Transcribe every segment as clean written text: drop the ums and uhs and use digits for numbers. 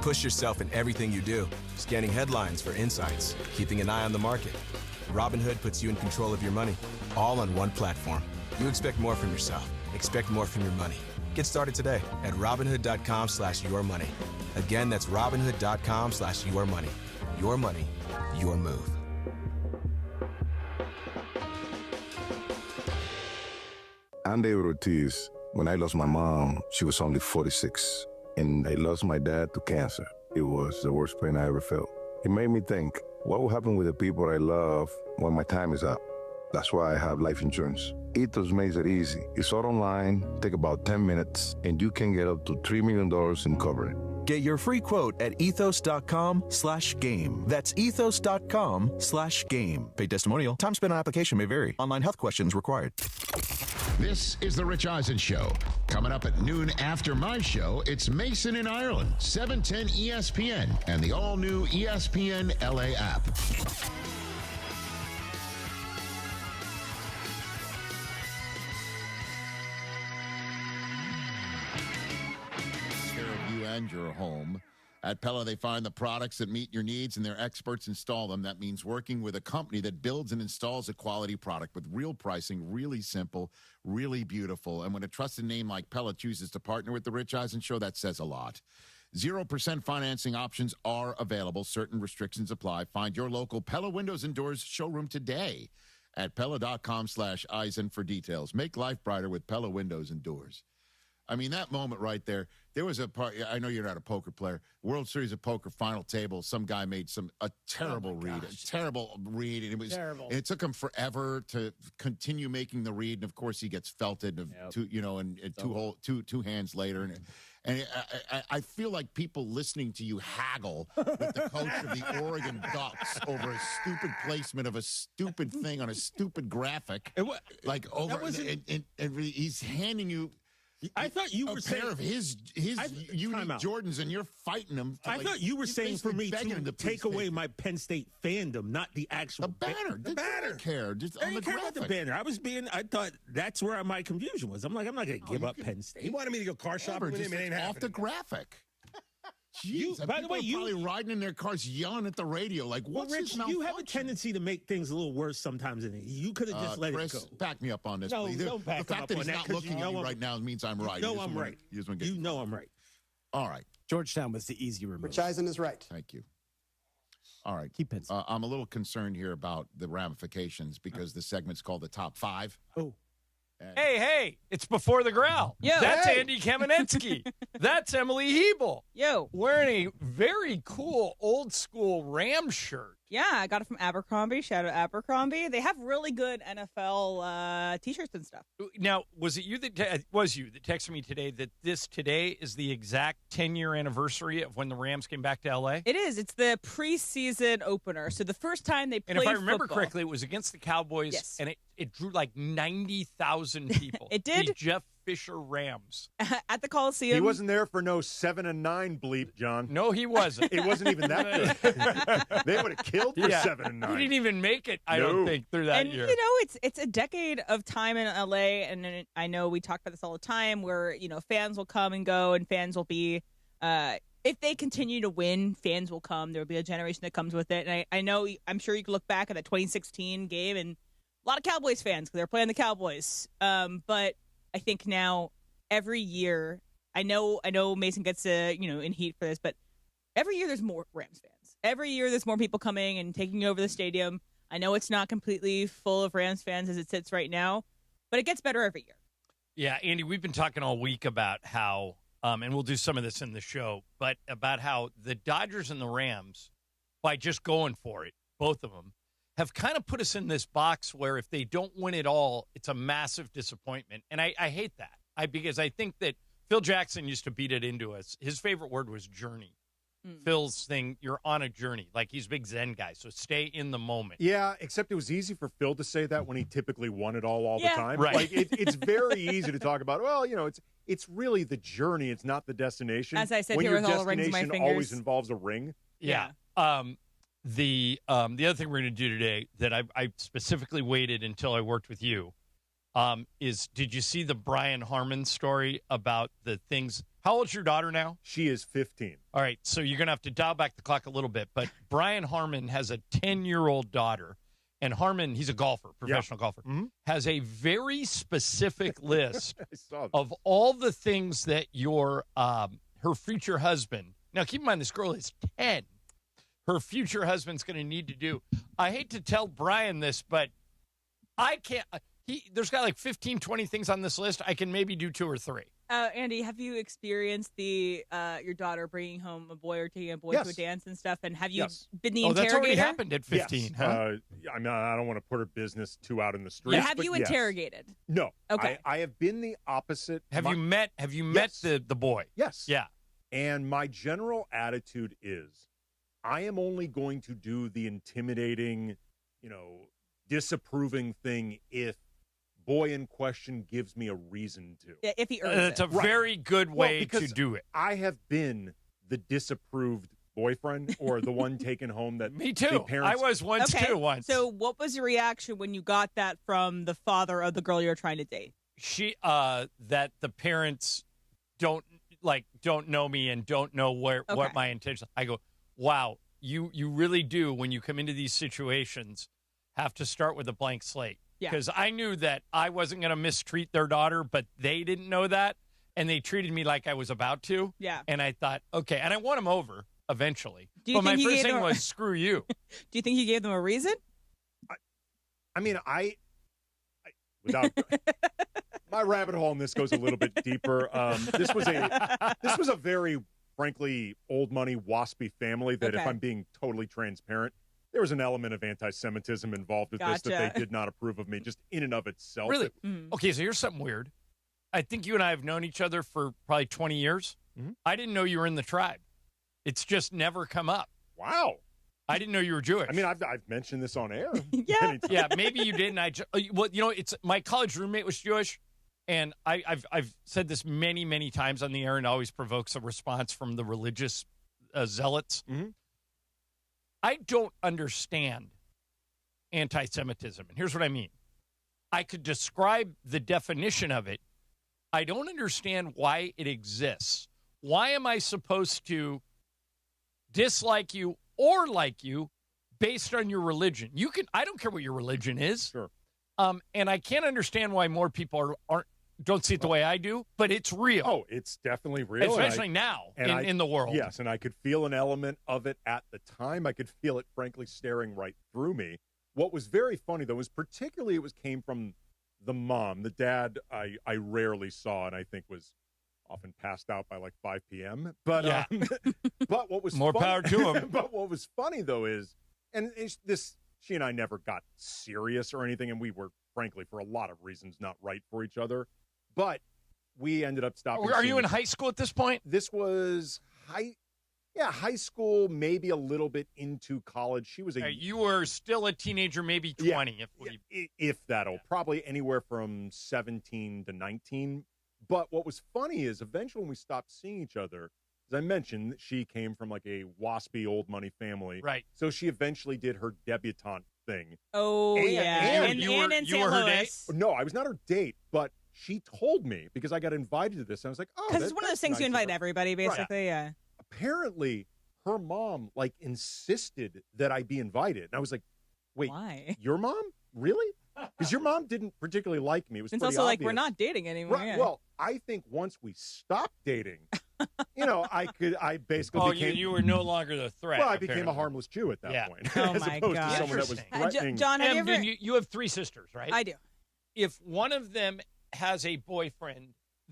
Push yourself in everything you do, scanning headlines for insights, keeping an eye on the market. Robinhood puts you in control of your money, all on one platform. You expect more from yourself. Expect more from your money. Get started today at Robinhood.com/yourmoney. Again, that's Robinhood.com/yourmoney. Your money, your move. I'm David Ortiz. When I lost my mom, she was only 46. And I lost my dad to cancer. It was the worst pain I ever felt. It made me think, what will happen with the people I love when my time is up? That's why I have life insurance. Ethos makes it easy. It's all online, take about 10 minutes, and you can get up to $3 million in coverage. Get your free quote at ethos.com/game. That's ethos.com/game. Paid testimonial. Time spent on application may vary. Online health questions required. This is the Rich Eisen Show. Coming up at noon after my show, it's Mason in Ireland, 710 ESPN, and the all-new ESPN LA app. Take care of you and your home. At Pella, they find the products that meet your needs, and their experts install them. That means working with a company that builds and installs a quality product with real pricing, really simple, really beautiful. And when a trusted name like Pella chooses to partner with the Rich Eisen Show, that says a lot. 0% financing options are available. Certain restrictions apply. Find your local Pella Windows and Doors showroom today at Pella.com/Eisen for details. Make life brighter with Pella Windows and Doors. I mean, that moment right there, there was a part, I know you're not a poker player, World Series of Poker final table, some guy made a terrible read, and it was terrible. And it took him forever to continue making the read, and of course he gets felted, two hands later, and I feel like people listening to you haggle with the coach of the Oregon Ducks over a stupid placement of a stupid thing on a stupid graphic, and he's handing you. I thought you were saying a pair of his unique Jordans, and you're fighting him. I thought you were saying for me to take away my Penn State fandom, not the actual banner. The banner. I don't care. Just I didn't care about the banner. I thought that's where my confusion was. I'm like, I'm not going to give up Penn State. He wanted me to go car shopping with him. It ain't off the graphic. Jeez, by the way, you probably riding in their cars yelling at the radio like, "What's Rich, you have a tendency to make things a little worse sometimes than you could have just let Chris, it go. Back me up on this, no, please. Don't back the fact that he's not looking at me right now means I'm right. No, I'm right. You know I'm right. All right. Georgetown was the easy remove. Rich Eisen is right. Thank you. All right. Keep it. I'm a little concerned here about the ramifications because the segment's called the Top 5. Oh. Hey, it's Before the Growl. Yo, That's Andy Kamenetsky. That's Emily Hebel. Yo. Wearing a very cool old school Rams shirt. Yeah, I got it from Abercrombie. Shout out Abercrombie. They have really good NFL T-shirts and stuff. Now, was it you that texted me today that this today is the exact 10-year anniversary of when the Rams came back to L.A.? It is. It's the preseason opener. So the first time they played And if I remember football. correctly, it was against the Cowboys, Yes. and it drew like 90,000 people. It did. The Jeff Fisher Rams. At the Coliseum. He wasn't there for no 7-9 bleep, John. No, he wasn't. It wasn't even that good. They would have killed for 7-9. He didn't even make it, I don't think, through that year. And, you know, it's a decade of time in L.A., and I know we talk about this all the time where, you know, fans will come and go, and fans will be if they continue to win, fans will come. There will be a generation that comes with it. And I know, I'm sure you can look back at the 2016 game, and a lot of Cowboys fans because they're playing the Cowboys. But I think now every year, I know Mason gets in heat for this, but every year there's more Rams fans. Every year there's more people coming and taking over the stadium. I know it's not completely full of Rams fans as it sits right now, but it gets better every year. Yeah, Andy, we've been talking all week about how, and we'll do some of this in the show, but about how the Dodgers and the Rams, by just going for it, both of them, have kind of put us in this box where if they don't win it all, it's a massive disappointment. And I hate that because I think that Phil Jackson used to beat it into us. His favorite word was journey. Phil's thing, you're on a journey. Like, he's a big Zen guy, so stay in the moment. Yeah, except it was easy for Phil to say that when he typically won it all the time. Right. Like, it's very easy to talk about, well, you know, it's really the journey. It's not the destination. As I said when here your with all the rings in my destination fingers. always involves a ring. Yeah. The other thing we're going to do today that I specifically waited until I worked with you is, did you see the Brian Harmon story about the things, How old's your daughter now? She is 15. All right, so you're going to have to dial back the clock a little bit. But Brian Harmon has a 10-year-old daughter. And Harmon, he's a golfer, professional golfer, has a very specific list of all the things that her future husband, now keep in mind this girl is 10, her future husband's going to need to do. I hate to tell Brian this, but I can't, there's got like 15, 20 things on this list. I can maybe do 2 or 3. Andy, have you experienced your daughter bringing home a boy or taking a boy to a dance and stuff? And have you been the interrogator? That's already happened at 15, yes. huh? I mean, I don't want to put her business too out in the streets. But have you interrogated? No. Okay. I have been the opposite. Have you met the boy? Yes. Yeah. And my general attitude is I am only going to do the intimidating, disapproving thing if boy in question gives me a reason to. Yeah, if he urges It's a very good way to do it. I have been the disapproved boyfriend or the one taken home that Me too. the parents. I was once too. Once. So what was your reaction when you got that from the father of the girl you were trying to date? That the parents don't know me and don't know what my intentions. I go, wow, you really do when you come into these situations have to start with a blank slate. Because I knew that I wasn't going to mistreat their daughter, but they didn't know that, and they treated me like I was about to. Yeah. And I thought, okay, and I won them over eventually. But my first thing was, screw you. Do you think you gave them a reason? I mean, without my rabbit hole in this goes a little bit deeper. This was a very, frankly, old money waspy family that, if I'm being totally transparent, there was an element of anti-Semitism involved with this that they did not approve of me, just in and of itself. Really? Okay, so here's something weird. I think you and I have known each other for probably 20 years. I didn't know you were in the tribe. It's just never come up. Wow. I didn't know you were Jewish. I mean, I've mentioned this on air. Yeah, maybe you didn't. It's my college roommate was Jewish, and I've said this many, many times on the air, and always provokes a response from the religious zealots. I don't understand anti-Semitism, and here's what I mean. I could describe the definition of it. I don't understand why it exists. Why am I supposed to dislike you or like you based on your religion? I don't care what your religion is. Sure. And I can't understand why more people don't see it the way I do, but it's real. Oh, it's definitely real. Especially now in the world. Yes, and I could feel an element of it at the time. I could feel it, frankly, staring right through me. What was very funny, though, was particularly came from the mom. The dad I rarely saw, and I think was often passed out by like 5 p.m. But but what was more power to him. But what was funny, though, is, and she and I never got serious or anything, and we were, frankly, for a lot of reasons, not right for each other. But we ended up stopping. Are you in high school at this point? This was high school, maybe a little bit into college. She was you were still a teenager, maybe 20. If that'll. Probably anywhere from 17 to 19. But what was funny is eventually when we stopped seeing each other, as I mentioned, she came from like a waspy old money family. Right. So she eventually did her debutante thing. Oh, and you were her date? No, I was not her date, but she told me because I got invited to this. And I was like, oh, because it's one of those things you invite everybody, basically. Right. Yeah. Apparently, her mom insisted that I be invited, and I was like, wait, why? Your mom? Really? Because your mom didn't particularly like me. It was it's pretty also obvious. Like we're not dating anymore. Right. Yeah. Well, I think once we stopped dating, I basically became. You were no longer the threat. Well, I became a harmless Jew at that point. Oh as my opposed God. to someone that was threatening. John, have you ever? You have 3 sisters, right? I do. If one of them has a boyfriend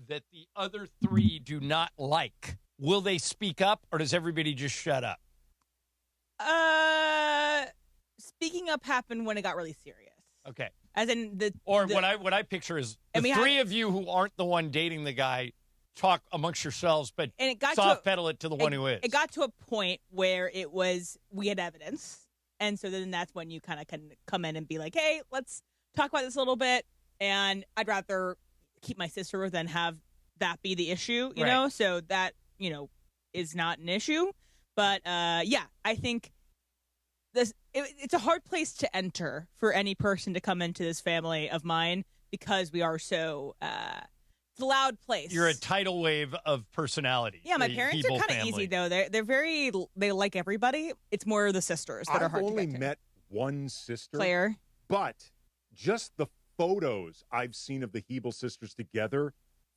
that the other 3 do not like, will they speak up, or does everybody just shut up? Speaking up happened when it got really serious. Okay. As in what I picture is the 3 of you who aren't the one dating the guy talk amongst yourselves, but soft pedal it to the one who is. It got to a point where we had evidence, and so then that's when you kind of can come in and be like, hey, let's talk about this a little bit, and I'd rather keep my sister than have that be the issue, you know? So that, is not an issue. But, I think it's a hard place to enter for any person to come into this family of mine because we are so, it's loud place. You're a tidal wave of personality. Yeah, my the parents Hebel are kind of family. easy though. They like everybody. It's more the sisters that are hard to I've only get to. met one sister, Claire. but just the photos I've seen of the Hebel sisters together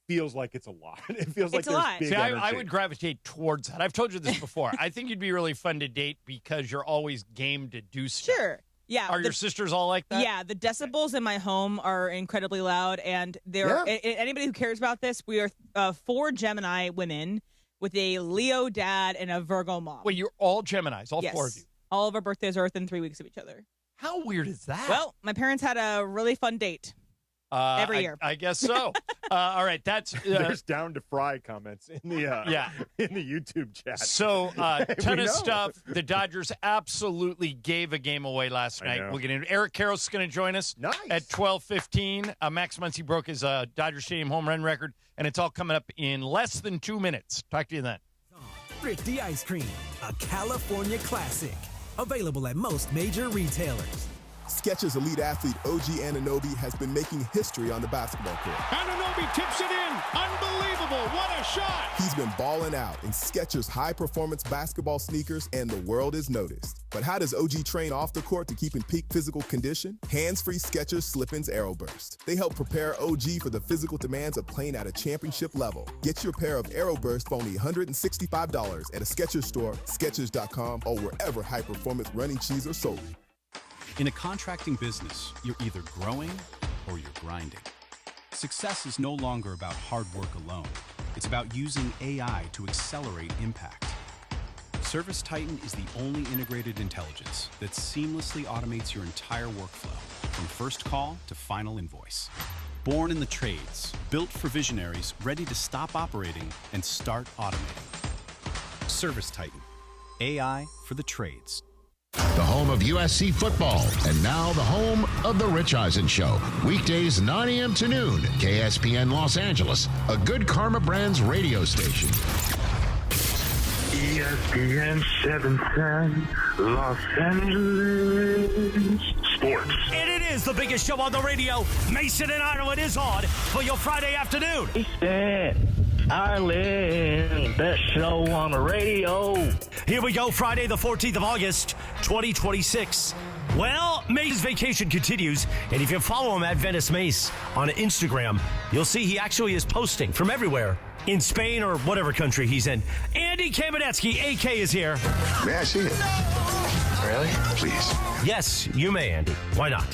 feels like it's a lot. It feels like It's a there's lot. big See, I energy. would gravitate towards that. I've told you this before. I think you'd be really fun to date because you're always game to do stuff. Sure. Yeah. Are your sisters all like that? Yeah, the decibels in my home are incredibly loud, and anybody who cares about this, we are 4 Gemini women with a Leo dad and a Virgo mom. Wait, you're all Geminis, all yes. 4 of you. All of our birthdays are within 3 weeks of each other. How weird is that? Well, my parents had a really fun date. Every year. I guess so. All right, that's There's down to fry comments in the in the YouTube chat. so ton We of know. stuff. The Dodgers absolutely gave a game away last I night. know. We'll get into Eric Karros is going to join us Nice. at 12:15. Max Muncy broke his Dodger Stadium home run record, and it's all coming up in less than 2 minutes. Talk to you then. Thrifty Ice Cream, a California classic. Available at most major retailers. Skechers elite athlete OG Anunoby has been making history on the basketball court. Anunoby tips it in. Unbelievable. What a shot. He's been balling out in Skechers high-performance basketball sneakers, and the world is noticed. But how does OG train off the court to keep in peak physical condition? Hands-free Skechers Slip-ins Aeroburst. They help prepare OG for the physical demands of playing at a championship level. Get your pair of Aeroburst for only $165 at a Skechers store, Skechers.com, or wherever high-performance running shoes are sold. In a contracting business, you're either growing or you're grinding. Success is no longer about hard work alone. It's about using AI to accelerate impact. Service Titan is the only integrated intelligence that seamlessly automates your entire workflow, from first call to final invoice. Born in the trades, built for visionaries ready to stop operating and start automating. Service Titan, AI for the trades. The home of USC football, and now the home of The Rich Eisen Show. Weekdays 9 a.m. to noon, KSPN Los Angeles, a Good Karma Brands radio station. ESPN 710, Los Angeles. Sports. And it is the biggest show on the radio. Mason and Ireland is on for your Friday afternoon. Ireland, best show on the radio. Here we go, Friday the 14th of August, 2026. Well, Mace's vacation continues, and if you follow him at Venice Mace on Instagram, you'll see he actually is posting from everywhere in Spain or whatever country he's in. Andy Kamenetsky, AK, is here. May I see it? Really? Please. Yes, you may, Andy. Why not?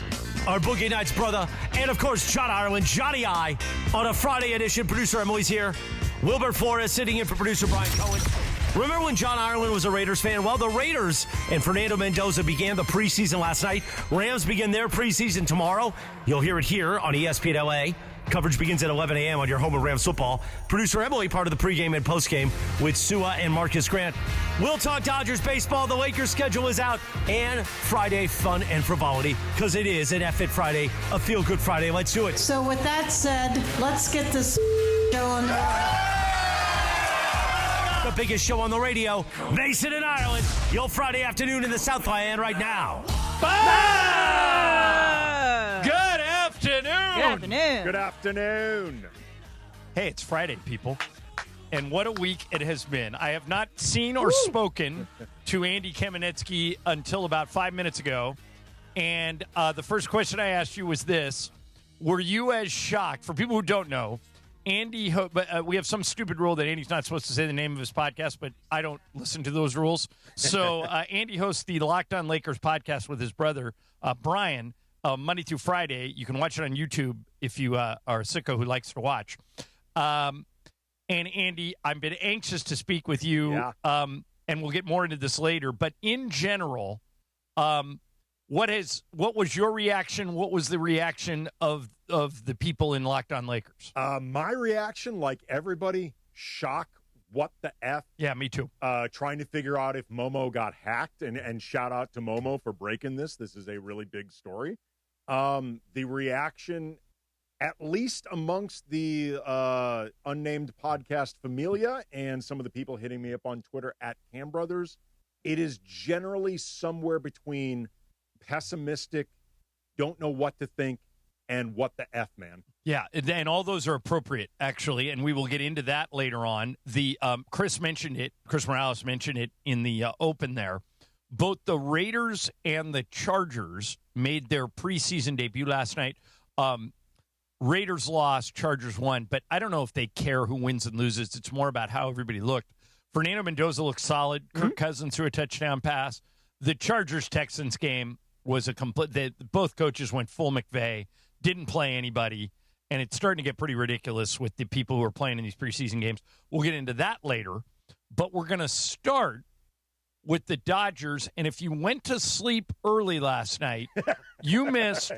Our Boogie Nights brother, and of course, John Ireland, Johnny I, on a Friday edition. Producer Emily's here. Wilbur Flores sitting in for producer Brian Cohen. Remember when John Ireland was a Raiders fan? Well, the Raiders and Fernando Mendoza began the preseason last night. Rams begin their preseason tomorrow. You'll hear it here on ESPN LA. Coverage begins at 11 a.m. on your home of Rams football. Producer Emily, part of the pregame and postgame with Sua and Marcus Grant. We'll talk Dodgers baseball. The Lakers schedule is out. And Friday fun and frivolity, because it is an F-It Friday, a feel-good Friday. Let's do it. So with that said, let's get this show on the biggest show on the radio, Mason in Ireland. Your Friday afternoon in the Southland right now. Good afternoon. Good afternoon. Good afternoon. Hey, it's Friday, people. And what a week it has been. I have not seen or spoken to Andy Kamenetsky until about 5 minutes ago. And the first question I asked you was this. Were you as shocked? For people who don't know, Andy, we have some stupid rule that Andy's not supposed to say the name of his podcast, but I don't listen to those rules. So Andy hosts the Locked On Lakers podcast with his brother, Brian, Monday through Friday. You can watch it on YouTube if you are a sicko who likes to watch. And Andy, I've been anxious to speak with you, and we'll get more into this later. But in general, what was your reaction? What was the reaction of the people in Locked On Lakers? My reaction, like everybody, shock. What the F? Yeah, me too. Trying to figure out if Momo got hacked, and shout out to Momo for breaking this. This is a really big story. The reaction, at least amongst the unnamed podcast Familia and some of the people hitting me up on Twitter at Cam Brothers, it is generally somewhere between pessimistic, don't know what to think, and what the F, man. Yeah, and all those are appropriate, actually, and we will get into that later on. The Chris Morales mentioned it in the open there. Both the Raiders and the Chargers made their preseason debut last night. Raiders lost, Chargers won, but I don't know if they care who wins and loses. It's more about how everybody looked. Fernando Mendoza looked solid. Kirk Cousins threw a touchdown pass. The Chargers-Texans game was a complete – both coaches went full McVay, didn't play anybody, and it's starting to get pretty ridiculous with the people who are playing in these preseason games. We'll get into that later, but we're going to start with the Dodgers, and if you went to sleep early last night, you missed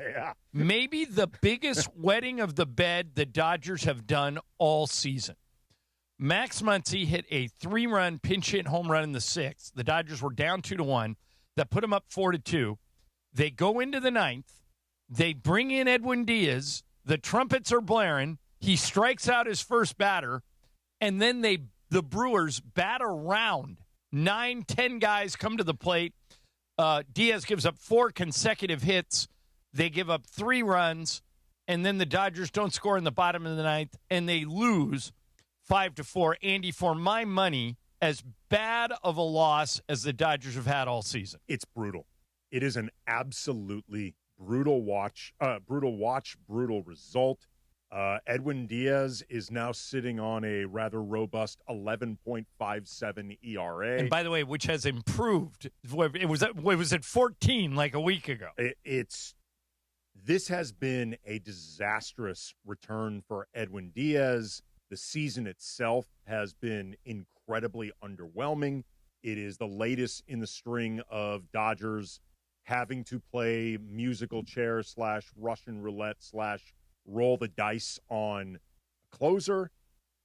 maybe the biggest wetting of the bed the Dodgers have done all season. Max Muncy hit a 3-run pinch hit home run in the 6th. The Dodgers were down 2-1. That put them up 4-2. They go into the 9th. They bring in Edwin Diaz. The trumpets are blaring. He strikes out his first batter, and then the Brewers bat around. 9-10 guys come to the plate. Diaz gives up 4 consecutive hits. They give up 3 runs, and then the Dodgers don't score in the bottom of the 9th, and they lose 5-4. Andy, for my money, as bad of a loss as the Dodgers have had all season. It's brutal. It is an absolutely brutal result. Edwin Diaz is now sitting on a rather robust 11.57 ERA. And by the way, which has improved. It was at 14 like a week ago. This has been a disastrous return for Edwin Diaz. The season itself has been incredibly underwhelming. It is the latest in the string of Dodgers having to play musical chair / Russian roulette / roll the dice on a closer.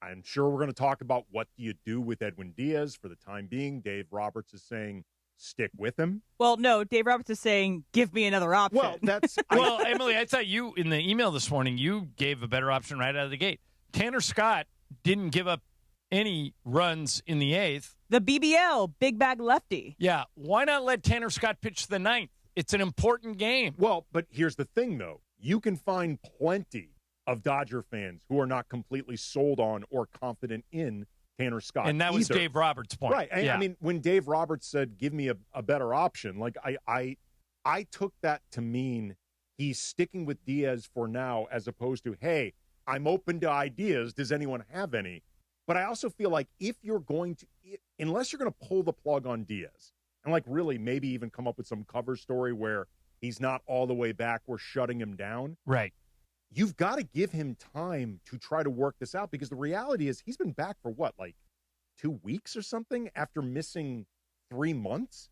I'm sure we're going to talk about what do you do with Edwin Diaz for the time being. Dave Roberts is saying stick with him. Well, no, Dave Roberts is saying give me another option. Well, Emily, I thought you, in the email this morning, you gave a better option right out of the gate. Tanner Scott didn't give up any runs in the 8th. The BBL, big bag lefty. Yeah, why not let Tanner Scott pitch the 9th? It's an important game. Well, but here's the thing, though. You can find plenty of Dodger fans who are not completely sold on or confident in Tanner Scott. And that was Dave Roberts' point. Right. I mean, when Dave Roberts said, give me a better option, like I took that to mean he's sticking with Diaz for now as opposed to, hey, I'm open to ideas. Does anyone have any? But I also feel like if you're going to, unless you're going to pull the plug on Diaz and like really maybe even come up with some cover story where he's not all the way back, we're shutting him down. Right. You've got to give him time to try to work this out because the reality is he's been back for what, like 2 weeks or something after missing 3 months?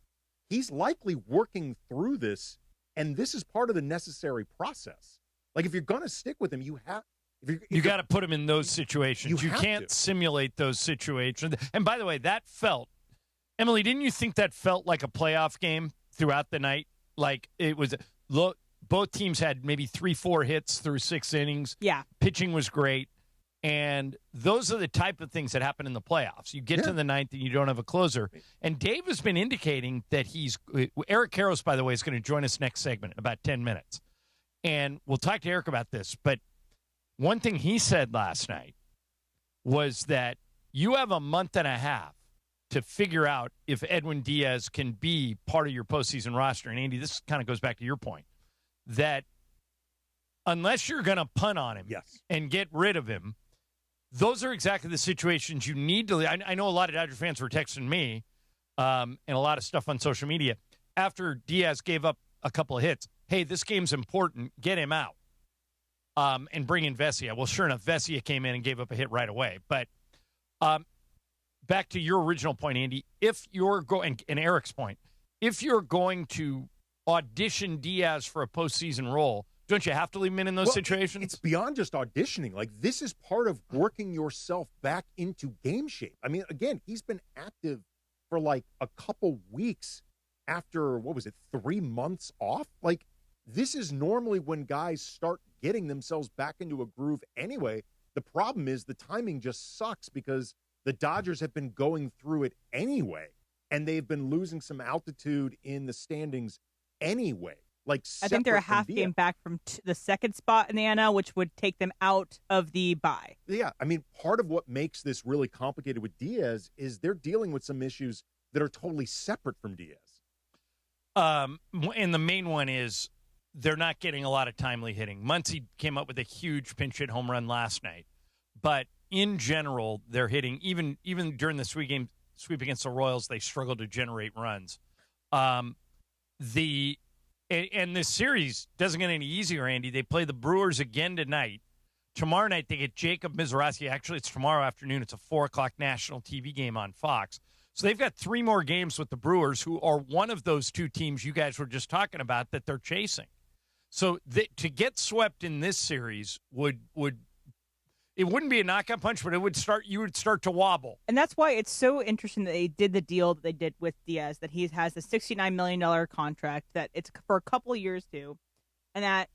He's likely working through this, and this is part of the necessary process. Like if you're going to stick with him, you have you got to put him in those situations. You can't to. simulate those situations. And by the way, that felt, Emily, didn't you think that felt like a playoff game throughout the night? Like it was, look, both teams had maybe 3-4 hits through 6 innings. Yeah. Pitching was great. And those are the type of things that happen in the playoffs. You get to the 9th and you don't have a closer. And Dave has been indicating that Eric Karros, by the way, is going to join us next segment in about 10 minutes. And we'll talk to Eric about this. But one thing he said last night was that you have a month and a half to figure out if Edwin Diaz can be part of your postseason roster. And, Andy, this kind of goes back to your point, that unless you're going to punt on him and get rid of him, those are exactly the situations you need to – I know a lot of Dodger fans were texting me and a lot of stuff on social media after Diaz gave up a couple of hits. Hey, this game's important. Get him out. And bring in Vesia. Well, sure enough, Vesia came in and gave up a hit right away. But back to your original point, Andy, if you're going, and Eric's point, if you're going to audition Diaz for a postseason role, don't you have to leave him in those situations? It's beyond just auditioning. Like, this is part of working yourself back into game shape. I mean, again, he's been active for like a couple weeks after, 3 months off? Like, this is normally when guys start getting themselves back into a groove anyway. The problem is the timing just sucks because the Dodgers have been going through it anyway, and they've been losing some altitude in the standings anyway. like I think they're a separate from half Diaz. game back from the second spot in the NL, which would take them out of the bye. Yeah, I mean, part of what makes this really complicated with Diaz is they're dealing with some issues that are totally separate from Diaz. And the main one is they're not getting a lot of timely hitting. Muncy came up with a huge pinch hit home run last night, but in general, they're hitting even during the sweep against the Royals. They struggled to generate runs. And this series doesn't get any easier, Andy. They play the Brewers again tonight. Tomorrow night, they get Jacob Mizrachi. Actually, it's tomorrow afternoon. It's a 4 o'clock national TV game on Fox. So they've got 3 more games with the Brewers, who are one of those 2 teams you guys were just talking about that they're chasing. So to get swept in this series would it wouldn't be a knockout punch, but you would start to wobble. And that's why it's so interesting that they did the deal that they did with Diaz, that he has a $69 million contract, that it's for a couple of years too, and that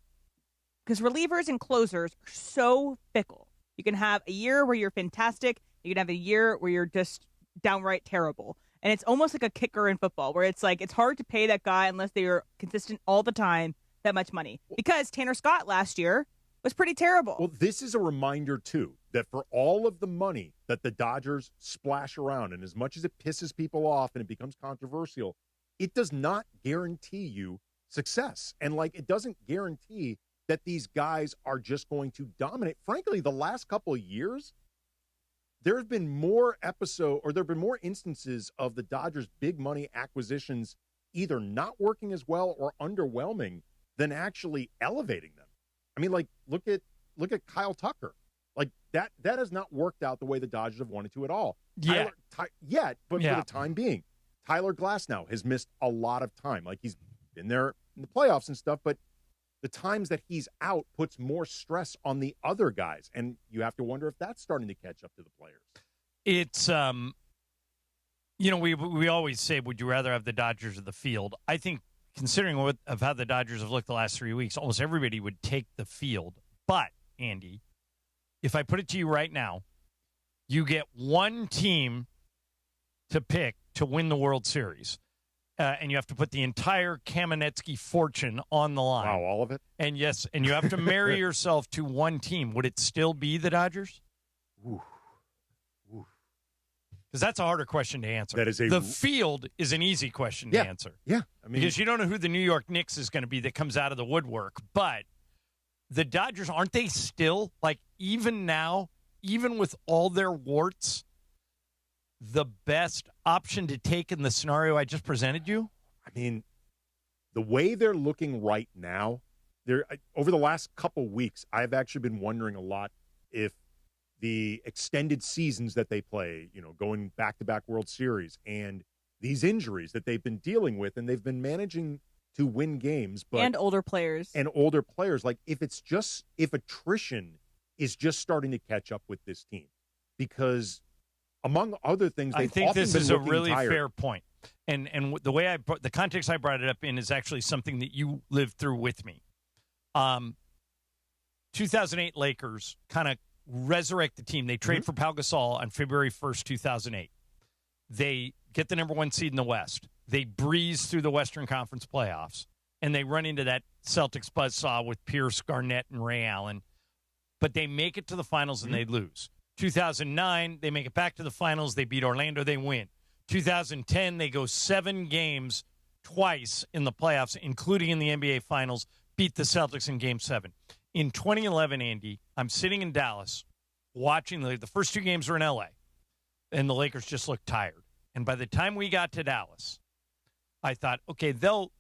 because relievers and closers are so fickle. You can have a year where you're fantastic. You can have a year where you're just downright terrible. And it's almost like a kicker in football, where it's like it's hard to pay that guy unless they are consistent all the time that much money. Because Tanner Scott last year was pretty terrible. Well, this is a reminder, too, that for all of the money that the Dodgers splash around, and as much as it pisses people off and it becomes controversial, it does not guarantee you success. And, it doesn't guarantee that these guys are just going to dominate. Frankly, the last couple of years, there have been more instances of the Dodgers' big money acquisitions either not working as well or underwhelming than actually elevating them. I mean, look at Kyle Tucker. That has not worked out the way the Dodgers have wanted to at all. Yeah. For the time being. Tyler Glasnow has missed a lot of time. He's been there in the playoffs and stuff, but the times that he's out puts more stress on the other guys, and you have to wonder if that's starting to catch up to the players. It's we always say, would you rather have the Dodgers or the field? I think, considering of how the Dodgers have looked the last 3 weeks, almost everybody would take the field. But, Andy, if I put it to you right now, you get one team to pick to win the World Series, and you have to put the entire Kamenetsky fortune on the line. Wow, all of it? And yes, and you have to marry yourself to one team. Would it still be the Dodgers? Ooh. Because that's a harder question to answer. The field is an easy question to answer. Yeah. Because you don't know who the New York Knicks is going to be that comes out of the woodwork. But the Dodgers, aren't they still, even now, even with all their warts, the best option to take in the scenario I just presented you? I mean, the way they're looking right now, over the last couple weeks, I've actually been wondering a lot if the extended seasons that they play, going back-to-back World Series, and these injuries that they've been dealing with, and they've been managing to win games. And older players. If attrition is just starting to catch up with this team. Because, among other things, I think this is a really tired. fair point. And the way the context I brought it up in is actually something that you lived through with me. 2008 Lakers kind of resurrect the team. They trade for Pau Gasol on February 1st, 2008. They get the number 1 seed in the West. They breeze through the Western Conference playoffs, and they run into that Celtics buzzsaw with Pierce, Garnett, and Ray Allen. But they make it to the finals, and they lose. 2009, they make it back to the finals. They beat Orlando. They win. 2010, they go 7 games twice in the playoffs, including in the NBA Finals, beat the Celtics in Game 7. In 2011, Andy, I'm sitting in Dallas watching the first 2 games were in L.A., and the Lakers just looked tired. And by the time we got to Dallas, I thought, okay, they'll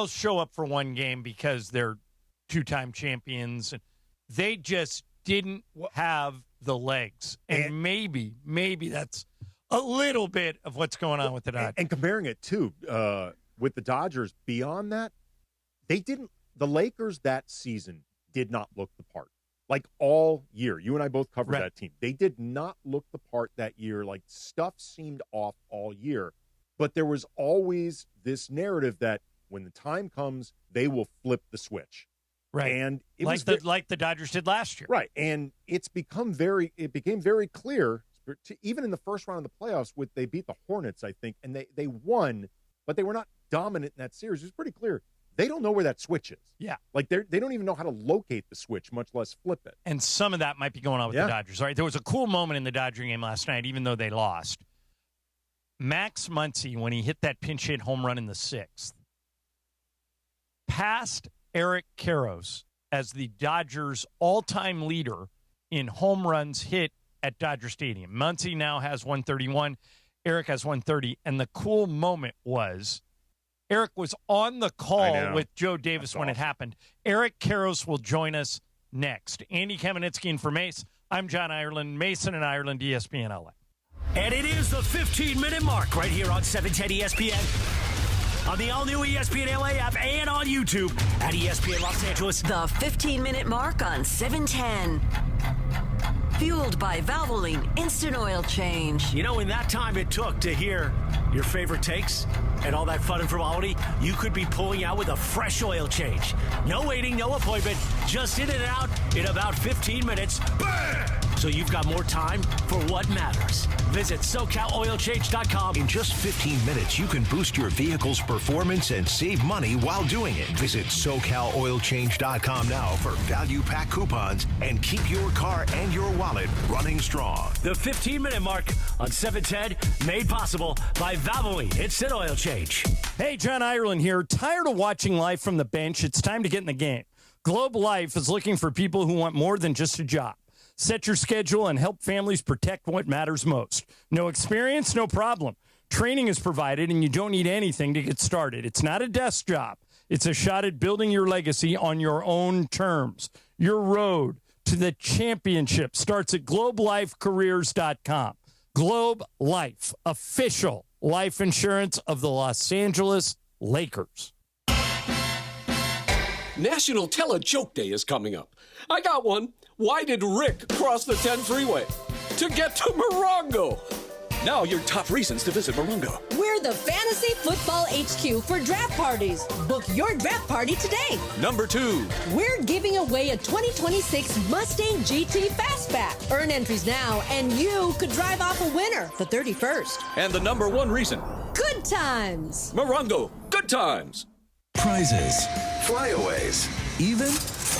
show up for one game because they're 2-time champions. And they just didn't have the legs. And maybe that's a little bit of what's going on with the Dodgers. And comparing it, too, with the Dodgers, beyond that, the Lakers that season did not look the part. All year. You and I both covered that team. They did not look the part that year. Stuff seemed off all year. But there was always this narrative that when the time comes, they will flip the switch. Right. And it like the Dodgers did last year. Right. And it became very clear, even in the first round of the playoffs, they beat the Hornets, I think, and they won, but they were not dominant in that series. It was pretty clear. they don't know where that switch is. Yeah. Like they don't even know how to locate the switch, much less flip it. And some of that might be going on with the Dodgers. All right, there was a cool moment in the Dodger game last night, even though they lost. Max Muncy, when he hit that pinch hit home run in the 6th, passed Eric Karros as the Dodgers' all-time leader in home runs hit at Dodger Stadium. Muncy now has 131. Eric has 130. And the cool moment was Eric was on the call with Joe Davis when it happened. Eric Karros will join us next. Andy Kamenetsky in for Mace. I'm John Ireland, Mason and Ireland, ESPN LA. And it is the 15-minute mark right here on 710 ESPN. On the all-new ESPN LA app and on YouTube at ESPN Los Angeles. The 15-minute mark on 710. Fueled by Valvoline Instant Oil Change. You know, in that time it took to hear your favorite takes and all that fun and frivolity, you could be pulling out with a fresh oil change. No waiting, no appointment, just in and out in about 15 minutes. Bam! So you've got more time for what matters. Visit SoCalOilChange.com. In just 15 minutes, you can boost your vehicle's performance and save money while doing it. Visit SoCalOilChange.com now for value pack coupons and keep your car and your wallet running strong. The 15-minute mark on 710, made possible by Valvoline Instant Oil Change. Hey, John Ireland here. Tired of watching life from the bench? It's time to get in the game. Globe Life is looking for people who want more than just a job. Set your schedule and help families protect what matters most. No experience? No problem. Training is provided, and you don't need anything to get started. It's not a desk job. It's a shot at building your legacy on your own terms. Your road to the championship starts at globelifecareers.com. Globe Life, official life insurance of the Los Angeles Lakers. National Tell a Joke Day is coming up. I got one. Why did Rick cross the 10 freeway? To get to Morongo. Now your top reasons to visit Morongo. We're the Fantasy Football HQ for draft parties. Book your draft party today. Number 2. We're giving away a 2026 Mustang GT Fastback. Earn entries now, and you could drive off a winner the 31st. And the number 1 reason. Good times. Morongo. Good times. Prizes, flyaways, even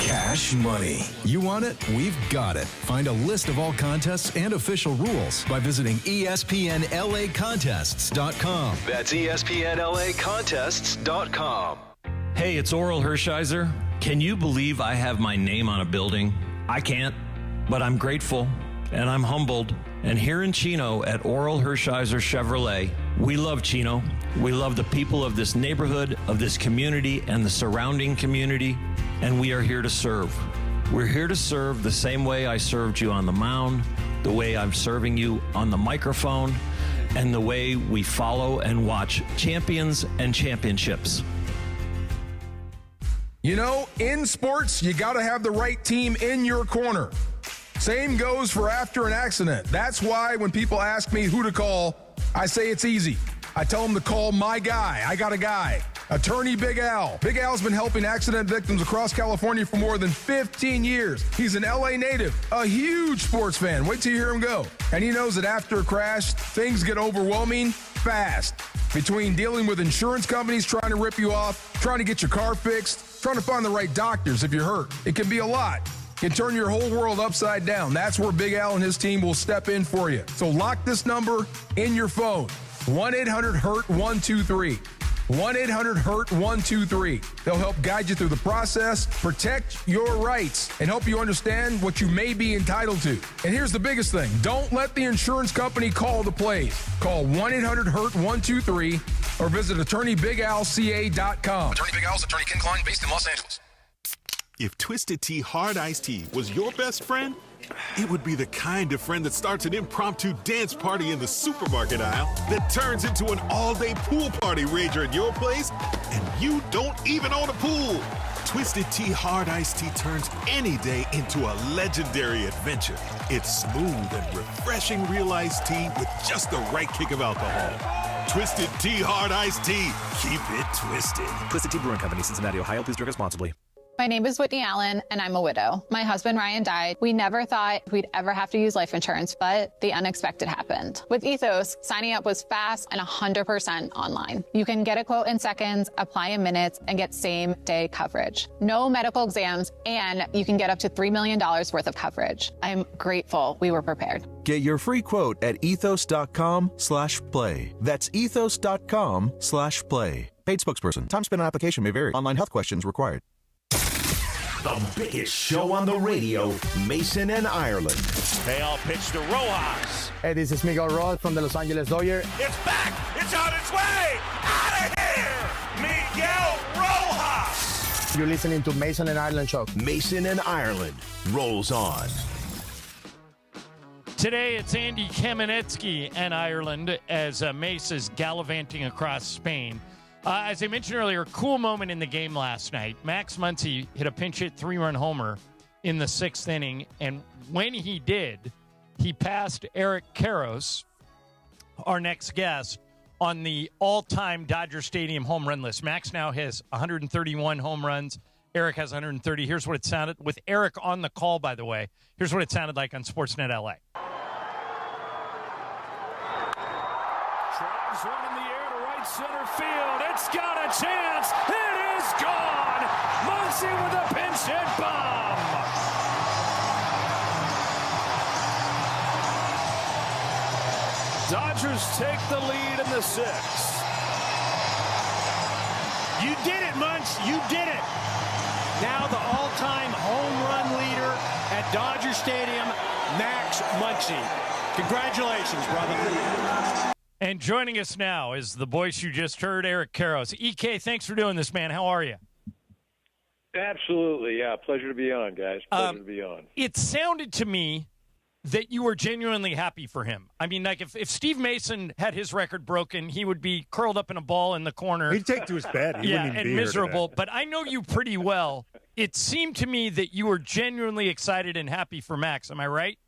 cash money. You want it? We've got it. Find a list of all contests and official rules by visiting ESPNLAcontests.com. That's ESPNLAcontests.com. Hey, it's Oral Hershiser. Can you believe I have my name on a building? I can't, but I'm grateful and I'm humbled. And here in Chino at Oral Hershiser Chevrolet, we love Chino. We love the people of this neighborhood, of this community, and the surrounding community, and we are here to serve. We're here to serve the same way I served you on the mound, the way I'm serving you on the microphone, and the way we follow and watch champions and championships. You know, in sports, you got to have the right team in your corner. Same goes for after an accident. That's why when people ask me who to call, I say it's easy. I tell them to call my guy. I got a guy. Attorney Big Al. Big Al's been helping accident victims across California for more than 15 years. He's an LA native, a huge sports fan. Wait till you hear him go. And he knows that after a crash, things get overwhelming fast. Between dealing with insurance companies trying to rip you off, trying to get your car fixed, trying to find the right doctors if you're hurt, it can be a lot. Can turn your whole world upside down. That's where Big Al and his team will step in for you. So lock this number in your phone. 1-800-HURT-123. 1-800-HURT-123. They'll help guide you through the process, protect your rights, and help you understand what you may be entitled to. And here's the biggest thing. Don't let the insurance company call the plays. Call 1-800-HURT-123 or visit attorneybigalca.com. Attorney Big Al's attorney Ken Klein, based in Los Angeles. If Twisted Tea Hard Iced Tea was your best friend, it would be the kind of friend that starts an impromptu dance party in the supermarket aisle that turns into an all-day pool party rager at your place, and you don't even own a pool. Twisted Tea Hard Iced Tea turns any day into a legendary adventure. It's smooth and refreshing real iced tea with just the right kick of alcohol. Twisted Tea Hard Iced Tea. Keep it twisted. Twisted Tea Brewing Company, Cincinnati, Ohio. Please drink responsibly. My name is Whitney Allen, and I'm a widow. My husband, Ryan, died. We never thought we'd ever have to use life insurance, but the unexpected happened. With Ethos, signing up was fast and 100% online. You can get a quote in seconds, apply in minutes, and get same-day coverage. No medical exams, and you can get up to $3 million worth of coverage. I'm grateful we were prepared. Get your free quote at ethos.com/play. That's ethos.com/play. Paid spokesperson. Time spent on application may vary. Online health questions required. The biggest show on the radio, Mason and Ireland. They all pitch to Rojas. Hey, this is Miguel Rojas from the Los Angeles Dodgers. It's back! It's on its way! Out of here! Miguel Rojas! You're listening to Mason and Ireland Show. Mason and Ireland rolls on. Today, it's Andy Kamenetsky and Ireland as Mace is gallivanting across Spain. As I mentioned earlier, cool moment in the game last night. Max Muncy hit a pinch hit 3-run homer in the 6th inning, and when he did, he passed Eric Karros, our next guest, on the all-time Dodger Stadium home run list. Max now has 131 home runs. Eric has 130. Here's what it sounded with Eric on the call, by the way. Here's what it sounded like on Sportsnet LA. Drives one in the air to right center field. It's got a chance. It is gone. Muncy with a pinch hit bomb. Dodgers take the lead in the 6th. You did it, Munch. You did it. Now the all-time home run leader at Dodger Stadium, Max Muncy. Congratulations, brother. And joining us now is the voice you just heard, Eric Karros. EK, thanks for doing this, man. How are you? Absolutely, yeah. Pleasure to be on, guys. Pleasure to be on. It sounded to me that you were genuinely happy for him. I mean, like if Steve Mason had his record broken, he would be curled up in a ball in the corner. He'd take to his bed. He yeah, wouldn't even and be miserable. Here but I know you pretty well. It seemed to me that you were genuinely excited and happy for Max. Am I right?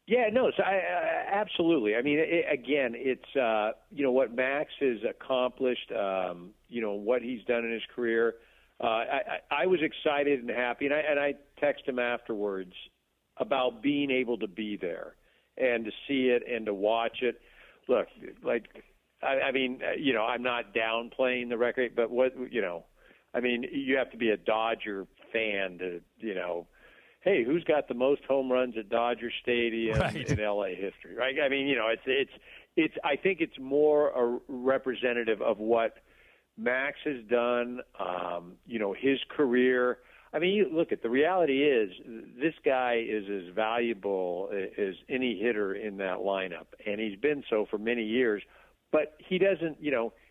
Yeah, no, so absolutely. I mean, again, it's, what Max has accomplished, what he's done in his career. I was excited and happy, and I texted him afterwards about being able to be there and to see it and to watch it. Look, I'm not downplaying the record, but you have to be a Dodger fan to, hey, who's got the most home runs at Dodger Stadium in LA history, right? I mean, it's. I think it's more a representative of what Max has done. His career. I mean, look at the reality is this guy is as valuable as any hitter in that lineup, and he's been so for many years. But he doesn't.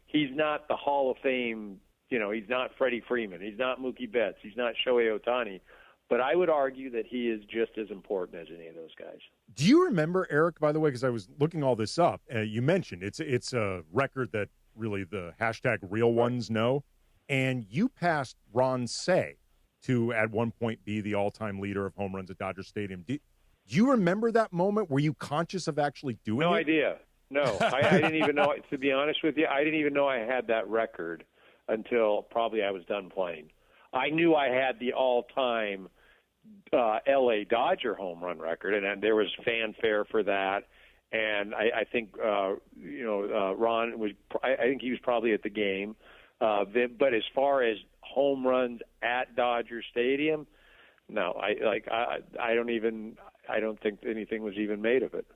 He's not the Hall of Fame. He's not Freddie Freeman. He's not Mookie Betts. He's not Shohei Ohtani. But I would argue that he is just as important as any of those guys. Do you remember, Eric, by the way, because I was looking all this up, you mentioned it's a record that really the hashtag real ones know, and you passed Ron Say to, at one point, be the all-time leader of home runs at Dodger Stadium. Do you remember that moment? Were you conscious of actually doing it? No idea. No, I didn't even know, to be honest with you, I didn't even know I had that record until probably I was done playing. I knew I had the all-time L.A. Dodger home run record, and there was fanfare for that. And I think, Ron was. I think he was probably at the game. But as far as home runs at Dodger Stadium, no. I don't think anything was even made of it.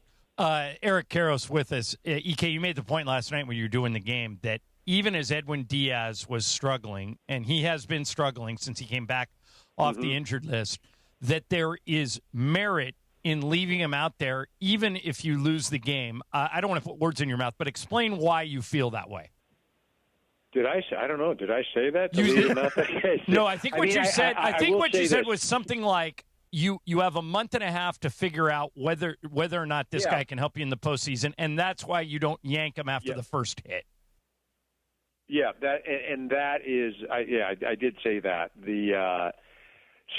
Eric Karros with us. EK, you made the point last night when you were doing the game that even as Edwin Diaz was struggling, and he has been struggling since he came back off the injured list, that there is merit in leaving him out there, even if you lose the game. I don't want to put words in your mouth, but explain why you feel that way. Did I say? I don't know. Did I say that? No, I think what you said. I think what you said was something like you have a month and a half to figure out whether or not this guy can help you in the postseason, and that's why you don't yank him after the first hit. Yeah, that is. I did say that.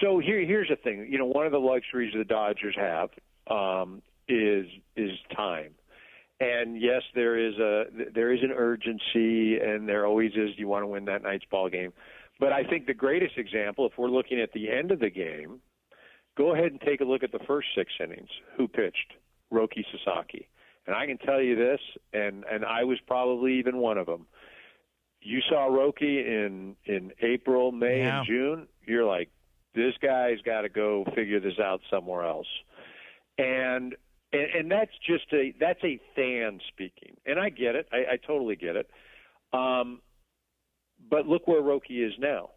So here's the thing. One of the luxuries the Dodgers have is time. And yes, there is an urgency, and there always is. You want to win that night's ball game, But I think the greatest example, if we're looking at the end of the game, go ahead and take a look at the first 6 innings. Who pitched? Roki Sasaki. And I can tell you this, and I was probably even one of them. You saw Roki in April, May, and June. You're like, this guy's got to go figure this out somewhere else. And that's just that's a fan speaking. And I get it. I totally get it. But look where Roki is now.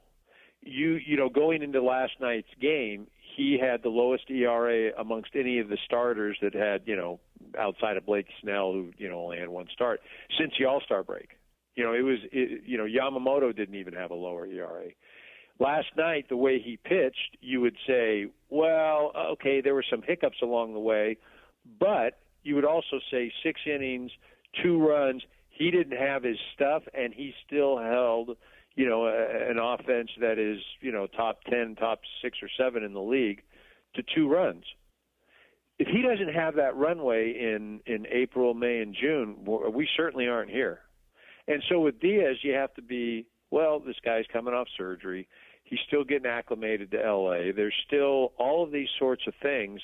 You know, going into last night's game, he had the lowest ERA amongst any of the starters that had, you know, outside of Blake Snell, who, you know, only had 1 start, since the All-Star break. You know, Yamamoto didn't even have a lower ERA. Last night, the way he pitched, you would say, well, okay, there were some hiccups along the way, but you would also say 6 innings, 2 runs. He didn't have his stuff, and he still held, you know, an offense that is, you know, top 10, top 6 or 7 in the league to 2 runs. If he doesn't have that runway in April, May, and June, we certainly aren't here. And so with Diaz, you have to be, well, this guy's coming off surgery. He's still getting acclimated to L.A. There's still all of these sorts of things.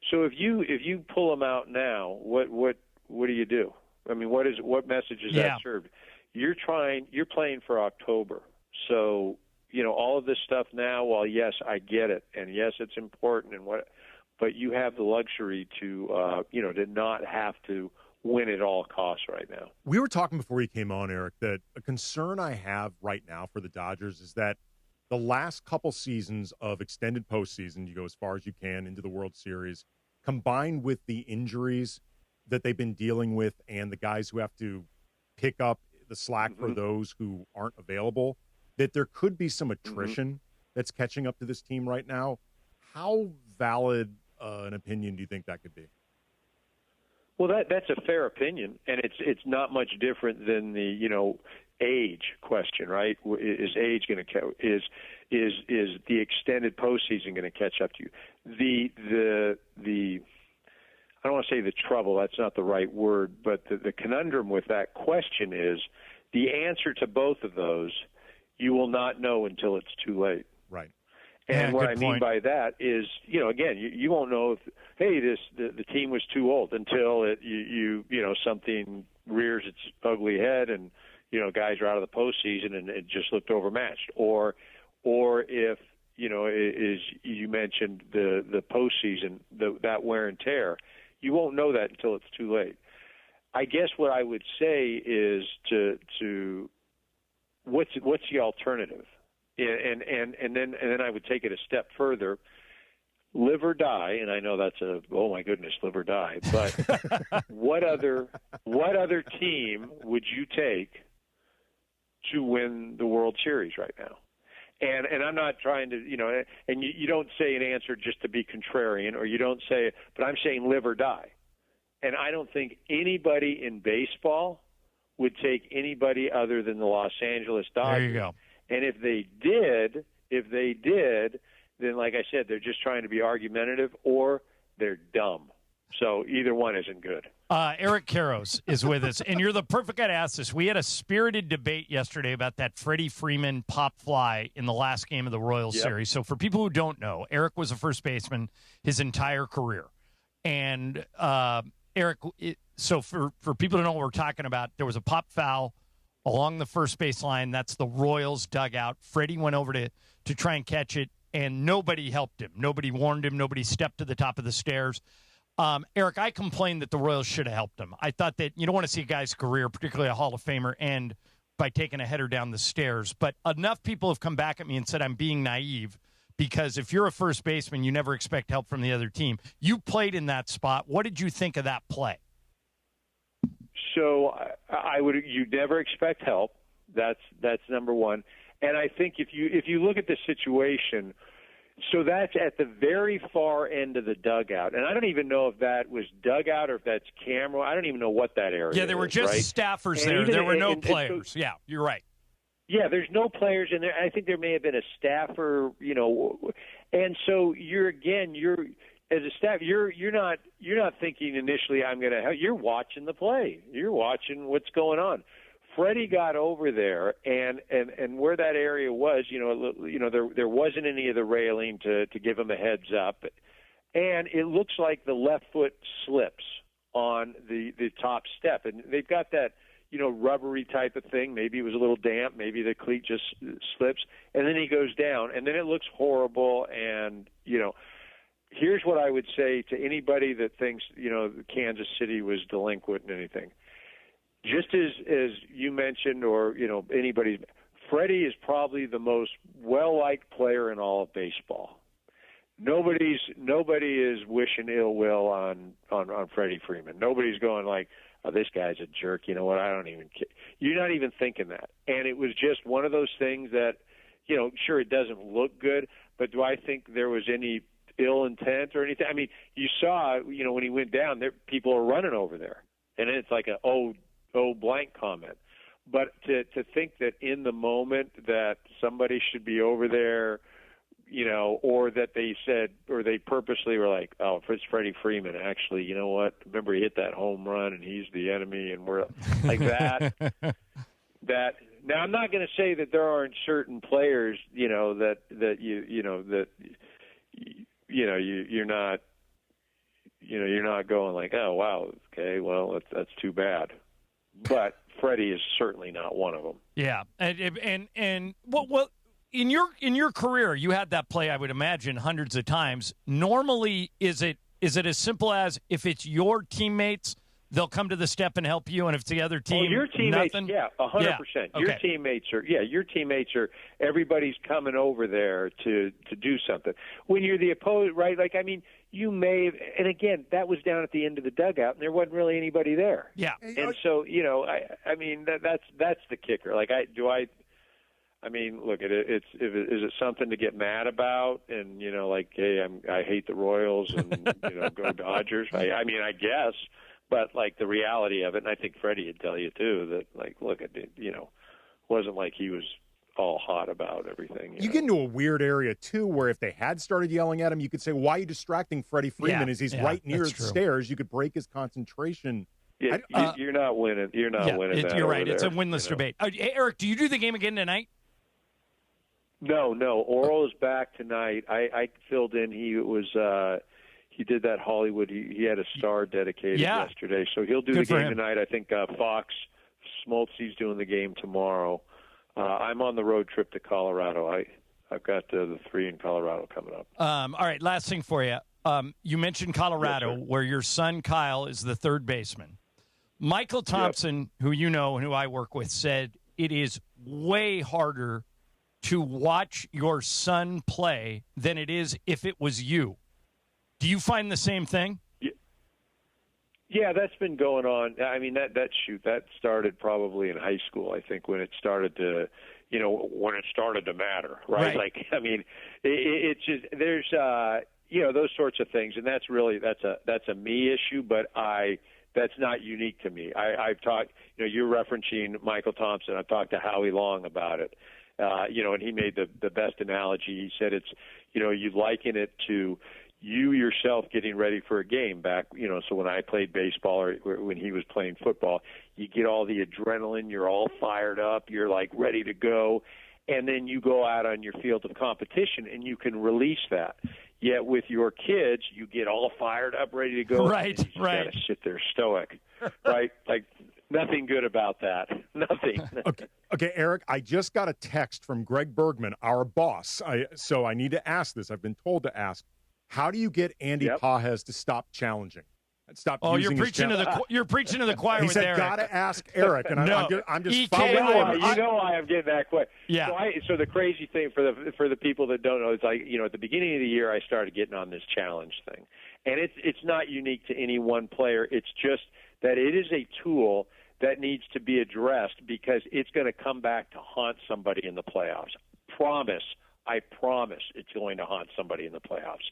So if you pull him out now, what do you do? I mean, what message is that served? You're playing for October. So, you know, all of this stuff now, while yes, I get it, and yes, it's important, but you have the luxury to, you know, to not have to win at all costs right now. We were talking before you came on, Eric, that a concern I have right now for the Dodgers is that the last couple seasons of extended postseason, you go as far as you can into the World Series, combined with the injuries that they've been dealing with and the guys who have to pick up the slack for those who aren't available, that there could be some attrition that's catching up to this team right now. How valid an opinion do you think that could be? Well, that's a fair opinion, and it's not much different than the, you know, age question, right? Is age going to is the extended postseason going to catch up to you? The I don't want to say the trouble, that's not the right word, but the conundrum with that question is the answer to both of those you will not know until it's too late. Right. And what I mean by that is, you know, again, you won't know if, hey, the team was too old until you know, something rears its ugly head and, you know, guys are out of the postseason and it just looked overmatched. Or if, you know, as you mentioned, the postseason, that wear and tear, you won't know that until it's too late. I guess what I would say is to what's the alternative? And then I would take it a step further, live or die. And I know that's oh my goodness, live or die. But what other team would you take to win the World Series right now? And I'm not trying to, you know, and you don't say an answer just to be contrarian, or you don't say, but I'm saying live or die. And I don't think anybody in baseball would take anybody other than the Los Angeles Dodgers. There you go. And if they did, then like I said, they're just trying to be argumentative or they're dumb. So either one isn't good. Eric Karros is with us, and you're the perfect guy to ask this. We had a spirited debate yesterday about that Freddie Freeman pop fly in the last game of the Royals series. So for people who don't know, Eric was a first baseman his entire career. And Eric, so for people to know what we're talking about, there was a pop foul along the first base line. That's the Royals dugout. Freddie went over to try and catch it, and nobody helped him. Nobody warned him. Nobody stepped to the top of the stairs. Eric, I complained that the Royals should have helped him. I thought that you don't want to see a guy's career, particularly a Hall of Famer, end by taking a header down the stairs. But enough people have come back at me and said I'm being naive, because if you're a first baseman, you never expect help from the other team. You played in that spot. What did you think of that play? So you never expect help. That's number one. And I think if you look at the situation, so that's at the very far end of the dugout. And I don't even know if that was dugout or if that's camera. I don't even know what that area is. Yeah, there were just staffers there. There were no players. Yeah, you're right. Yeah, there's no players in there. I think there may have been a staffer, you know. And so you're as a staff, you're not thinking initially I'm going to help. You're watching the play. You're watching what's going on. Freddie got over there, and where that area was, there wasn't any of the railing to give him a heads up, and it looks like the left foot slips on the top step, and they've got that rubbery type of thing. Maybe it was a little damp, maybe the cleat just slips, and then he goes down, and then it looks horrible. And here's what I would say to anybody that thinks Kansas City was delinquent in anything. Just as you mentioned, or anybody, Freddie is probably the most well-liked player in all of baseball. Nobody is wishing ill will on Freddie Freeman. Nobody's going like, "Oh, this guy's a jerk." You know what? I don't even care. You're not even thinking that. And it was just one of those things that, sure, it doesn't look good, but do I think there was any ill intent or anything? I mean, you saw, when he went down, people are running over there, and it's like a oh blank comment. But to think that in the moment that somebody should be over there, or that they said, or they purposely were like, "Oh, it's Freddie Freeman. Actually, you know what? Remember, he hit that home run, and he's the enemy," and we're like that. That now, I'm not going to say that there aren't certain players, you're not going like, "Oh, wow, okay, well, that's too bad." But Freddie is certainly not one of them. Yeah, and what in your career you had that play, I would imagine, hundreds of times. Normally, is it as simple as if it's your teammates, they'll come to the step and help you, and if it's the other team, your teammates, nothing? yeah, 100%. Yeah, Your okay. teammates are everybody's coming over there to do something. When you're the opposed, right? Like, I mean, you may have, and again, that was down at the end of the dugout, and there wasn't really anybody there. Yeah, and so I mean that's the kicker. Like, I mean, look, is it something to get mad about? And like, hey, I hate the Royals and go Dodgers. I mean, I guess, but like the reality of it, and I think Freddie would tell you too that like, look, it wasn't like he was all hot about everything. You get into a weird area too, where if they had started yelling at him, you could say, "Why are you distracting Freddie Freeman?" As he's right near the stairs, you could break his concentration. Yeah, you're not winning. You're not winning. You're right. It's a there, winless debate. Eric, do you do the game again tonight? No. Oral is back tonight. I filled in. He did that Hollywood. He had a star dedicated yesterday, so he'll do the game tonight. I think Fox Smoltzy's doing the game tomorrow. I'm on the road trip to Colorado. I've got the 3 in Colorado coming up. All right, last thing for you. You mentioned Colorado, where your son Kyle is the third baseman. Michael Thompson, who you know and who I work with, said it is way harder to watch your son play than it is if it was you. Do you find the same thing? Yeah, that's been going on. I mean, that started probably in high school, I think, when it started to, when it started to matter, right? Like, I mean, it's just, there's, those sorts of things, and that's a me issue, but that's not unique to me. I've talked, you're referencing Michael Thompson. I've talked to Howie Long about it, and he made the best analogy. He said it's, you liken it to you yourself getting ready for a game back, so when I played baseball or when he was playing football, you get all the adrenaline, you're all fired up, you're like ready to go, and then you go out on your field of competition and you can release that. Yet with your kids, you get all fired up, ready to go. Right. You got to sit there stoic, right? Like, nothing good about that. Nothing. Okay, Eric, I just got a text from Greg Bergman, our boss. So I need to ask this. I've been told to ask. How do you get Andy Pages to stop challenging? Stop. You're preaching to the choir. He with said, Eric. "Gotta ask Eric," and I'm just following him. You know why I'm getting that question. Yeah. So the crazy thing for the people that don't know is, like, at the beginning of the year I started getting on this challenge thing, and it's not unique to any one player. It's just that it is a tool that needs to be addressed because it's going to come back to haunt somebody in the playoffs. I promise it's going to haunt somebody in the playoffs.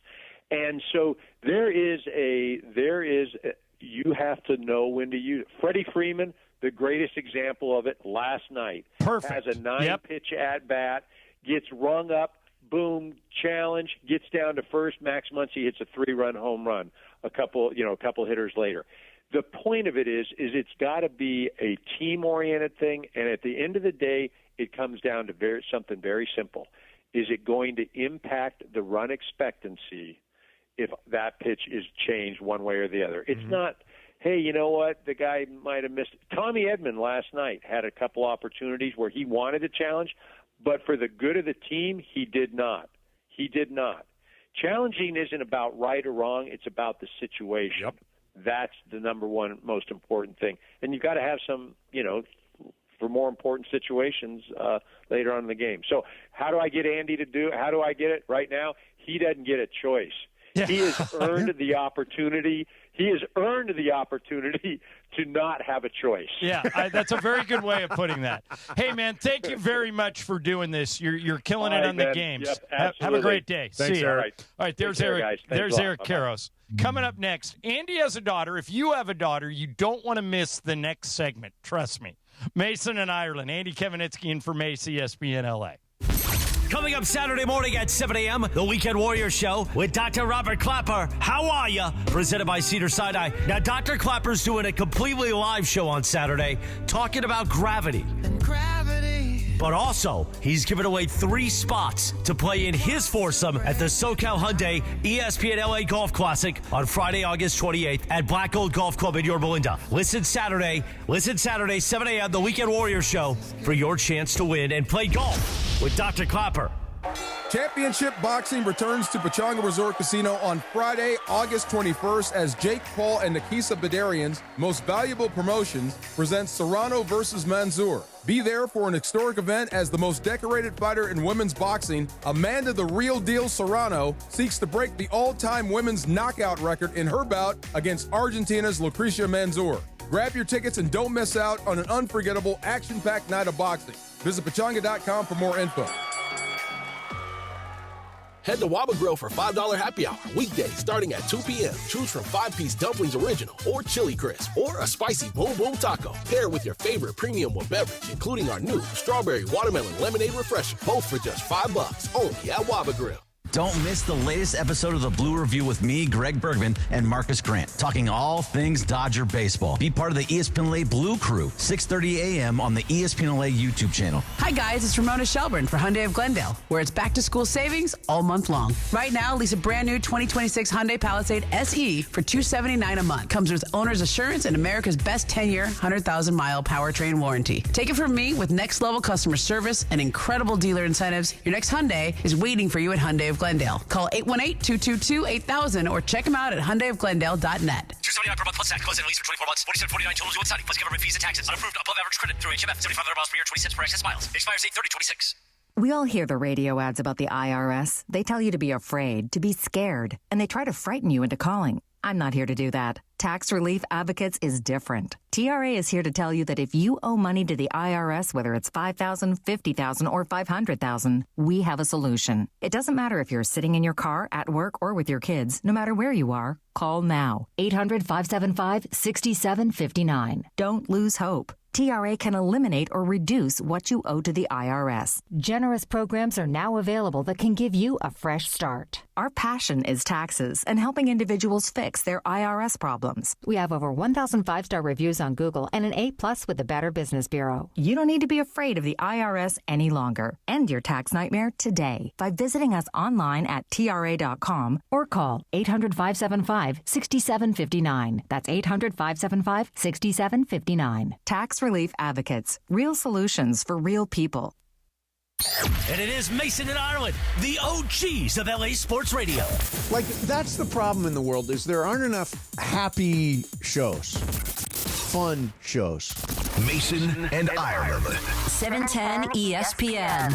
And so you have to know when to use it. Freddie Freeman, the greatest example of it last night. Perfect. Has a 9-pitch at-bat, gets rung up, boom, challenge, gets down to first. Max Muncy hits a 3-run home run a couple hitters later. the point of it is it's got to be a team-oriented thing, and at the end of the day, it comes down to something very simple. Is it going to impact the run expectancy if that pitch is changed one way or the other? It's not, hey, you know what, the guy might have missed. Tommy Edman last night had a couple opportunities where he wanted to challenge, but for the good of the team, he did not. He did not. Challenging isn't about right or wrong. It's about the situation. Yep. That's the number one most important thing. And you've got to have some, for more important situations later on in the game. So how do I get Andy to do it? How do I get it right now? He doesn't get a choice. Yeah. He has earned the opportunity. He has earned the opportunity to not have a choice. Yeah, that's a very good way of putting that. Hey, man, thank you very much for doing this. You're killing it on the games. Yep, have a great day. Thanks, See you. Eric. All right, there's Eric. There's Eric Karros. Coming up next, Andy has a daughter. If you have a daughter, you don't want to miss the next segment. Trust me. Mason and Ireland. Andy Kamenetsky in for Mace, ESPN LA. Coming up Saturday morning at 7 a.m., the Weekend Warrior Show with Dr. Robert Clapper. How are ya? Presented by Cedars-Sinai. Now, Dr. Clapper's doing a completely live show on Saturday talking about gravity. But also, he's giving away 3 spots to play in his foursome at the SoCal Hyundai ESPN LA Golf Classic on Friday, August 28th at Black Gold Golf Club in Yorba Linda. Listen Saturday, 7 a.m., the Weekend Warrior Show for your chance to win and play golf with Dr. Clapper. Championship Boxing returns to Pechanga Resort Casino on Friday, August 21st as Jake Paul and Nakisa Badarian's Most Valuable Promotions presents Serrano versus Mansour. Be there for an historic event as the most decorated fighter in women's boxing, Amanda the Real Deal Serrano, seeks to break the all-time women's knockout record in her bout against Argentina's Lucrecia Mansour. Grab your tickets and don't miss out on an unforgettable, action-packed night of boxing. Visit pechanga.com for more info. Head to Waba Grill for $5 happy hour, weekdays starting at 2 p.m. Choose from 5-piece dumplings original or chili crisp or a spicy boom boom taco. Pair with your favorite premium beverage, including our new strawberry watermelon lemonade refresher, both for just $5 only at Waba Grill. Don't miss the latest episode of the Blue Review with me, Greg Bergman, and Marcus Grant, talking all things Dodger baseball. Be part of the ESPN LA Blue Crew, 6:30 a.m. on the ESPN LA YouTube channel. Hi, guys. It's Ramona Shelburne for Hyundai of Glendale, where it's back-to-school savings all month long. Right now, lease a brand-new 2026 Hyundai Palisade SE for $279 a month. Comes with owner's assurance and America's best 10-year, 100,000-mile powertrain warranty. Take it from me, with next-level customer service and incredible dealer incentives, your next Hyundai is waiting for you at Hyundai of Glendale. Call 818-222-8000 or check them out at HyundaiofGlendale.net. $279 per month plus tax. Close in lease for 24 months. $47.49 total due on signing plus government fees and taxes. Unapproved above average credit through HMF. 75 miles per year. 20 cents per excess miles. Expires 8/30/26. We all hear the radio ads about the IRS. They tell you to be afraid, to be scared, and they try to frighten you into calling. I'm not here to do that. Tax Relief Advocates is different. TRA is here to tell you that if you owe money to the IRS, whether it's $5,000, $50,000, or $500,000, we have a solution. It doesn't matter if you're sitting in your car, at work, or with your kids. No matter where you are, call now. 800-575-6759. Don't lose hope. TRA can eliminate or reduce what you owe to the IRS. Generous programs are now available that can give you a fresh start. Our passion is taxes and helping individuals fix their IRS problems. We have over 1,000 5-star reviews on Google and an A+ with the Better Business Bureau. You don't need to be afraid of the IRS any longer. End your tax nightmare today by visiting us online at TRA.com or call 800-575-6759. That's 800-575-6759. Tax Relief Advocates. Real solutions for real people. And it is Mason and Ireland, the OGs of LA Sports Radio. Like, that's the problem in the world, is there aren't enough happy shows, fun shows. Mason and Ireland. 710 ESPN.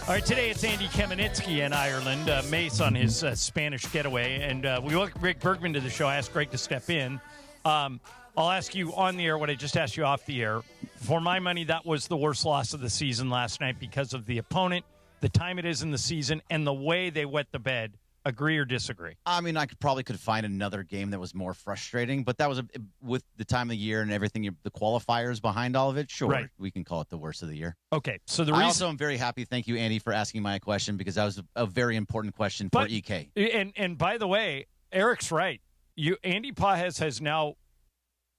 All right, today it's Andy Kamenetsky in Ireland. Mace on his Spanish getaway. And we welcome Greg Bergman to the show. I asked Greg to step in. I'll ask you on the air what I just asked you off the air. For my money, that was the worst loss of the season last night because of the opponent, the time it is in the season, and the way they wet the bed. Agree or disagree? I mean, I could find another game that was more frustrating, but that was with the time of the year and everything, the qualifiers behind all of it. Sure, right. We can call it the worst of the year. Okay, so I also am very happy. Thank you, Andy, for asking my question because that was a very important question for EK. And by the way, Eric's right. Andy Pajes has now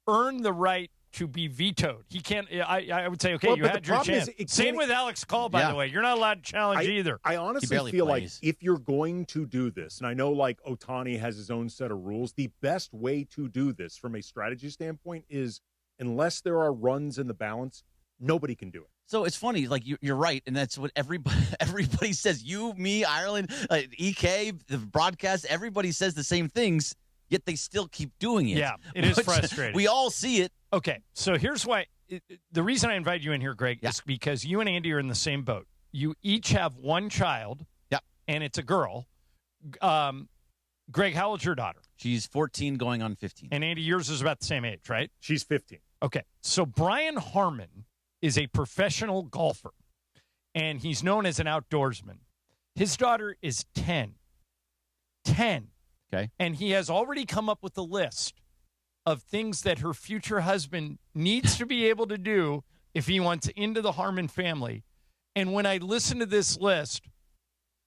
earned the right to be vetoed. He can't. I would say, okay, you had your chance. Same with Alex Call, by the way. You're not allowed to challenge either. I honestly feel like if you're going to do this, and I know like Ohtani has his own set of rules, the best way to do this from a strategy standpoint is unless there are runs in the balance, nobody can do it. So it's funny, like you're right, and that's what everybody says. You, me, Ireland, EK, the broadcast, everybody says the same things, yet they still keep doing it. Yeah, it is frustrating. We all see it. Okay, so here's why. The reason I invite you in here, Greg, is because you and Andy are in the same boat. You each have one child, and it's a girl. Greg, how old's your daughter? She's 14 going on 15. And Andy, yours is about the same age, right? She's 15. Okay, so Brian Harmon is a professional golfer, and he's known as an outdoorsman. His daughter is 10. 10. Okay. And he has already come up with a list of things that her future husband needs to be able to do if he wants into the Harmon family. And when I listen to this list,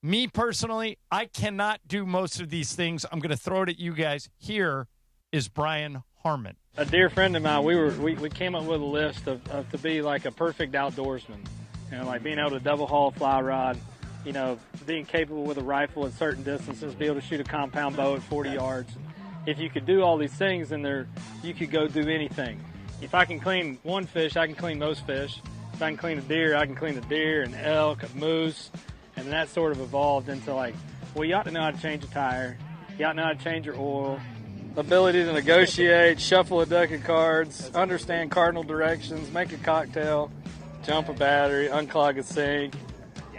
me personally, I cannot do most of these things. I'm going to throw it at you guys. Here is Brian Harmon. A dear friend of mine, we came up with a list of to be like a perfect outdoorsman. You know, like being able to double haul a fly rod, you know, being capable with a rifle at certain distances, be able to shoot a compound bow at 40 yards. If you could do all these things, then you could go do anything. If I can clean one fish, I can clean most fish. If I can clean a deer, I can clean a deer, an elk, a moose. And that sort of evolved into like, well, you ought to know how to change a tire. You ought to know how to change your oil. Ability to negotiate, shuffle a deck of cards, understand cardinal directions, make a cocktail, jump a battery, unclog a sink,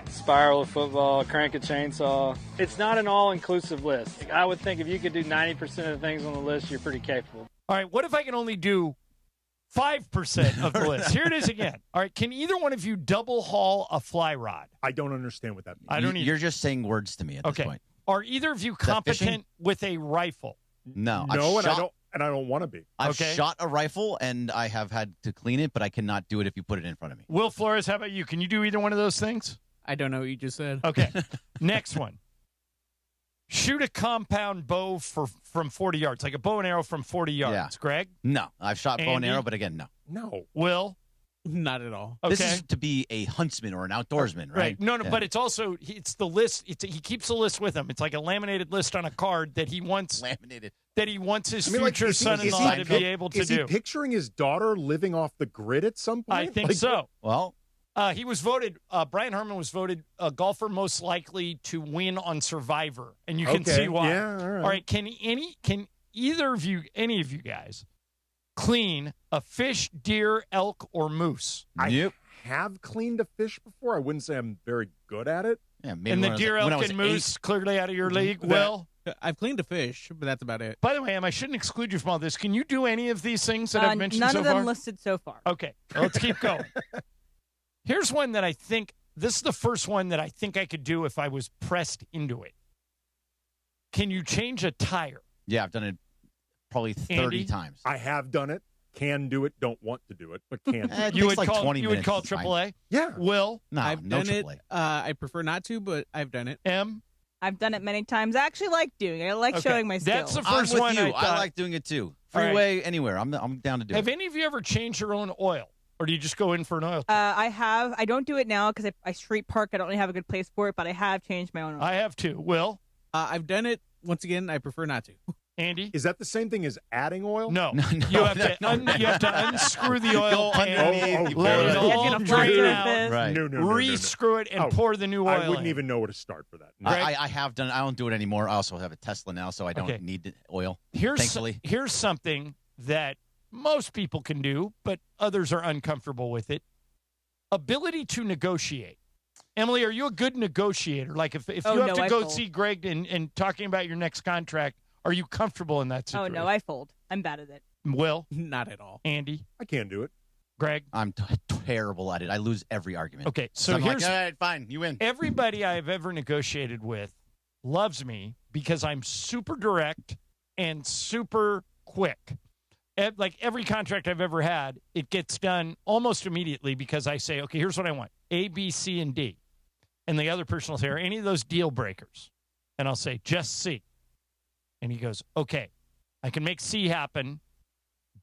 spiral a football, crank a chainsaw. It's not an all-inclusive list. I would think if you could do 90% of the things on the list, you're pretty capable. All right, what if I can only do 5% of the list? Here it is again. All right, can either one of you double haul a fly rod? I don't understand what that means. I don't either. You're just saying words to me at this point. Are either of you competent with a rifle? No. I don't want to be. I've shot a rifle, and I have had to clean it, but I cannot do it if you put it in front of me. Will Flores, how about you? Can you do either one of those things? I don't know what you just said. Okay. Next one. Shoot a compound bow from 40 yards, like a bow and arrow from 40 yards. Yeah. Greg? No. I've shot bow and Andy? arrow, but again, no. No. Will? Not at all. Okay. This is to be a huntsman or an outdoorsman, right? No, Yeah. but it's also, it's the list. He keeps the list with him. It's like a laminated list on a card that he wants. Laminated. That he wants his like, future son-in-law to be able to is do. Is he picturing his daughter living off the grid at some point? I think so. Well, he was voted. Brian Harmon was voted a golfer most likely to win on Survivor, and you can see why. Yeah, all right. Can either of you, any of you guys, clean a fish, deer, elk, or moose? I have cleaned a fish before. I wouldn't say I'm very good at it. Yeah, maybe And the deer, elk, and moose clearly out of your league. Will? I've cleaned a fish, but that's about it. By the way, I shouldn't exclude you from all this. Can you do any of these things that I've mentioned so far? None of them listed so far. Okay, let's keep going. Here's one that I think, this is the first one that I think I could do if I was pressed into it. Can you change a tire? Yeah, I've done it probably 30 Andy? times. I have done it. Can do it. Don't want to do it, but can do it. You would like call 20 you would minutes. call It's fine. AAA? Yeah. Will? No, I've no done it. AAA. I prefer not to, but I've done it. M? I've done it many times. I actually like doing it. I like showing my skills. That's the I'm first with one you. I thought. like doing it too. All right. Freeway, anywhere. I'm down to do Have it. any of you ever changed your own oil? Or do you just go in for an oil? I have. I don't do it now because I street park. I don't really have a good place for it, but I have changed my own. I have too. Will? I've done it. Once again, I prefer not to. Andy? Is that the same thing as adding oil? No. You have to unscrew the oil pan, let it all drain out, Right. No. re-screw it, and pour the new oil I wouldn't in. even know where to start for that. I have done it. I don't do it anymore. I also have a Tesla now, so I don't Okay. need the oil, Here's thankfully. here's something that most people can do, but others are uncomfortable with it. Ability to negotiate. Emily, are you a good negotiator? Like if you have to I go fold. see Greg and talking about your next contract, are you comfortable in that situation? Oh no, I fold. I'm bad at it. Will? Not at all. Andy? I can't do it. Greg? I'm terrible at it. I lose every argument. Okay, so I'm here's like, all right, fine, you win. Everybody I've ever negotiated with loves me because I'm super direct and super quick. Like every contract I've ever had, it gets done almost immediately because I say, okay, here's what I want. A, B, C, and D. And the other person will say, are any of those deal breakers? And I'll say, just C. And he goes, okay. I can make C happen,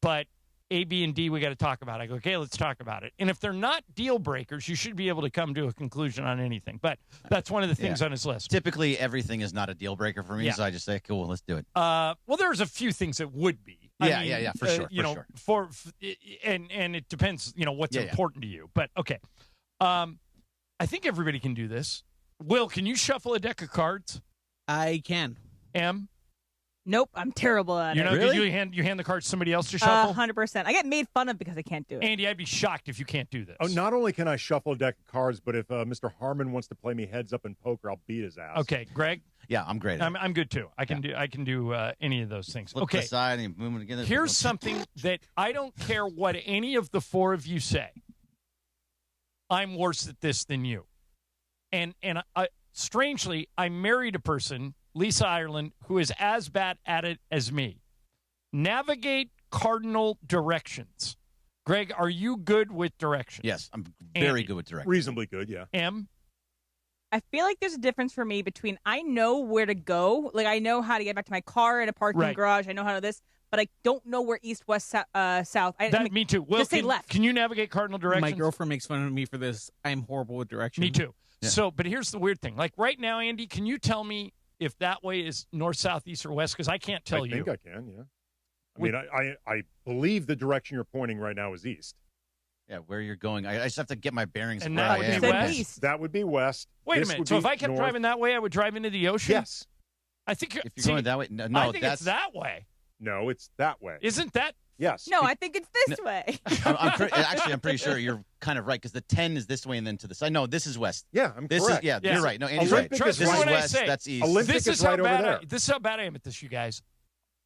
but A, B, and D, we got to talk about it. I go, okay, let's talk about it. And if they're not deal breakers, you should be able to come to a conclusion on anything. But that's one of the things on his list. Typically, everything is not a deal breaker for me, so I just say, cool, let's do it. Well, there's a few things that would be. Yeah, for sure. And it depends, what's important to you. But okay, I think everybody can do this. Will, can you shuffle a deck of cards? I can. M? Nope, I'm terrible at You it. know, Really? you hand the cards to somebody else to shuffle? 100%. I get made fun of because I can't do it. Andy, I'd be shocked if you can't do this. Oh, not only can I shuffle a deck of cards, but if Mr. Harmon wants to play me heads up in poker, I'll beat his ass. Okay, Greg? Yeah, I'm great. I'm good too. I can do any of those things. Flip Okay. the side and move it again. Here's something that I don't care what any of the four of you say. I'm worse at this than you. And strangely, I married a person, Lisa Ireland, who is as bad at it as me. Navigate cardinal directions. Greg, are you good with directions? Yes, I'm very Andy? good with directions. Reasonably good, yeah. M? I feel like there's a difference for me between I know where to go. Like, I know how to get back to my car in a parking garage. I know how to this. But I don't know where east, west, south. Me too. Will, just say left. Can you navigate cardinal directions? My girlfriend makes fun of me for this. I'm horrible with directions. Me too. Yeah. So, but here's the weird thing. Like right now, Andy, can you tell me if that way is north, south, east, or west? Because I can't tell you. I think I can, yeah. I mean, I believe the direction you're pointing right now is east. Yeah, where you're going. I just have to get my bearings. And where that I would am. be west? That would be west. Wait This a minute. would So be if I kept north. driving that way, I would drive into the ocean? Yes. I think If you're going that way, no, I think that's it's that way. No, it's that way. Isn't that? Yes. No, I think it's this way. I'm pretty sure you're kind of right because the 10 is this way and then to the side. No, this is west. Yeah, I'm this correct. Is, yeah, you're right. No, Andy's Olympic right. is This right. is What I west. say. That's east. Olympic This is is how right over bad there. this is how bad I am at this, you guys.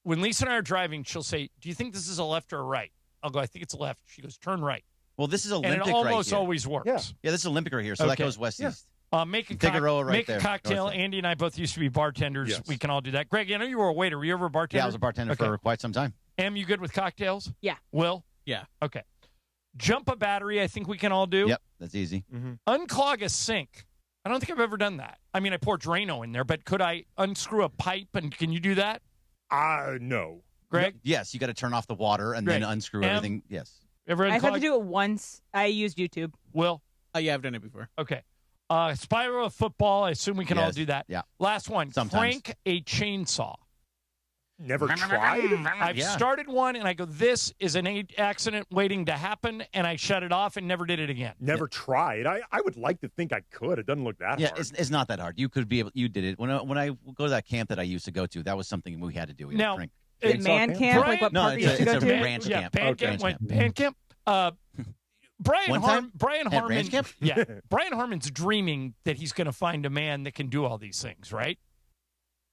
When Lisa and I are driving, she'll say, "Do you think this is a left or a right?" I'll go, "I think it's a left." She goes, "Turn right." Well, this is Olympic and it almost right here. always works. Yeah, this is Olympic right here, so that Okay. goes west east. Make a Figueroa right make there, a cocktail. north. Andy and I both used to be bartenders. Yes. We can all do that. Greg, I know you were a waiter. Were you ever a bartender? Yeah, I was a bartender for quite some time. Em, you good with cocktails? Yeah. Will? Yeah. Okay. Jump a battery, I think we can all do. Yep, that's easy. Unclog a sink. I don't think I've ever done that. I mean, I pour Drano in there, but could I unscrew a pipe, and can you do that? No. Greg? Yes, you got to turn off the water and then unscrew Em? everything. Yes. Ever I've had to unclog? do it once. I used YouTube. Will? Yeah, I've done it before. Okay. Spiral of football, I assume we can all Yes. do that. Yeah. Last one. Sometimes. Crank a chainsaw. Never tried? I've started one, and I go, this is an accident waiting to happen, and I shut it off and never did it again. Never tried. I would like to think I could. It doesn't look that Yeah, hard. it's not that hard. You could be able. You did it when I go to that camp that I used to go to. That was something we had to do. We had to Now, crank. The man camp, like what No, park you it's used to a go to? ranch Yeah, camp. band camp. Band camp. Brian One time? Brian At Harmon. ranch camp? Yeah, Brian Harmon's dreaming that he's going to find a man that can do all these things, right?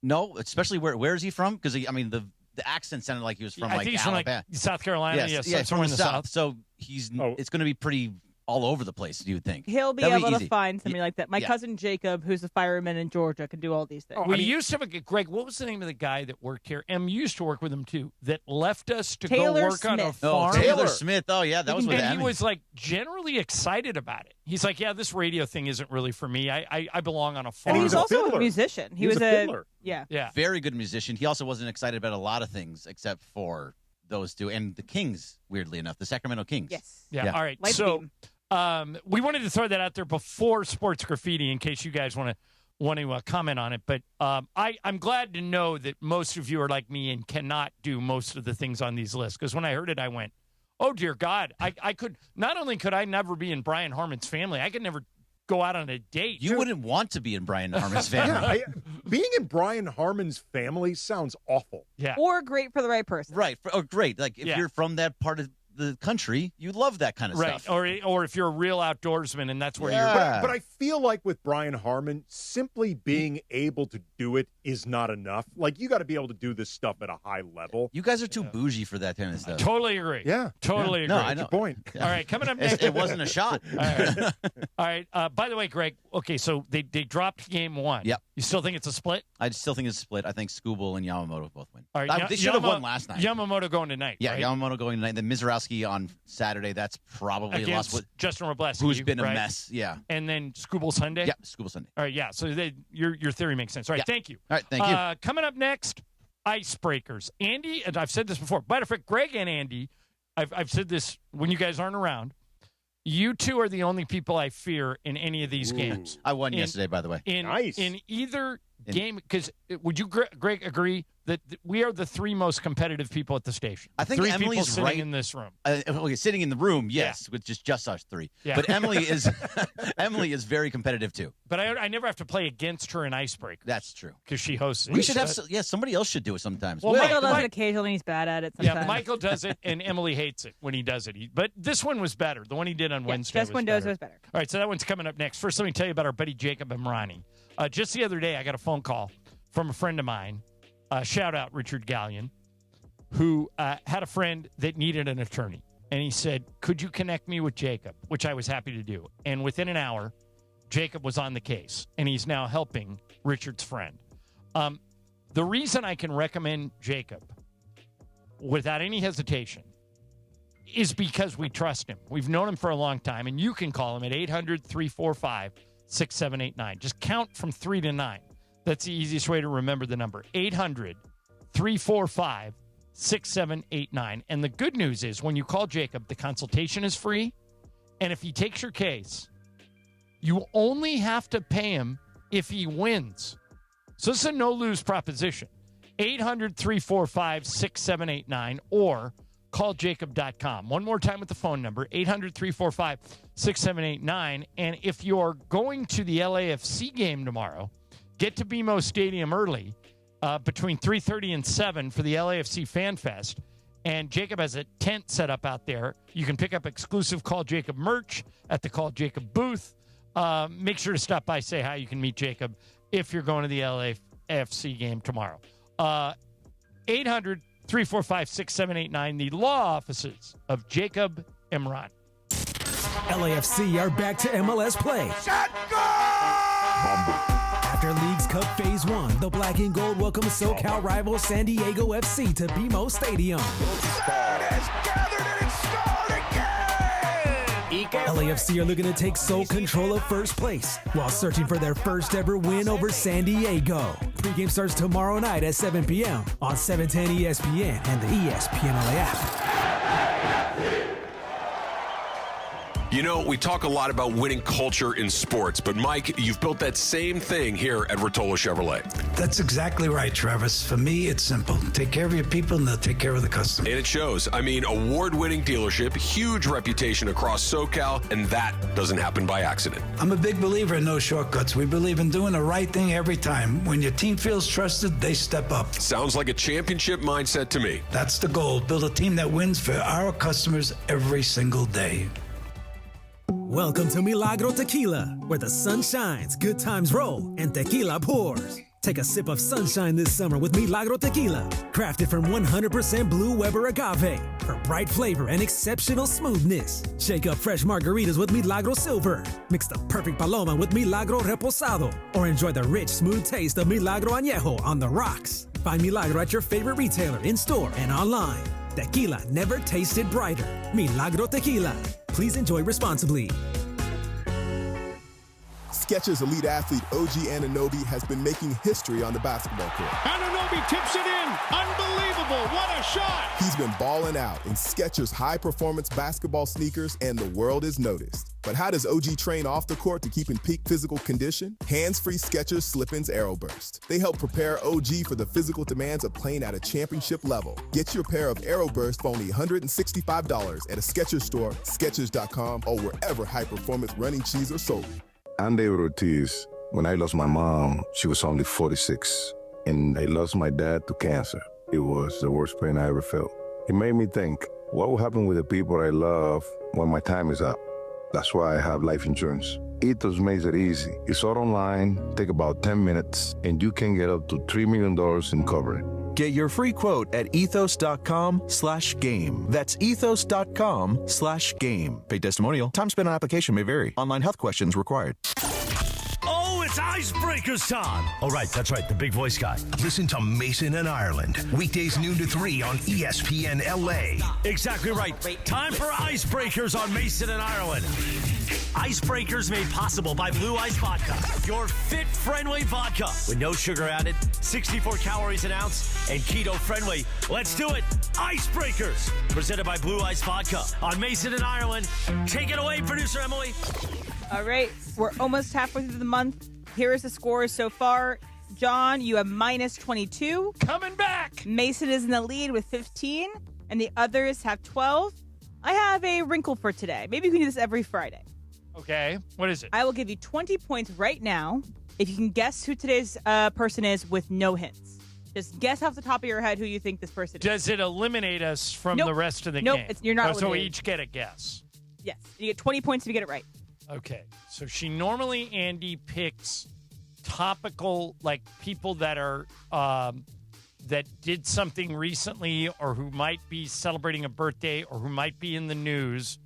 No, especially where is he from? Because the accent sounded like he was from I like think he's from Alabama. like South Carolina. Yes, yeah, somewhere in the South. So it's going to be pretty all over the place. You would think He'll be That'd able to easy. find somebody like that. My yeah. cousin Jacob, who's a fireman in Georgia, can do all these things. We used to have Greg. What was the name of the guy that worked here? You used to work with him too. That left us to Taylor go work on a Smith. farm. Taylor Smith. Oh yeah, that was what and he happened. was like generally excited about it. He's like, yeah, this radio thing isn't really for me. I belong on a farm. And he was also a musician. He was a fiddler. Yeah. Very good musician. He also wasn't excited about a lot of things except for those two and the Kings. Weirdly enough, the Sacramento Kings. Yes. Yeah. All right. Light so beam. we wanted to throw that out there before Sports Graffiti in case you guys want to comment on it. But I'm glad to know that most of you are like me and cannot do most of the things on these lists. Because when I heard it, I went, oh, dear God. I could not only could I never be in Brian Harmon's family, I could never go out on a date. You wouldn't want to be in Brian Harmon's family. Yeah, being in Brian Harmon's family sounds awful. Yeah. Or great for the right person. Right. Great. Like if you're from that part of the country, you love that kind of stuff. Or if you're a real outdoorsman and that's where you're. But I feel like with Brian Harmon, simply being able to do it is not enough. Like you got to be able to do this stuff at a high level. You guys are too bougie for that kind of stuff. Totally agree. Yeah. Totally No, agree. I know. Good point. All right, coming up next. It wasn't a shot. All right. By the way, Greg, okay, so they dropped game one. Yep. You still think it's a split? I still think it's a split. I think Skubal and Yamamoto both win. All right. They should have won last night. Yamamoto going tonight. Yeah, right? Yamamoto going tonight. Then Mizorowski on Saturday. That's probably Against lost. Justin Robleski, Who's been a right? mess. Yeah. And then Skubal Sunday? Yeah, Skubal Sunday. All right, yeah. So your theory makes sense. All right, Yeah. thank you. All right, thank you. Coming up next, icebreakers. Andy, and I've said this before, matter of fact, Greg and Andy, I've said this when you guys aren't around. You two are the only people I fear in any of these games. I won yesterday, by the way. Nice. In either game, because would you, Greg, agree that we are the three most competitive people at the station? I think three Emily's people sitting right in this room. Okay, sitting in the room, yes, with just us three. Yeah. But Emily is Emily is very competitive too. But I never have to play against her in icebreak. That's true. Because she hosts it. We should have somebody else should do it sometimes. Well, Michael does it occasionally. He's bad at it sometimes. Yeah, Michael does it, and Emily hates it when he does it. But this one was better. The one he did on Wednesday Just when Doze was better. All right, so that one's coming up next. First, let me tell you about our buddy Jacob Emrani. Just the other day, I got a phone call from a friend of mine. Shout out Richard Gallion, who had a friend that needed an attorney. And he said, could you connect me with Jacob? Which I was happy to do. And within an hour, Jacob was on the case. And he's now helping Richard's friend. The reason I can recommend Jacob without any hesitation is because we trust him. We've known him for a long time. And you can call him at 800-345-6789. Just count from 3 to 9. That's the easiest way to remember the number. 800-345-6789. And the good news is when you call Jacob, the consultation is free. And if he takes your case, you only have to pay him if he wins. So this is a no-lose proposition. 800-345-6789 or call jacob.com. One more time with the phone number, 800-345-6789. And if you're going to the LAFC game tomorrow, get to BMO Stadium early between 3:30 and 7 for the LAFC Fan Fest. And Jacob has a tent set up out there. You can pick up exclusive Call Jacob merch at the Call Jacob booth. Make sure to stop by, say hi. You can meet Jacob if you're going to the LAFC game tomorrow. 800-345-6789, the law offices of Jacob Emrani. LAFC are back to MLS play. After Leagues Cup Phase 1, the Black and Gold welcome SoCal rival San Diego FC to BMO Stadium. LAFC are looking to take sole control of first place while searching for their first ever win over San Diego. Pre-game starts tomorrow night at 7 p.m. on 710 ESPN and the ESPN LA app. You know, we talk a lot about winning culture in sports, but Mike, you've built that same thing here at Rotolo Chevrolet. That's exactly right, Travis. For me, it's simple. Take care of your people and they'll take care of the customer. And it shows. I mean, award-winning dealership, huge reputation across SoCal, and that doesn't happen by accident. I'm a big believer in no shortcuts. We believe in doing the right thing every time. When your team feels trusted, they step up. Sounds like a championship mindset to me. That's the goal. Build a team that wins for our customers every single day. Welcome to Milagro Tequila, where the sun shines, good times roll, and tequila pours. Take a sip of sunshine this summer with Milagro Tequila, crafted from 100% Blue Weber agave for bright flavor and exceptional smoothness. Shake up fresh margaritas with Milagro Silver. Mix the perfect paloma with Milagro Reposado, or enjoy the rich, smooth taste of Milagro Añejo on the rocks. Find Milagro at your favorite retailer, in-store, and online. Tequila never tasted brighter. Milagro Tequila. Please enjoy responsibly. Skechers elite athlete OG Anunoby has been making history on the basketball court. Anunoby tips it in. Unbelievable. What a shot. He's been balling out in Skechers high-performance basketball sneakers, and the world is noticed. But how does OG train off the court to keep in peak physical condition? Hands-free Skechers Slip-ins Aeroburst. They help prepare OG for the physical demands of playing at a championship level. Get your pair of Aeroburst for only $165 at a Skechers store, Skechers.com, or wherever high-performance running shoes are sold. I'm David Ortiz. When I lost my mom, she was only 46, and I lost my dad to cancer. It was the worst pain I ever felt. It made me think, what will happen with the people I love when my time is up? That's why I have life insurance. Ethos makes it easy. It's all online, take about 10 minutes, and you can get up to $3 million in coverage. Get your free quote at ethos.com/game. That's ethos.com/game. Paid testimonial. Time spent on application may vary. Online health questions required. Oh, it's Icebreakers time. Oh, right. That's right. The big voice guy. Listen to Mason and Ireland. Weekdays noon to 3 on ESPN LA. Exactly right. Time for Icebreakers on Mason and Ireland. Icebreakers made possible by Blue Ice Vodka. Your fit-friendly vodka with no sugar added, 64 calories an ounce, and keto-friendly. Let's do it. Icebreakers, presented by Blue Ice Vodka on Mason and Ireland. Take it away, producer Emily. All right, we're almost halfway through the month. Here is the scores so far. John, you have minus 22. Coming back. Mason is in the lead with 15, and the others have 12. I have a wrinkle for today. Maybe you can do this every Friday. Okay, what is it? I will give you 20 points right now if you can guess who today's person is with no hints. Just guess off the top of your head who you think this person is. Does it eliminate us from the rest of the game? Nope, you're not So we eliminated. each get a guess. Yes, you get 20 points if you get it right. Okay, so Andy picks topical, like people that are that did something recently or who might be celebrating a birthday or who might be in the news.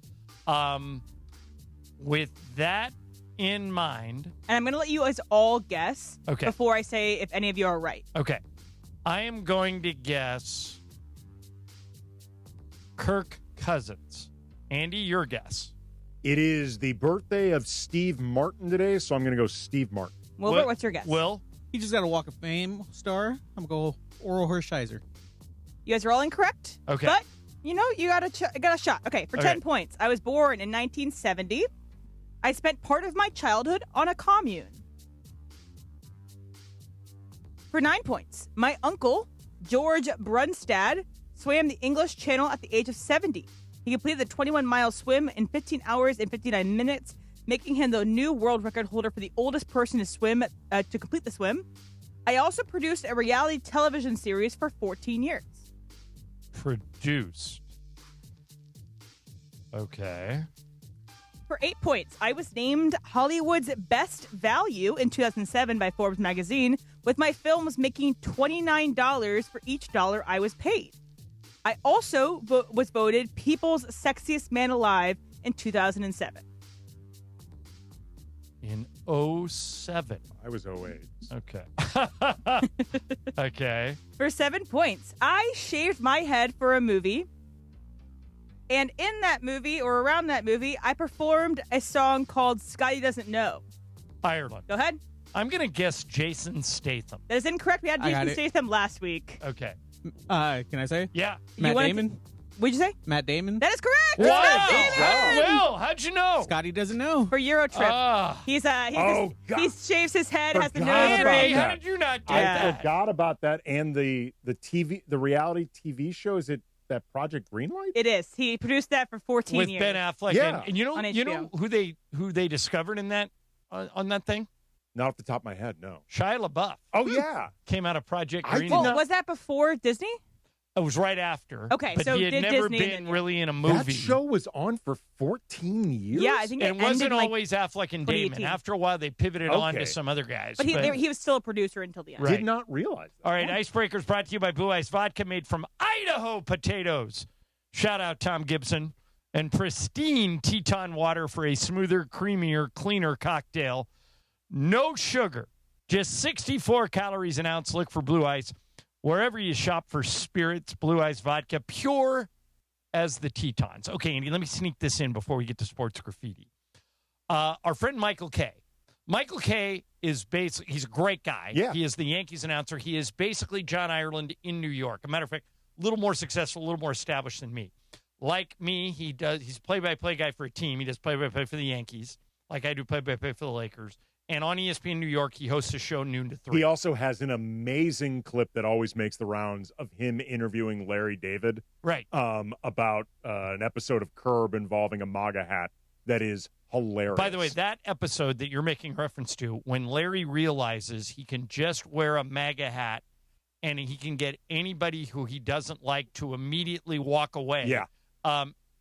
With that in mind, and I'm going to let you guys all guess Okay. before I say if any of you are right. okay, I am going to guess Kirk Cousins. Andy, your guess. It is the birthday of Steve Martin today, so I'm going to go Steve Martin. Wilbert, what's your guess? Will? He just got a Walk of Fame star. I'm going to go Oral Hershiser. You guys are all incorrect. Okay. But, you got a shot. Okay, for 10 Okay. points. I was born in 1970. I spent part of my childhood on a commune. For 9 points, my uncle, George Brunstad, swam the English Channel at the age of 70. He completed the 21-mile swim in 15 hours and 59 minutes, making him the new world record holder for the oldest person to complete the swim. I also produced a reality television series for 14 years. Produced. Okay. For 8 points, I was named Hollywood's Best Value in 2007 by Forbes magazine, with my films making $29 for each dollar I was paid. I also was voted People's Sexiest Man Alive in 2007. In 07. I was 08. Okay. Okay. For 7 points, I shaved my head for a movie. And in that movie, or around that movie, I performed a song called Scotty Doesn't Know. Ireland. Go ahead. I'm going to guess Jason Statham. That is incorrect. We had I got Jason it. Statham last week. Okay. Can I say? Yeah. Matt wanna Damon. What'd you say? Matt Damon. That is correct. Wow. Matt Damon. Will, how'd you know? Scotty doesn't know. For Eurotrip. Ah. He shaves his head, has the nose Forgot about ring. that. How did you not get I that? forgot about that. And the reality TV show, is it that Project Greenlight? It is. He produced that for 14 With years. Ben Affleck. Yeah. And you know On who they discovered in that on that thing? Not off the top of my head, no. Shia LaBeouf. Oh, yeah. Came out of Project I Green. did not- Was that before Disney? It was right after. Okay, but so he had did never Disney been then, yeah. really in a movie. That show was on for 14 years? Yeah, I think And it ended wasn't like always Affleck and Damon. 2018. After a while, they pivoted on Okay. to some other guys. But he was still a producer until the end. Right. Did not realize that. All right, Icebreakers brought to you by Blue Ice Vodka, made from Idaho potatoes. Shout out Tom Gibson. And pristine Teton water for a smoother, creamier, cleaner cocktail. No sugar, just 64 calories an ounce. Look for Blue Ice wherever you shop for spirits. Blue Ice Vodka, pure as the Tetons. Okay, Andy, let me sneak this in before we get to sports graffiti. Our friend Michael Kay. Michael Kay is basically, he's a great guy. Yeah. He is the Yankees announcer. He is basically John Ireland in New York. As a matter of fact, a little more successful, a little more established than me. Like me, he's play-by-play guy for a team. He does play-by-play for the Yankees, like I do play-by-play for the Lakers. And on ESPN New York, he hosts a show noon to 3. He also has an amazing clip that always makes the rounds of him interviewing Larry David. Right. About an episode of Curb involving a MAGA hat that is hilarious. By the way, that episode that you're making reference to, when Larry realizes he can just wear a MAGA hat and he can get anybody who he doesn't like to immediately walk away,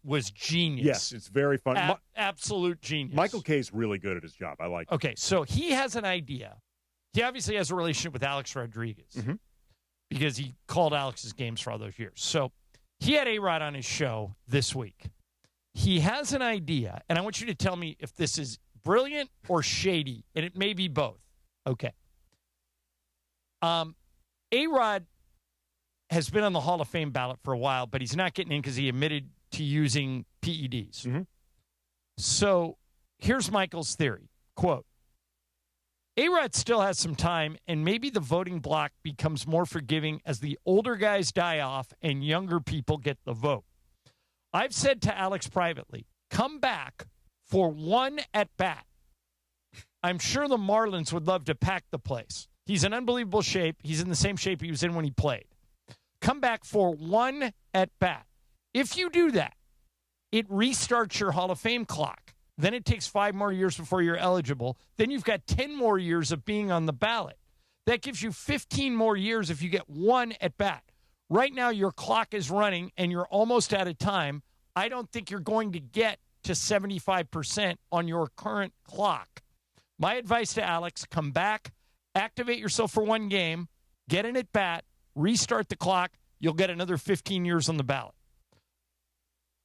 was genius. Yes, it's very fun. Absolute genius. Michael Kay's really good at his job. I like it. Okay, so he has an idea. He obviously has a relationship with Alex Rodriguez because he called Alex's games for all those years. So he had A-Rod on his show this week. He has an idea, and I want you to tell me if this is brilliant or shady, and it may be both. Okay. A-Rod has been on the Hall of Fame ballot for a while, but he's not getting in because he admitted to using PEDs. So here's Michael's theory. Quote, A-Rod still has some time, and maybe the voting block becomes more forgiving as the older guys die off and younger people get the vote. I've said to Alex privately, come back for one at-bat. I'm sure the Marlins would love to pack the place. He's in unbelievable shape. He's in the same shape he was in when he played. Come back for one at-bat. If you do that, it restarts your Hall of Fame clock. Then it takes 5 more years before you're eligible. Then you've got 10 more years of being on the ballot. That gives you 15 more years if you get one at-bat. Right now, your clock is running, and you're almost out of time. I don't think you're going to get to 75% on your current clock. My advice to Alex, come back, activate yourself for one game, get an at-bat, restart the clock. You'll get another 15 years on the ballot.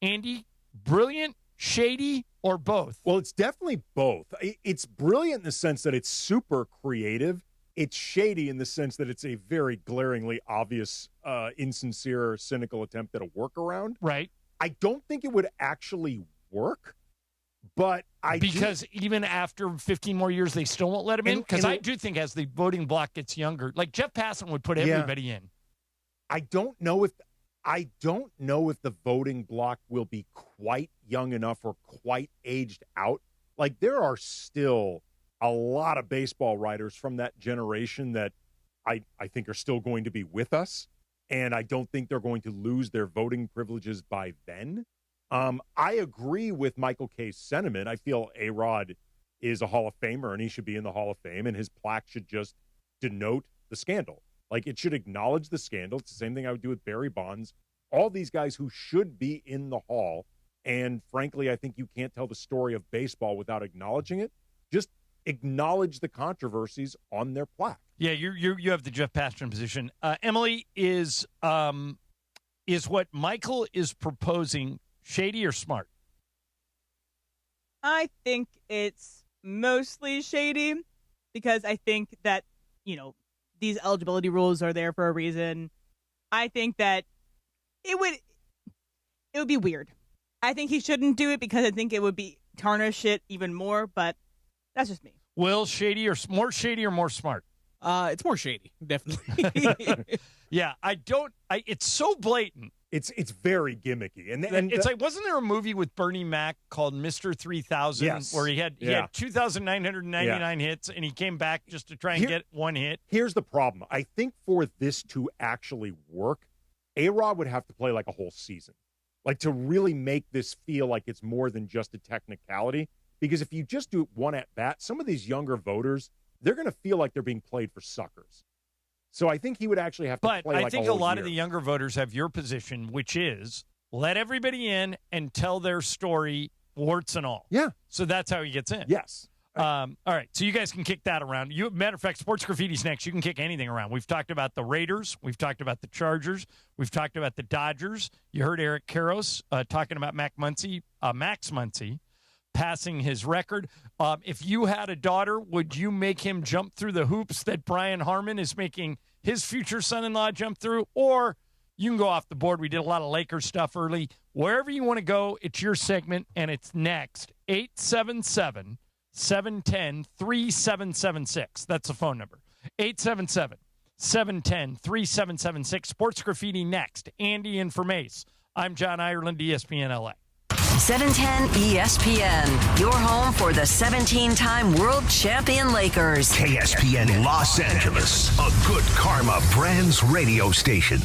Andy, brilliant, shady, or both? Well, it's definitely both. It's brilliant in the sense that it's super creative. It's shady in the sense that it's a very glaringly obvious, insincere, cynical attempt at a workaround. Right. I don't think it would actually work, but Because even after 15 more years, they still won't let him in? Because I do think as the voting block gets younger, like Jeff Passan would put everybody in. I don't know if the voting block will be quite young enough or quite aged out. Like, there are still a lot of baseball writers from that generation that I think are still going to be with us, and I don't think they're going to lose their voting privileges by then. I agree with Michael K's sentiment. I feel A-Rod is a Hall of Famer, and he should be in the Hall of Fame, and his plaque should just denote the scandal. Like, it should acknowledge the scandal. It's the same thing I would do with Barry Bonds. All these guys who should be in the Hall, and frankly, I think you can't tell the story of baseball without acknowledging it. Just acknowledge the controversies on their plaque. Yeah, you have the Jeff Passan position. Emily, is what Michael is proposing shady or smart? I think it's mostly shady because I think that, these eligibility rules are there for a reason. I think that it would be weird. I think he shouldn't do it because I think it would be tarnish it even more, but that's just me. Will, shady or more smart? It's more shady, definitely. Yeah, it's so blatant. It's very gimmicky. And it's like, wasn't there a movie with Bernie Mac called Mr. 3000 yes. where he had 2,999 hits and he came back just to try and get one hit? Here's the problem. I think for this to actually work, A-Rod would have to play like a whole season. Like, to really make this feel like it's more than just a technicality. Because if you just do it one at bat, some of these younger voters, they're going to feel like they're being played for suckers. So I think he would actually have to play like a whole year. But I think a lot of the younger voters have your position, which is let everybody in and tell their story, warts and all. Yeah. So that's how he gets in. Yes. All right. So you guys can kick that around. Matter of fact, Sports Graffiti's next. You can kick anything around. We've talked about the Raiders. We've talked about the Chargers. We've talked about the Dodgers. You heard Eric Karros talking about Max Muncy passing his record. If you had a daughter, would you make him jump through the hoops that Brian Harmon is making his future son-in-law jump through? Or you can go off the board. We did a lot of Lakers stuff early. Wherever you want to go, it's your segment, and it's next. 877-710-3776. That's the phone number. 877-710-3776. Sports Graffiti next. Andy in from Ace. I'm John Ireland, ESPN LA. 710 ESPN, your home for the 17-time world champion Lakers. KSPN Los Angeles, a Good Karma Brands radio station.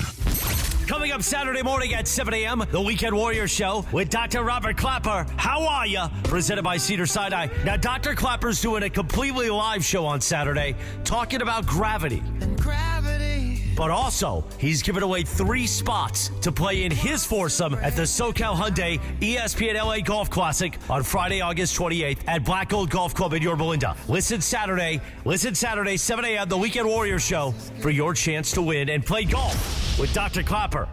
Coming up Saturday morning at 7 a.m., the Weekend Warrior Show with Dr. Robert Clapper. How are ya? Presented by Cedar Sinai. Now, Dr. Clapper's doing a completely live show on Saturday talking about gravity. But also, he's giving away 3 spots to play in his foursome at the SoCal Hyundai ESPN LA Golf Classic on Friday, August 28th at Black Gold Golf Club in Yorba Linda. Listen Saturday, 7 a.m., the Weekend Warrior Show for your chance to win and play golf with Dr. Clapper.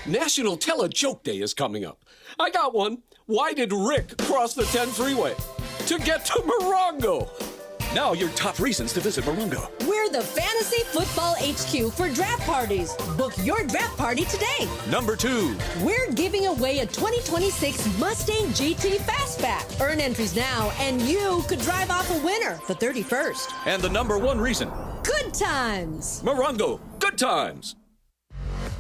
National Tell a Joke Day is coming up. I got one. Why did Rick cross the 10 freeway? To get to Morongo. Now your top reasons to visit Morongo. We're the Fantasy Football HQ for draft parties. Book your draft party today. Number 2. We're giving away a 2026 Mustang GT Fastback. Earn entries now, and you could drive off a winner the 31st. And the number 1 reason. Good times. Morongo, good times.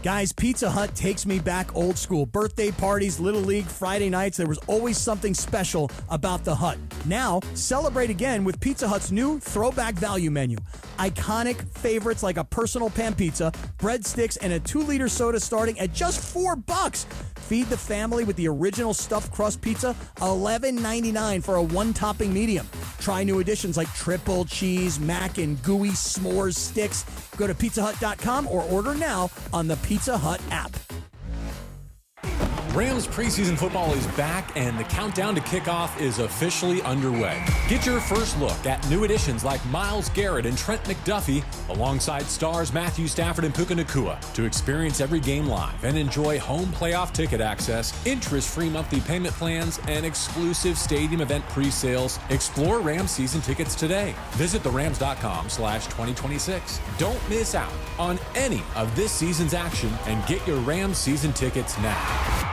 Guys, Pizza Hut takes me back old school. Birthday parties, Little League, Friday nights, there was always something special about the Hut. Now, celebrate again with Pizza Hut's new throwback value menu. Iconic favorites like a personal pan pizza, breadsticks, and a 2-liter soda starting at just $4. Feed the family with the original stuffed crust pizza, $11.99 for a 1-topping medium. Try new additions like triple cheese, mac, and gooey s'mores sticks. Go to pizzahut.com or order now on the Pizza Hut app. Rams preseason football is back, and the countdown to kickoff is officially underway. Get your first look at new additions like Myles Garrett and Trent McDuffie, alongside stars Matthew Stafford and Puka Nacua, to experience every game live and enjoy home playoff ticket access, interest-free monthly payment plans, and exclusive stadium event pre-sales. Explore Rams season tickets today. Visit therams.com/2026. Don't miss out on any of this season's action and get your Rams season tickets now.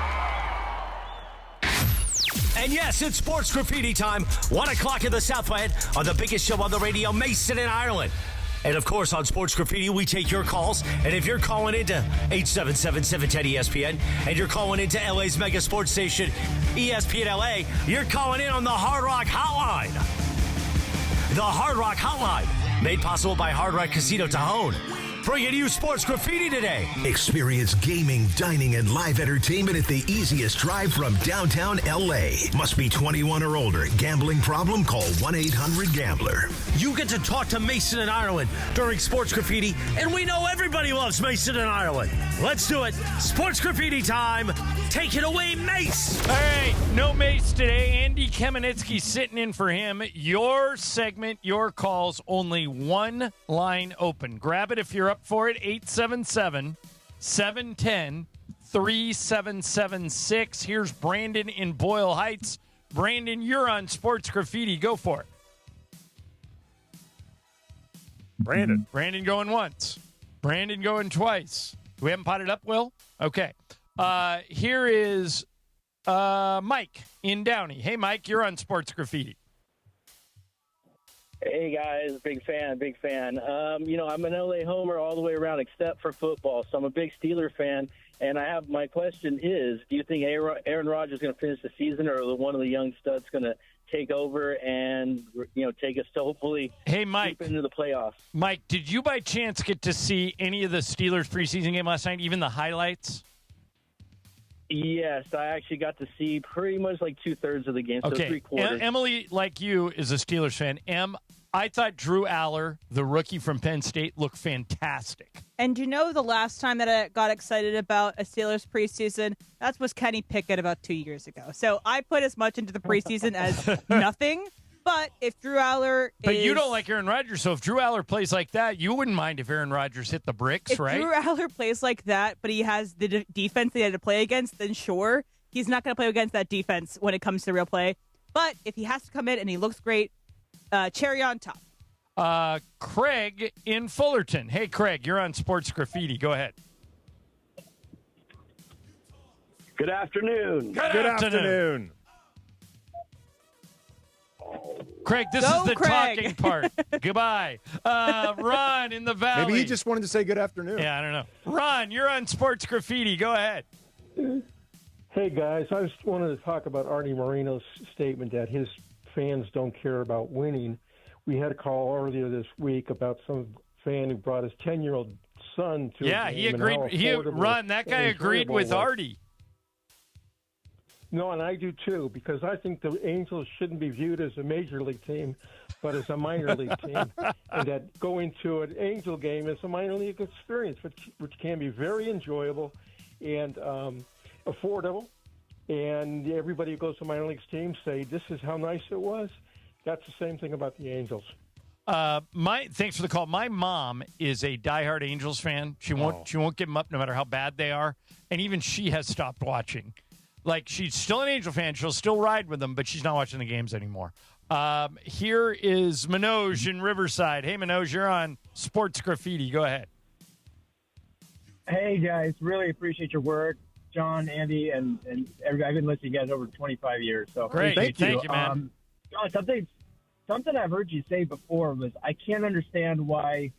And yes, it's sports graffiti time. 1 o'clock in the Southland on the biggest show on the radio, Mason in Ireland. And of course, on Sports Graffiti, we take your calls. And if you're calling into 877-710-ESPN and you're calling into LA's mega sports station, ESPN LA, you're calling in on the Hard Rock Hotline. The Hard Rock Hotline, made possible by Hard Rock Casino Tajon. Bringing you Sports Graffiti today. Experience gaming, dining, and live entertainment at the easiest drive from downtown LA. Must be 21 or older. Gambling problem? Call 1-800-GAMBLER. You get to talk to Mason in Ireland during Sports Graffiti, and we know everybody loves Mason in Ireland. Let's do it. Sports Graffiti time. Take it away, Mace. All right, no Mace today. Andy Kamenetsky sitting in for him. Your segment, your calls, only one line open. Grab it if you're up for it. 877-710-3776. Here's Brandon in Boyle Heights. Brandon, you're on Sports Graffiti. Go for it. Brandon going once. Brandon going twice. We haven't potted up, Will? Okay. Here is Mike in Downey. Hey, Mike, you're on Sports Graffiti. Hey, guys. Big fan. I'm an LA homer all the way around except for football, so I'm a big Steeler fan. And my question is, do you think Aaron Rodgers is going to finish the season, or one of the young studs going to take over and, take us to hopefully deep into the playoffs? Mike, did you by chance get to see any of the Steelers preseason game last night, even the highlights? Yes, I actually got to see pretty much like 2/3 of the game, so okay. 3/4. Emily, like you, is a Steelers fan. I thought Drew Aller, the rookie from Penn State, looked fantastic. And the last time that I got excited about a Steelers preseason, that was Kenny Pickett about 2 years ago. So I put as much into the preseason as nothing. But if Drew Aller But you don't like Aaron Rodgers, so if Drew Aller plays like that, you wouldn't mind if Aaron Rodgers hit the bricks, right? If Drew Aller plays like that, but he has the defense that he had to play against, then sure, he's not going to play against that defense when it comes to real play. But if he has to come in and he looks great, cherry on top. Craig in Fullerton. Hey, Craig, you're on Sports Graffiti. Go ahead. Good afternoon. Good afternoon. Craig, this is the talking part. Goodbye. Ron in the Valley. Maybe he just wanted to say good afternoon. Yeah, I don't know. Ron, you're on Sports Graffiti. Go ahead. Hey, guys. I just wanted to talk about Artie Moreno's statement that his fans don't care about winning. We had a call earlier this week about some fan who brought his 10-year-old son to a game. He agreed. That guy agreed with Artie. No, and I do too, because I think the Angels shouldn't be viewed as a major league team, but as a minor league team. And that going to an Angel game is a minor league experience, which can be very enjoyable and affordable. And everybody who goes to minor league teams say, this is how nice it was. That's the same thing about the Angels. Thanks for the call. My mom is a diehard Angels fan. She won't give them up no matter how bad they are. And even she has stopped watching. Like, she's still an Angel fan. She'll still ride with them, but she's not watching the games anymore. Here is Manoj in Riverside. Hey, Manoj, you're on Sports Graffiti. Go ahead. Hey, guys. Really appreciate your work. John, Andy, and everybody. I've been listening to you guys over 25 years. So great. Thank you, man. John, something I've heard you say before was I can't understand why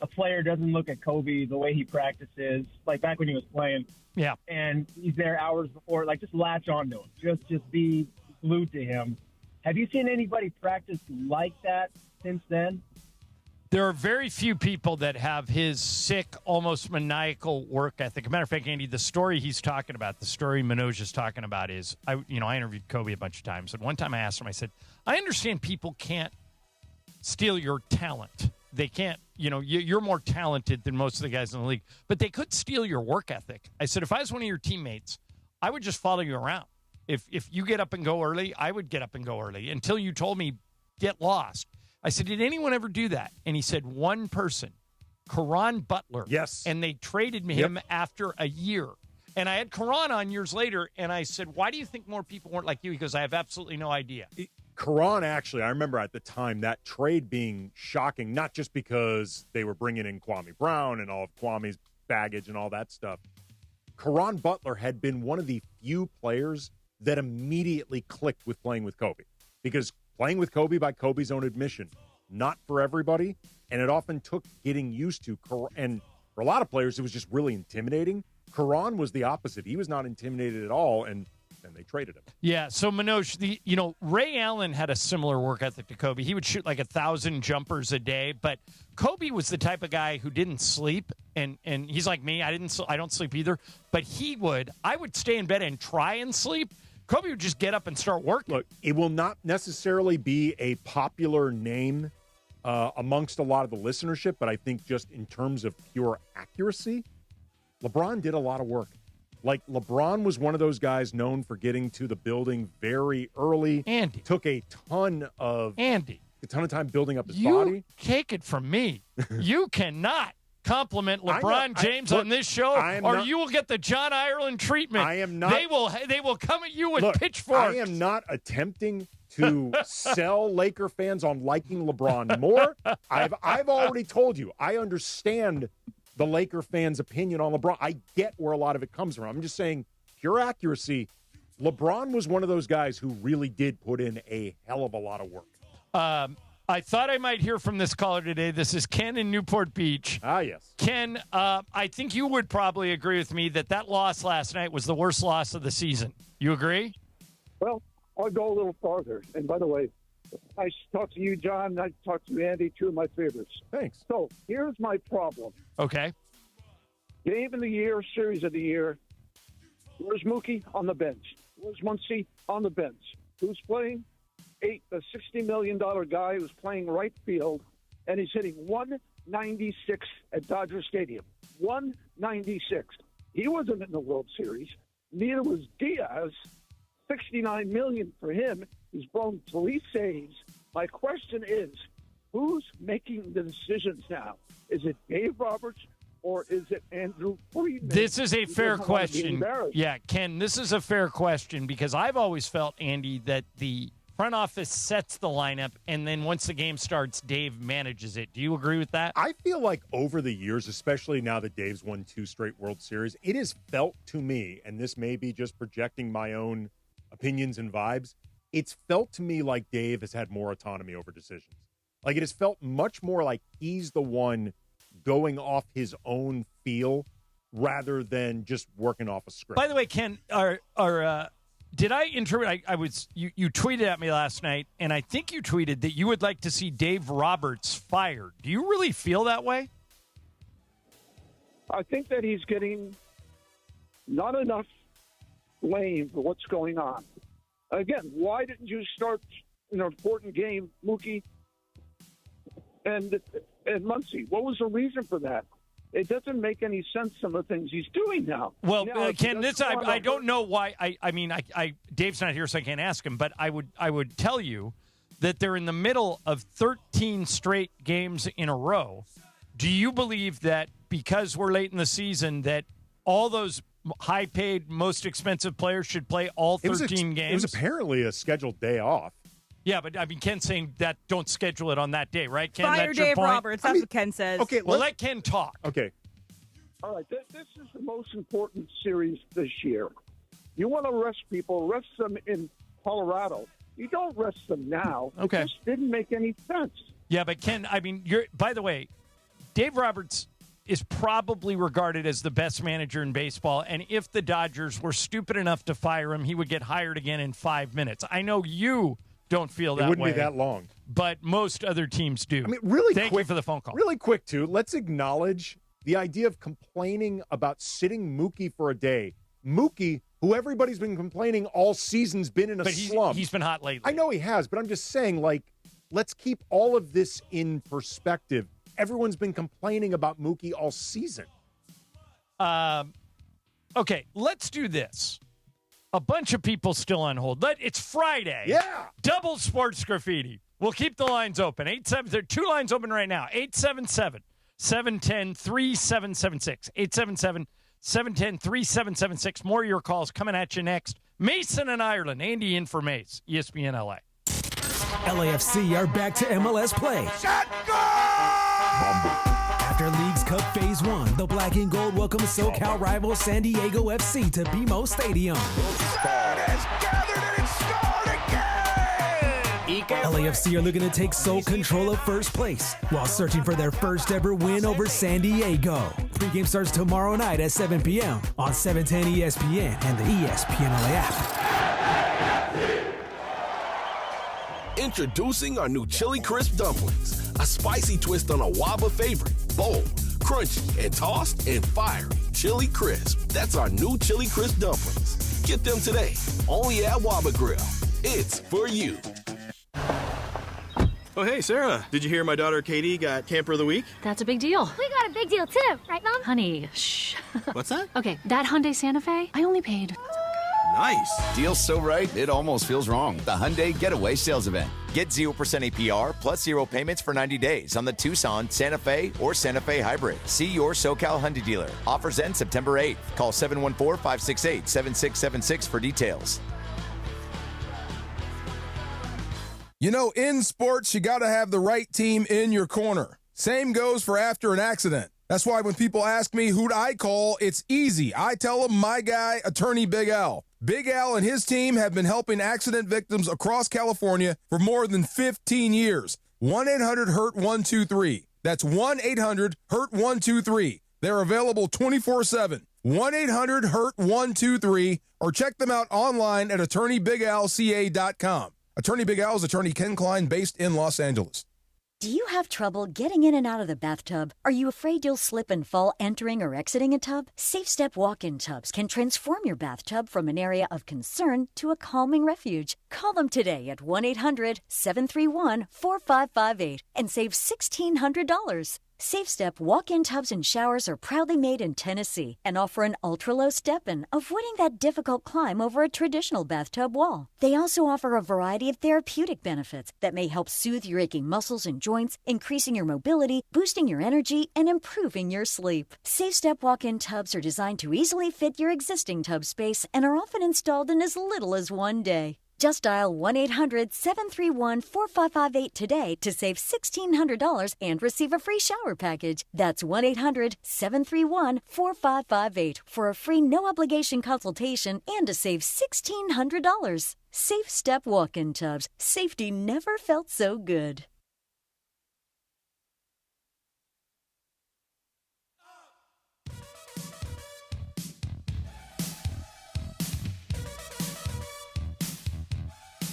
a player doesn't look at Kobe the way he practices, like back when he was playing. Yeah. And he's there hours before, like just latch on to him. Just be glued to him. Have you seen anybody practice like that since then? There are very few people that have his sick, almost maniacal work ethic. As a matter of fact, Andy, the story he's talking about, the story Manoj is talking about is, I interviewed Kobe a bunch of times. And one time I asked him, I said, I understand people can't steal your talent. They can't, you're more talented than most of the guys in the league, but they could steal your work ethic. I said, if I was one of your teammates, I would just follow you around. If you get up and go early, I would get up and go early until you told me get lost. I said, did anyone ever do that? And he said, one person, Caron Butler. Yes. And they traded him after a year. And I had Caron on years later, and I said, why do you think more people weren't like you? He goes, I have absolutely no idea. Caron, actually, I remember at the time that trade being shocking, not just because they were bringing in Kwame Brown and all of Kwame's baggage and all that stuff. Caron Butler had been one of the few players that immediately clicked with playing with Kobe. Because playing with Kobe, by Kobe's own admission, not for everybody, and it often took getting used to. And for a lot of players, it was just really intimidating. Caron was the opposite. He was not intimidated at all, and they traded him. Yeah, so Manoj, Ray Allen had a similar work ethic to Kobe. He would shoot like 1,000 jumpers a day, but Kobe was the type of guy who didn't sleep, and he's like me. I don't sleep either, but I would stay in bed and try and sleep. Kobe would just get up and start working. Look, it will not necessarily be a popular name amongst a lot of the listenership, but I think just in terms of pure accuracy, LeBron did a lot of work. Like, LeBron was one of those guys known for getting to the building very early. Andy. Took a ton of time building up his body. Take it from me. You cannot compliment LeBron James on this show, or you will get the John Ireland treatment. I am not. They will come at you with pitchforks. I am not attempting to sell Laker fans on liking LeBron more. I've already told you. I understand the Laker fans' opinion on LeBron. I get where a lot of it comes from. I'm just saying, pure accuracy, LeBron was one of those guys who really did put in a hell of a lot of work. I thought I might hear from this caller today. This is Ken in Newport Beach. Ah, yes. Ken, I think you would probably agree with me that loss last night was the worst loss of the season. You agree? Well, I'll go a little farther. And by the way, I talked to you, John. I talked to Andy, two of my favorites. Thanks. So here's my problem. Okay. Game of the year, series of the year. Where's Mookie? On the bench. Where's Muncy? On the bench. Who's playing? A $60 million guy who's playing right field, and he's hitting 196 at Dodger Stadium. 196. He wasn't in the World Series. Neither was Diaz. $69 million for him. He's blown 3 saves. My question is, who's making the decisions now? Is it Dave Roberts or is it Andrew Friedman? This is a fair question. Yeah, Ken, this is a fair question because I've always felt, Andy, that the front office sets the lineup, and then once the game starts, Dave manages it. Do you agree with that? I feel like over the years, especially now that Dave's won 2 straight World Series, it has felt to me, and this may be just projecting my own opinions and vibes, it's felt to me like Dave has had more autonomy over decisions. Like, it has felt much more like he's the one going off his own feel rather than just working off a script. By the way, Ken, did I interpret? You tweeted at me last night, and I think you tweeted that you would like to see Dave Roberts fired. Do you really feel that way? I think that he's getting not enough blame for what's going on. Again, why didn't you start an important game, Mookie and Muncy? What was the reason for that? It doesn't make any sense, some of the things he's doing now. Well, Ken, I don't know why. I mean, Dave's not here, so I can't ask him. But I would tell you that they're in the middle of 13 straight games in a row. Do you believe that because we're late in the season that all those high-paid, most expensive players should play all 13 games? It was apparently a scheduled day off. Yeah, but I mean, Ken's saying that don't schedule it on that day, right, Ken? Fire That's your Dave point? Roberts. That's what Ken says. Okay, Well, let Ken talk. Okay. All right, this is the most important series this year. You want to rest people, rest them in Colorado. You don't rest them now. Okay. It just didn't make any sense. Yeah, but Ken, I mean, by the way, Dave Roberts is probably regarded as the best manager in baseball, and if the Dodgers were stupid enough to fire him, he would get hired again in 5 minutes. I know you don't feel that way. It wouldn't be that long. But most other teams do. I mean, really Thank quick you for the phone call. Really quick, too, let's acknowledge the idea of complaining about sitting Mookie for a day. Mookie, who everybody's been complaining all season's been in a slump. He's been hot lately. I know he has, but I'm just saying, like, let's keep all of this in perspective. Everyone's been complaining about Mookie all season. Okay, let's do this. A bunch of people still on hold. It's Friday. Yeah. Double sports graffiti. We'll keep the lines open. There are 2 lines open right now. 877-710-3776. 877-710-3776. More of your calls coming at you next. Mason and Ireland. Andy in for Mace. ESPN LA. LAFC are back to MLS play. After Leagues Cup Phase 1, the Black and Gold welcome SoCal rival San Diego FC to BMO Stadium. LAFC are looking to take sole control of first place while searching for their first ever win over San Diego. Pregame starts tomorrow night at 7 p.m. on 710 ESPN and the ESPN LA app. Introducing our new Chili Crisp Dumplings, a spicy twist on a Waba favorite. Bold, crunchy, and tossed and fiery. Chili Crisp. That's our new Chili Crisp Dumplings. Get them today, only at Waba Grill. It's for you. Oh, hey, Sarah. Did you hear my daughter Katie got Camper of the Week? That's a big deal. We got a big deal, too. Right, Mom? Honey, shh. What's that? Okay, that Hyundai Santa Fe, I only paid. Nice. Deal's so right, it almost feels wrong. The Hyundai Getaway Sales Event. Get 0% APR plus 0 payments for 90 days on the Tucson, Santa Fe, or Santa Fe Hybrid. See your SoCal Hyundai dealer. Offers end September 8th. Call 714-568-7676 for details. You know, in sports, you got to have the right team in your corner. Same goes for after an accident. That's why when people ask me who'd I call, it's easy. I tell them my guy, Attorney Big Al. Big Al and his team have been helping accident victims across California for more than 15 years. 1-800-HURT-123. That's 1-800-HURT-123. They're available 24/7. 1-800-HURT-123 or check them out online at attorneybigalca.com. Attorney Big Al is Attorney Ken Klein, based in Los Angeles. Do you have trouble getting in and out of the bathtub? Are you afraid you'll slip and fall entering or exiting a tub? Safe Step walk-in tubs can transform your bathtub from an area of concern to a calming refuge. Call them today at 1-800-731-4558 and save $1,600. Safe Step walk-in tubs and showers are proudly made in Tennessee and offer an ultra-low step-in, avoiding that difficult climb over a traditional bathtub wall. They also offer a variety of therapeutic benefits that may help soothe your aching muscles and joints, increasing your mobility, boosting your energy, and improving your sleep. Safe Step walk-in tubs are designed to easily fit your existing tub space and are often installed in as little as 1 day. Just dial 1-800-731-4558 today to save $1,600 and receive a free shower package. That's 1-800-731-4558 for a free no-obligation consultation and to save $1,600. Safe Step walk-in tubs. Safety never felt so good.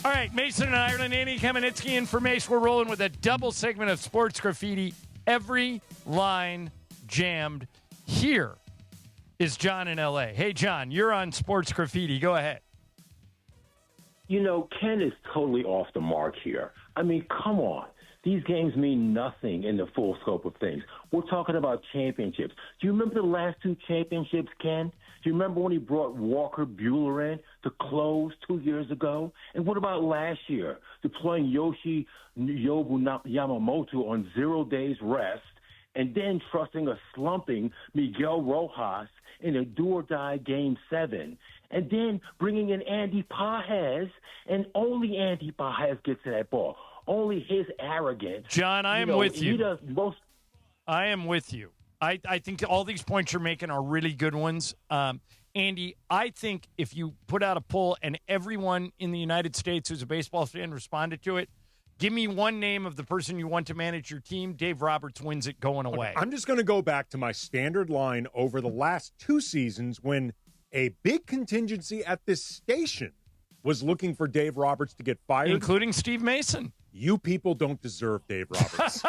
All right, Mason and Ireland, Andy Kamenetsky in for Mace. We're rolling with a double segment of sports graffiti. Every line jammed. Here is John in L.A. Hey, John, you're on sports graffiti. Go ahead. You know, Ken is totally off the mark here. I mean, come on. These games mean nothing in the full scope of things. We're talking about championships. Do you remember the last 2 championships, Ken? Do you remember when he brought Walker Buehler in to close 2 years ago? And what about last year, deploying Yoshi Yamamoto on 0 days rest and then trusting a slumping Miguel Rojas in a do-or-die Game 7? and then bringing in Andy Pajes, and only Andy Pajes gets to that ball. Only his arrogance. John, I am with you. He does most. I am with you. I think all these points you're making are really good ones. Andy, I think if you put out a poll and everyone in the United States who's a baseball fan responded to it, give me one name of the person you want to manage your team, Dave Roberts wins it going away. I'm just going to go back to my standard line over the last 2 seasons when a big contingency at this station was looking for Dave Roberts to get fired. Including Steve Mason. You people don't deserve Dave Roberts.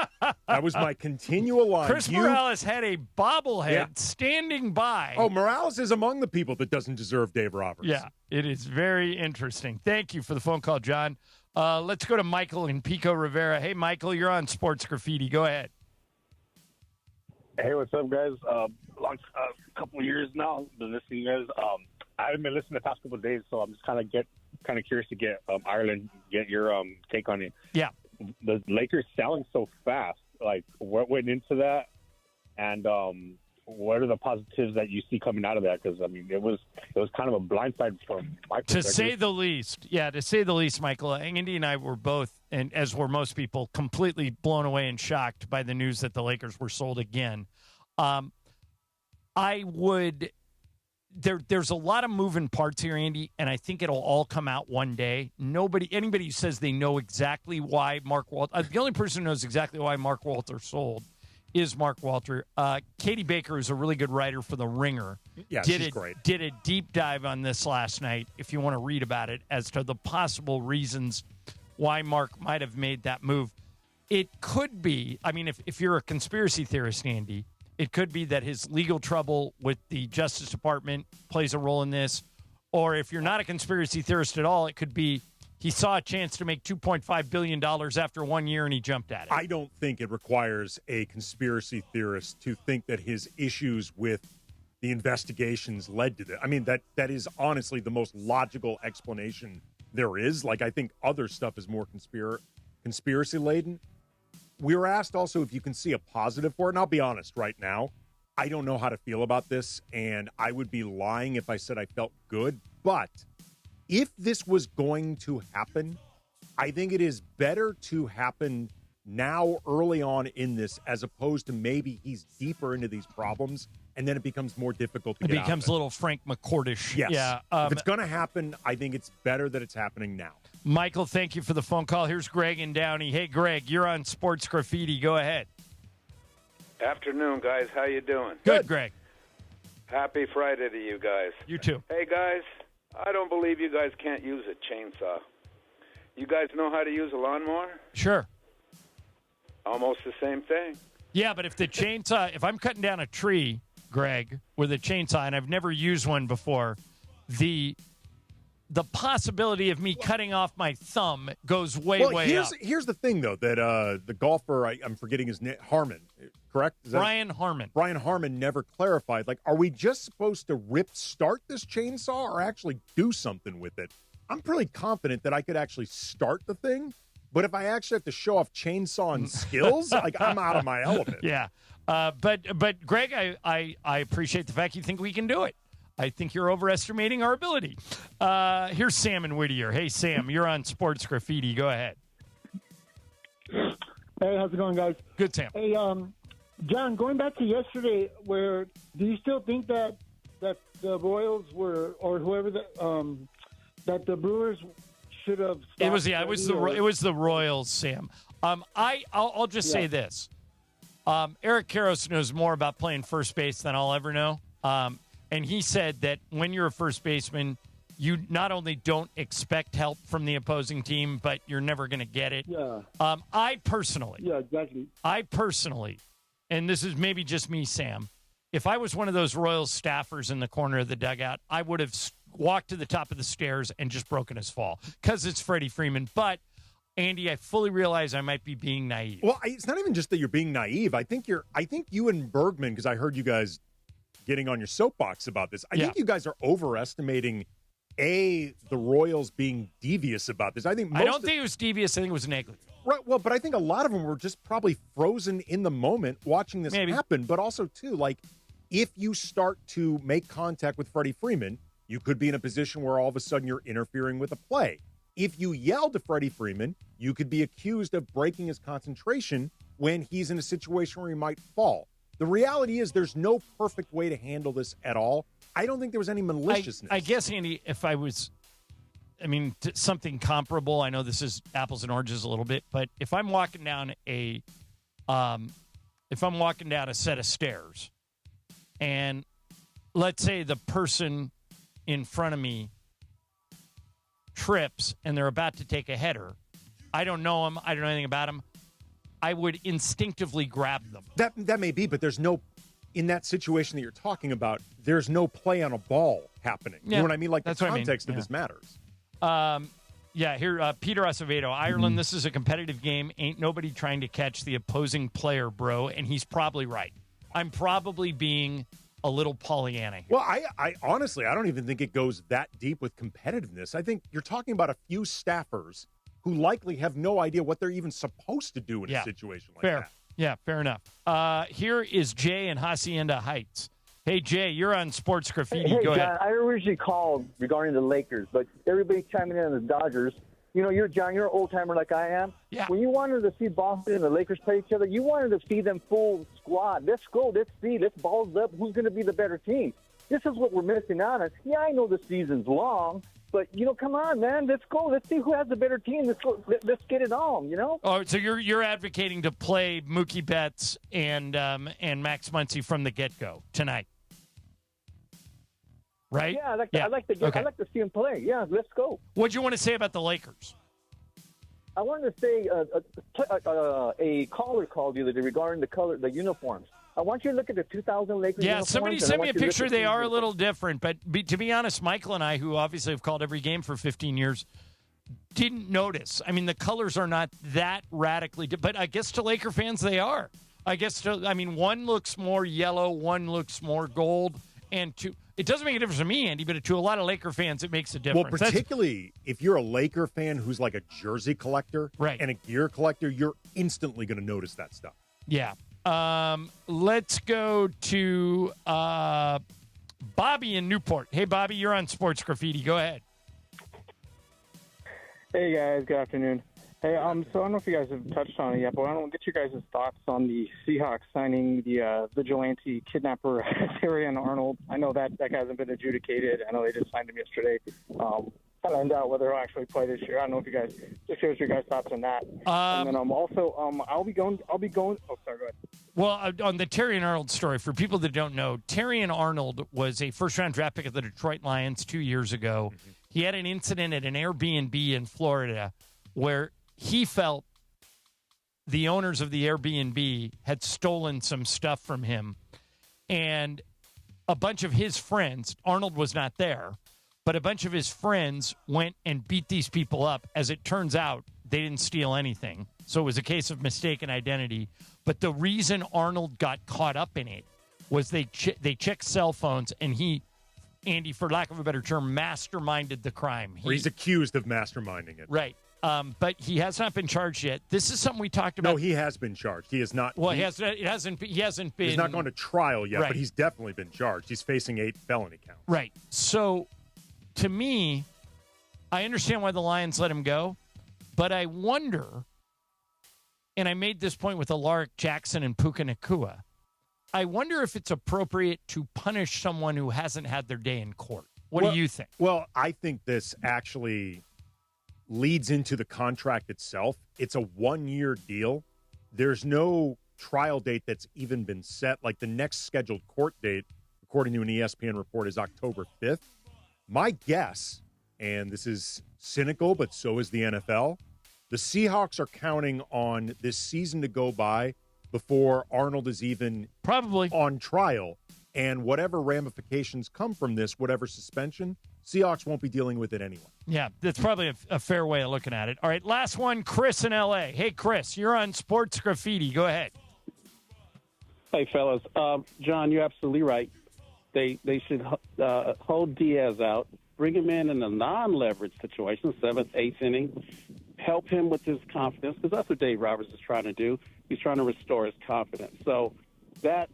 That was my continual line. Chris Morales had a bobblehead standing by. Oh, Morales is among the people that doesn't deserve Dave Roberts. Yeah, it is very interesting. Thank you for the phone call, John. Let's go to Michael in Pico Rivera. Hey, Michael, you're on Sports Graffiti. Go ahead. Hey, what's up, guys? Couple of years now, been listening to you guys. I haven't been listening the past couple of days, so I'm just kind of curious to get Ireland, get your take on it. Yeah, the Lakers selling so fast. Like, what went into that, and what are the positives that you see coming out of that? Because I mean, it was kind of a blindside from my perspective. To say the least. Yeah, to say the least, Michael. Andy and I were both, and as were most people, completely blown away and shocked by the news that the Lakers were sold again. There's a lot of moving parts here, Andy, and I think it'll all come out one day. Anybody who says they know exactly why Mark Walter, the only person who knows exactly why Mark Walter sold is Mark Walter. Katie Baker is a really good writer for The Ringer. Yeah, she's great. Did a deep dive on this last night, if you want to read about it, as to the possible reasons why Mark might have made that move. It could be, I mean, if you're a conspiracy theorist, Andy, it could be that his legal trouble with the Justice Department plays a role in this. Or if you're not a conspiracy theorist at all, it could be he saw a chance to make $2.5 billion after 1 year and he jumped at it. I don't think it requires a conspiracy theorist to think that his issues with the investigations led to that. I mean, that is honestly the most logical explanation there is. Like, I think other stuff is more conspiracy-laden. We were asked also if you can see a positive for it, and I'll be honest right now, I don't know how to feel about this, and I would be lying if I said I felt good. But if this was going to happen, I think it is better to happen now early on in this as opposed to maybe he's deeper into these problems and then it becomes more difficult to get out of it. It becomes a little Frank McCourtish. Yes. Yeah. If it's going to happen, I think it's better that it's happening now. Michael, thank you for the phone call. Here's Greg in Downey. Hey, Greg, you're on Sports Graffiti. Go ahead. Afternoon, guys. How you doing? Good, Greg. Happy Friday to you guys. You too. Hey, guys, I don't believe you guys can't use a chainsaw. You guys know how to use a lawnmower? Sure. Almost the same thing. Yeah, but if I'm cutting down a tree, Greg, with a chainsaw, and I've never used one before, the possibility of me cutting off my thumb goes way up. Here's the thing, though, that the golfer, I'm forgetting his name, Harmon, correct? Brian Harmon. Brian Harmon never clarified. Like, are we just supposed to start this chainsaw or actually do something with it? I'm pretty confident that I could actually start the thing, but if I actually have to show off chainsawing skills, like, I'm out of my element. Yeah. But Greg, I appreciate the fact you think we can do it. I think you're overestimating our ability. Here's Sam in Whittier. Hey, Sam, you're on Sports Graffiti. Go ahead. Hey, how's it going, guys? Good, Sam. Hey, John, going back to yesterday, do you still think that the Royals were, or whoever that the Brewers should have stopped? It was the Royals, Sam. I'll just say this. Eric Karros knows more about playing first base than I'll ever know. And he said that when you're a first baseman, you not only don't expect help from the opposing team, but you're never going to get it. Yeah. I personally, exactly. And this is maybe just me, Sam, if I was one of those Royals staffers in the corner of the dugout, I would have walked to the top of the stairs and just broken his fall because it's Freddie Freeman. But Andy, I fully realize I might be being naive. Well, it's not even just that you're being naive. I think you and Bergman, because I heard you guys getting on your soapbox about this. I think you guys are overestimating the Royals being devious about this. I don't think it was devious. I think it was negligent. Right. Well, but I think a lot of them were just probably frozen in the moment watching this happen. But also, too, like, if you start to make contact with Freddie Freeman, You could be in a position where all of a sudden you're interfering with a play. If you yell to Freddie Freeman, you could be accused of breaking his concentration when he's in a situation where he might fall. The reality is there's no perfect way to handle this at all. I don't think there was any maliciousness. I guess, Andy, if I was, something comparable, I know this is apples and oranges a little bit, but if I'm walking down a set of stairs and let's say the person in front of me trips and they're about to take a header, I don't know them, I don't know anything about them, I would instinctively grab them. That may be, but there's no, in that situation that you're talking about, there's no play on a ball happening. Yeah, you know what I mean? Like the that's what context I mean. of this matters. Peter Acevedo, Ireland, this is a competitive game. Ain't nobody trying to catch the opposing player, bro. And he's probably right. I'm probably being a little Pollyanna here. Well, I honestly, I don't even think it goes that deep with competitiveness. I think you're talking about a few staffers who likely have no idea what they're even supposed to do in a situation like that. Yeah, fair enough. Here is Jay in Hacienda Heights. Hey, Jay, you're on Sports Graffiti. Hey, Go John, ahead. I originally called regarding the Lakers, but everybody chiming in on the Dodgers. You know, you're an old-timer like I am. Yeah. When you wanted to see Boston and the Lakers play each other, you wanted to see them full squad. Let's go. Let's see. Let's balls up. Who's going to be the better team? This is what we're missing out on. Yeah, I know the season's long, but, come on, man. Let's go. Let's see who has the better team. Let's get it on, Oh, so you're advocating to play Mookie Betts and Max Muncy from the get-go tonight. Right? Yeah, I'd like to see him play. Yeah, let's go. What do you want to say about the Lakers? I wanted to say a caller called the other day regarding the uniforms. I want you to look at the 2000 Lakers uniforms. Yeah, somebody sent me a picture. They are a little. little different, but to be honest, Michael and I, who obviously have called every game for 15 years, didn't notice. I mean, the colors are not that radically but I guess to Laker fans, they are. One looks more yellow, one looks more gold, and it doesn't make a difference to me, Andy, but to a lot of Laker fans, it makes a difference. Well, particularly if you're a Laker fan who's like a jersey collector and a gear collector, you're instantly going to notice that stuff. Yeah. Let's go to Bobby in Newport. Hey, Bobby, you're on Sports Graffiti. Go ahead. Hey, guys. Good afternoon. Hey, so I don't know if you guys have touched on it yet, but I want to get you guys' thoughts on the Seahawks signing the vigilante kidnapper, Terrion Arnold. I know that hasn't been adjudicated. I know they just signed him yesterday. Kind of in doubt whether he'll actually play this year. I don't know if you guys just here's your guys' thoughts on that. And then also I'll be going. Oh, sorry, go ahead. Well, on the Terrion Arnold story, for people that don't know, Terrion Arnold was a first-round draft pick of the Detroit Lions 2 years ago. Mm-hmm. He had an incident at an Airbnb in Florida where he felt the owners of the Airbnb had stolen some stuff from him. And a bunch of his friends, Arnold was not there, but a bunch of his friends went and beat these people up. As it turns out, they didn't steal anything. So it was a case of mistaken identity. But the reason Arnold got caught up in it was they checked cell phones, and he, Andy, for lack of a better term, masterminded the crime. He's accused of masterminding it. Right. But he has not been charged yet. This is something we talked about. No, he has been charged. He is not. Well, he hasn't been. He's not going to trial yet, right. But he's definitely been charged. He's facing 8 felony counts. Right. So, to me, I understand why the Lions let him go, but I wonder, and I made this point with Alaric Jackson and Puka Nacua, I wonder if it's appropriate to punish someone who hasn't had their day in court. What do you think? Well, I think this actually leads into the contract itself. It's a 1-year deal. There's no trial date that's even been set. Like the next scheduled court date, according to an ESPN report, is October 5th. My guess, and this is cynical, but so is the NFL, the Seahawks are counting on this season to go by before Arnold is even probably on trial. And whatever ramifications come from this, whatever suspension, Seahawks won't be dealing with it anyway. Yeah, that's probably a fair way of looking at it. All right, last one, Chris in L.A. Hey, Chris, you're on Sports Graffiti. Go ahead. Hey, fellas. John, you're absolutely right. They should hold Diaz out, bring him in a non-leverage situation, 7th, 8th inning, help him with his confidence, because that's what Dave Roberts is trying to do. He's trying to restore his confidence. So that's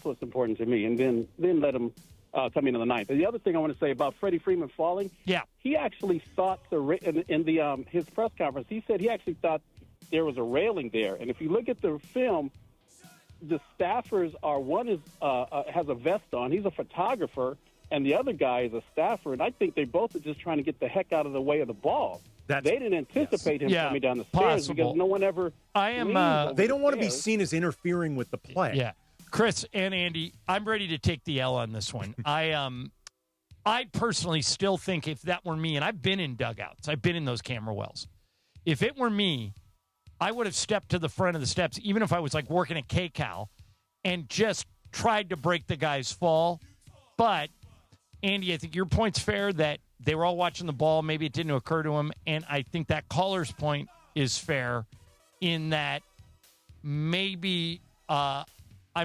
what's important to me. And then let him in the ninth. And the other thing I want to say about Freddie Freeman falling, he actually thought in his press conference, he said he actually thought there was a railing there. And if you look at the film, the staffers are one is has a vest on. He's a photographer, and the other guy is a staffer. And I think they both are just trying to get the heck out of the way of the ball. They didn't anticipate him coming down the stairs because no one ever. They don't want to be seen as interfering with the play. Yeah, Chris and Andy, I'm ready to take the L on this one. I personally still think if that were me, and I've been in dugouts, I've been in those camera wells. If it were me, I would have stepped to the front of the steps, even if I was like working at KCAL, and just tried to break the guy's fall. But Andy, I think your point's fair that they were all watching the ball. Maybe it didn't occur to him. And I think that caller's point is fair in that maybe I'm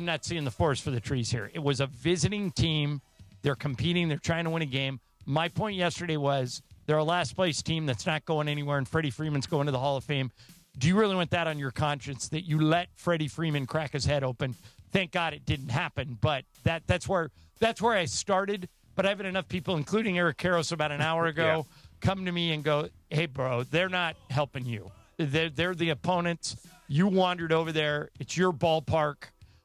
not seeing the forest for the trees here. It was a visiting team. They're competing. They're trying to win a game. My point yesterday was they're a last-place team that's not going anywhere, and Freddie Freeman's going to the Hall of Fame. Do you really want that on your conscience, that you let Freddie Freeman crack his head open? Thank God it didn't happen, but that's where I started. But I've had enough people, including Eric Karros about an hour ago, come to me and go, hey, bro, they're not helping you. They're the opponents. You wandered over there. It's your ballpark.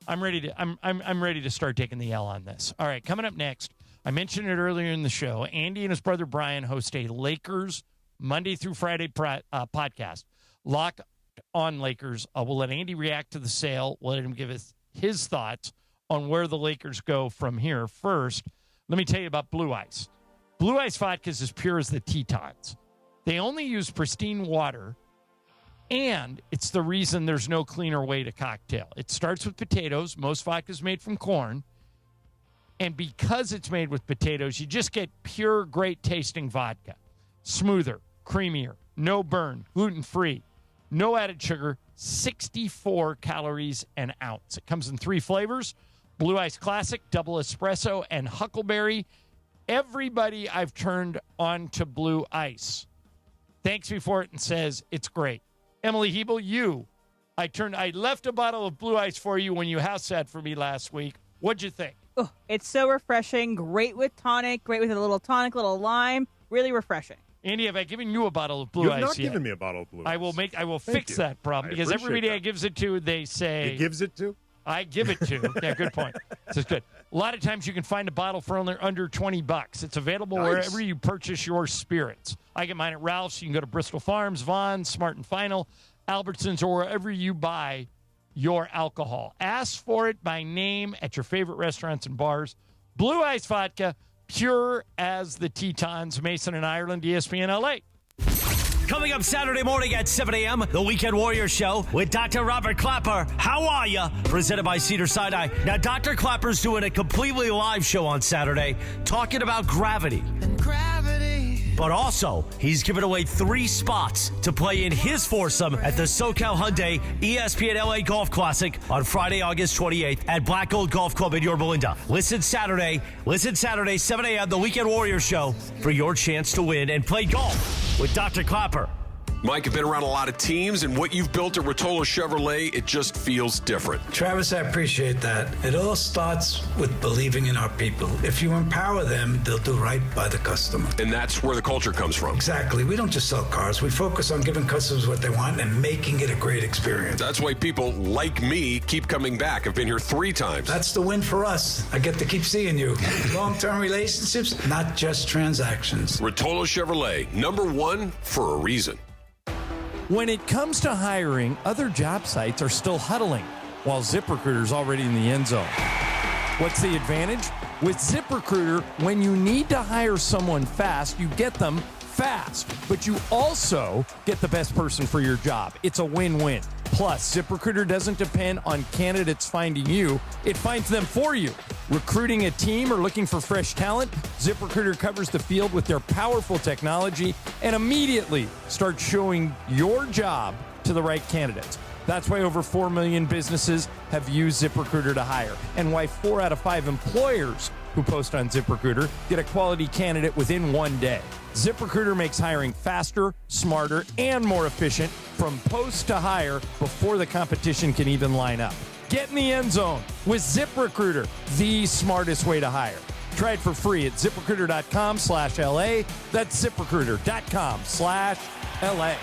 I'm ready to start taking the L on this. All right, coming up next, I mentioned it earlier in the show. Andy and his brother Brian host a Lakers Monday through Friday podcast. Locked on Lakers. We'll let Andy react to the sale. We'll let him give us his thoughts on where the Lakers go from here. First, let me tell you about Blue Ice. Blue Ice vodka is as pure as the Tetons. They only use pristine water, and it's the reason there's no cleaner way to cocktail. It starts with potatoes. Most vodka is made from corn. And because it's made with potatoes, you just get pure, great-tasting vodka. Smoother, creamier, no burn, gluten-free, no added sugar, 64 calories an ounce. It comes in 3 flavors: Blue Ice Classic, Double Espresso, and Huckleberry. Everybody I've turned on to Blue Ice thanks me for it and says it's great. Emily Hebel, I left a bottle of Blue Ice for you when you house sat for me last week. What'd you think? Oh, it's so refreshing. Great with tonic. Great with a little tonic, little lime. Really refreshing. Andy, have I given you a bottle of Blue You've Ice not yet? given me a bottle of Blue Ice. I will fix that problem because everybody I gives it to, they say... He gives it to? I give it to. Yeah, good point. This is good. A lot of times you can find a bottle for only under $20. It's available wherever you purchase your spirits. I get mine at Ralph's. You can go to Bristol Farms, Vaughn's, Smart & Final, Albertsons, or wherever you buy your alcohol. Ask for it by name at your favorite restaurants and bars. Blue Ice Vodka, pure as the Tetons. Mason and Ireland, ESPN LA. Coming up Saturday morning at 7 a.m., the Weekend Warrior Show with Dr. Robert Clapper. How are ya? Presented by Cedar Sinai. Now, Dr. Clapper's doing a completely live show on Saturday talking about gravity. But also, he's giving away 3 spots to play in his foursome at the SoCal Hyundai ESPN LA Golf Classic on Friday, August 28th at Black Gold Golf Club in Yorba Linda. Listen Saturday, 7 a.m., the Weekend Warrior Show for your chance to win and play golf with Dr. Clapper. Mike, you've been around a lot of teams, and what you've built at Rotolo Chevrolet, it just feels different. Travis, I appreciate that. It all starts with believing in our people. If you empower them, they'll do right by the customer. And that's where the culture comes from. Exactly. We don't just sell cars. We focus on giving customers what they want and making it a great experience. That's why people like me keep coming back. I've been here 3 times. That's the win for us. I get to keep seeing you. Long-term relationships, not just transactions. Rotolo Chevrolet, #1 for a reason. When it comes to hiring, other job sites are still huddling, while ZipRecruiter's already in the end zone. What's the advantage? With ZipRecruiter, when you need to hire someone fast, you get them fast, but you also get the best person for your job. It's a win-win. Plus, ZipRecruiter doesn't depend on candidates finding you. It finds them for you. Recruiting a team or looking for fresh talent, ZipRecruiter covers the field with their powerful technology and immediately starts showing your job to the right candidates. That's why over 4 million businesses have used ZipRecruiter to hire, and why 4 out of 5 employers who post on ZipRecruiter get a quality candidate within 1 day. ZipRecruiter makes hiring faster, smarter, and more efficient from post to hire before the competition can even line up. Get in the end zone with ZipRecruiter, the smartest way to hire. Try it for free at ZipRecruiter.com/LA. That's ZipRecruiter.com/LA.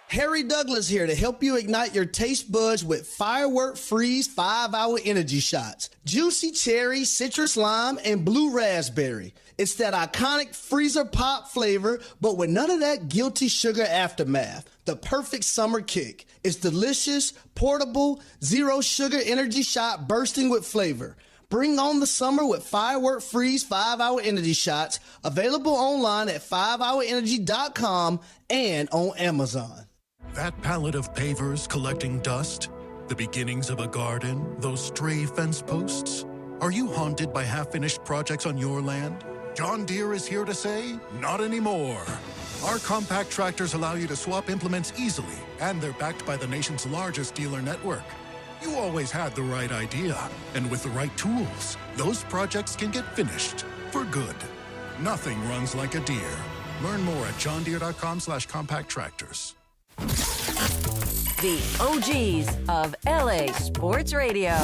Harry Douglas here to help you ignite your taste buds with Firework Freeze 5-Hour Energy Shots. Juicy cherry, citrus lime, and blue raspberry. It's that iconic freezer pop flavor, but with none of that guilty sugar aftermath. The perfect summer kick. It's delicious, portable, zero sugar energy shot bursting with flavor. Bring on the summer with Firework Freeze 5-Hour Energy Shots. Available online at 5hourenergy.com and on Amazon. That pallet of pavers collecting dust? The beginnings of a garden? Those stray fence posts? Are you haunted by half-finished projects on your land? John Deere is here to say, not anymore. Our compact tractors allow you to swap implements easily, and they're backed by the nation's largest dealer network. You always had the right idea, and with the right tools, those projects can get finished for good. Nothing runs like a Deere. Learn more at johndeere.com/compact tractors. The OGs of LA Sports Radio.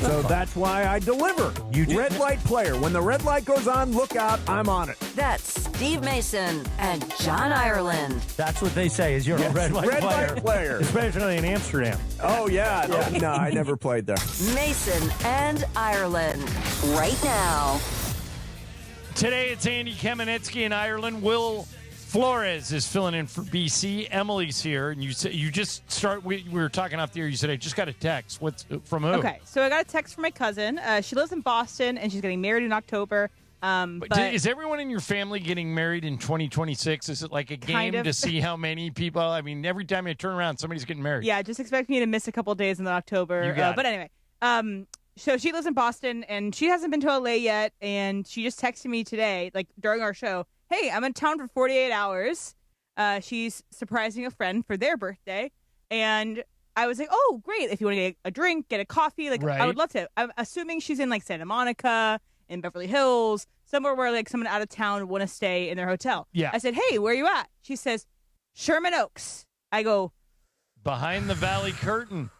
So that's why I deliver. Red light player. When the red light goes on, look out, I'm on it. That's Steve Mason and John Ireland. That's what they say is you're a red light player. Especially in Amsterdam. Oh, yeah. No, I never played there. Mason and Ireland. Right now. Today it's Andy Kamenetsky in Ireland. Will Flores is filling in for BC. Emily's here, and you just start. We were talking off the air. You said I just got a text. What's from who? Okay, so I got a text from my cousin. She lives in Boston, and she's getting married in October. But is everyone in your family getting married in 2026? Is it like a game Kind of. to see how many people? I mean, every time I turn around, somebody's getting married. Yeah, just expect me to miss a couple days in October. You got but it. anyway, so she lives in Boston, and she hasn't been to LA yet, and she just texted me today, like during our show, hey, I'm in town for 48 hours. She's surprising a friend for their birthday, and I was like, oh, great. If you want to get a drink, get a coffee, like Right. I would love to. I'm assuming she's in like Santa Monica, in Beverly Hills, somewhere where like someone out of town would want to stay in their hotel. Yeah. I said, hey, where are you at? She says, Sherman Oaks. I go, Behind the valley curtain.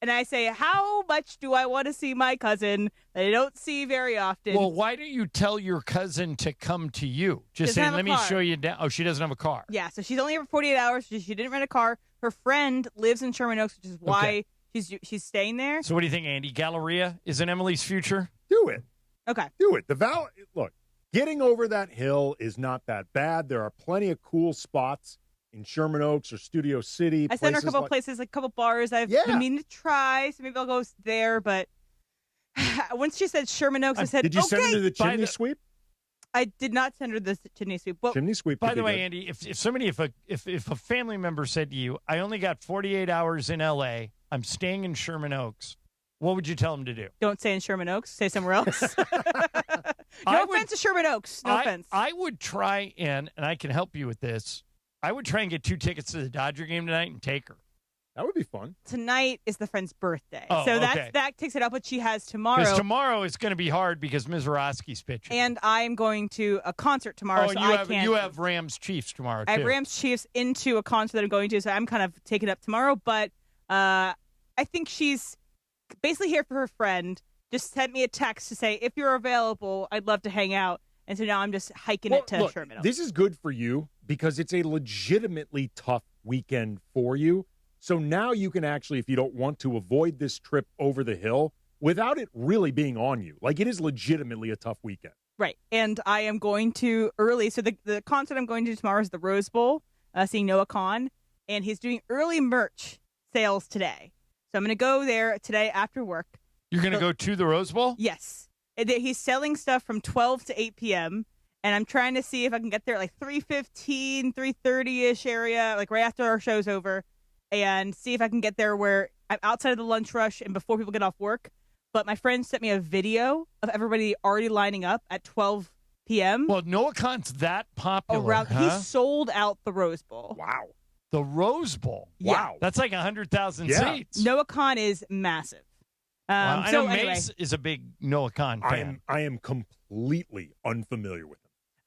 and I say, how much do I want to see my cousin that I don't see very often? Well, why don't you tell your cousin to come to you? Just Doesn't saying, have a let me car. show you down. Oh, she doesn't have a car. Yeah, so she's only here for 48 hours. She didn't rent a car. Her friend lives in Sherman Oaks, which is why she's staying there. So what do you think, Andy? Galleria is in Emily's future? Do it. Okay. Do it. Look, getting over that hill is not that bad. There are plenty of cool spots in Sherman Oaks or Studio City. I sent her a couple like- places, like a couple bars I've been meaning to try, so maybe I'll go there. But once she said Sherman Oaks, I said, Did you send her okay. to the chimney sweep? I did not send her the chimney sweep. Well, Chimney sweep. By could the be way, good. Andy, if a family member said to you, I only got 48 hours in L.A., I'm staying in Sherman Oaks, what would you tell them to do? Don't say in Sherman Oaks. Say somewhere else. No offense to Sherman Oaks. No offense. I would try and I can help you with this, I would try and get 2 tickets to the Dodger game tonight and take her. That would be fun. Tonight is the friend's birthday. Oh, so okay. that takes it up what she has tomorrow. Because tomorrow is going to be hard because Mizorowski's pitching. And I'm going to a concert tomorrow, Oh, so and I can't. you have Rams Chiefs tomorrow, too. I have Rams Chiefs into a concert that I'm going to, so I'm kind of taking up tomorrow. But I think she's basically here for her friend. Just sent me a text to say, if you're available, I'd love to hang out. And so now I'm just hiking it to Look, Sherman Oaks. this is good for you because it's a legitimately tough weekend for you. So now you can actually, if you don't want to, avoid this trip over the hill without it really being on you. Like, it is legitimately a tough weekend. Right. And I am going to early. So the concert I'm going to tomorrow is the Rose Bowl, seeing Noah Khan. And he's doing early merch sales today. So I'm going to go there today after work. You're going to go to the Rose Bowl? Yes. And he's selling stuff from 12 to 8 p.m. And I'm trying to see if I can get there at like 3:15, 3:30-ish area, like right after our show's over, and see if I can get there where I'm outside of the lunch rush and before people get off work. But my friend sent me a video of everybody already lining up at 12 p.m. Well, Noah Khan's that popular, He sold out the Rose Bowl. Wow. The Rose Bowl? Yeah. Wow. That's like 100,000 seats. Noah Khan is massive. Wow. I so know anyway, Mace is a big Noah Khan fan. I am completely unfamiliar with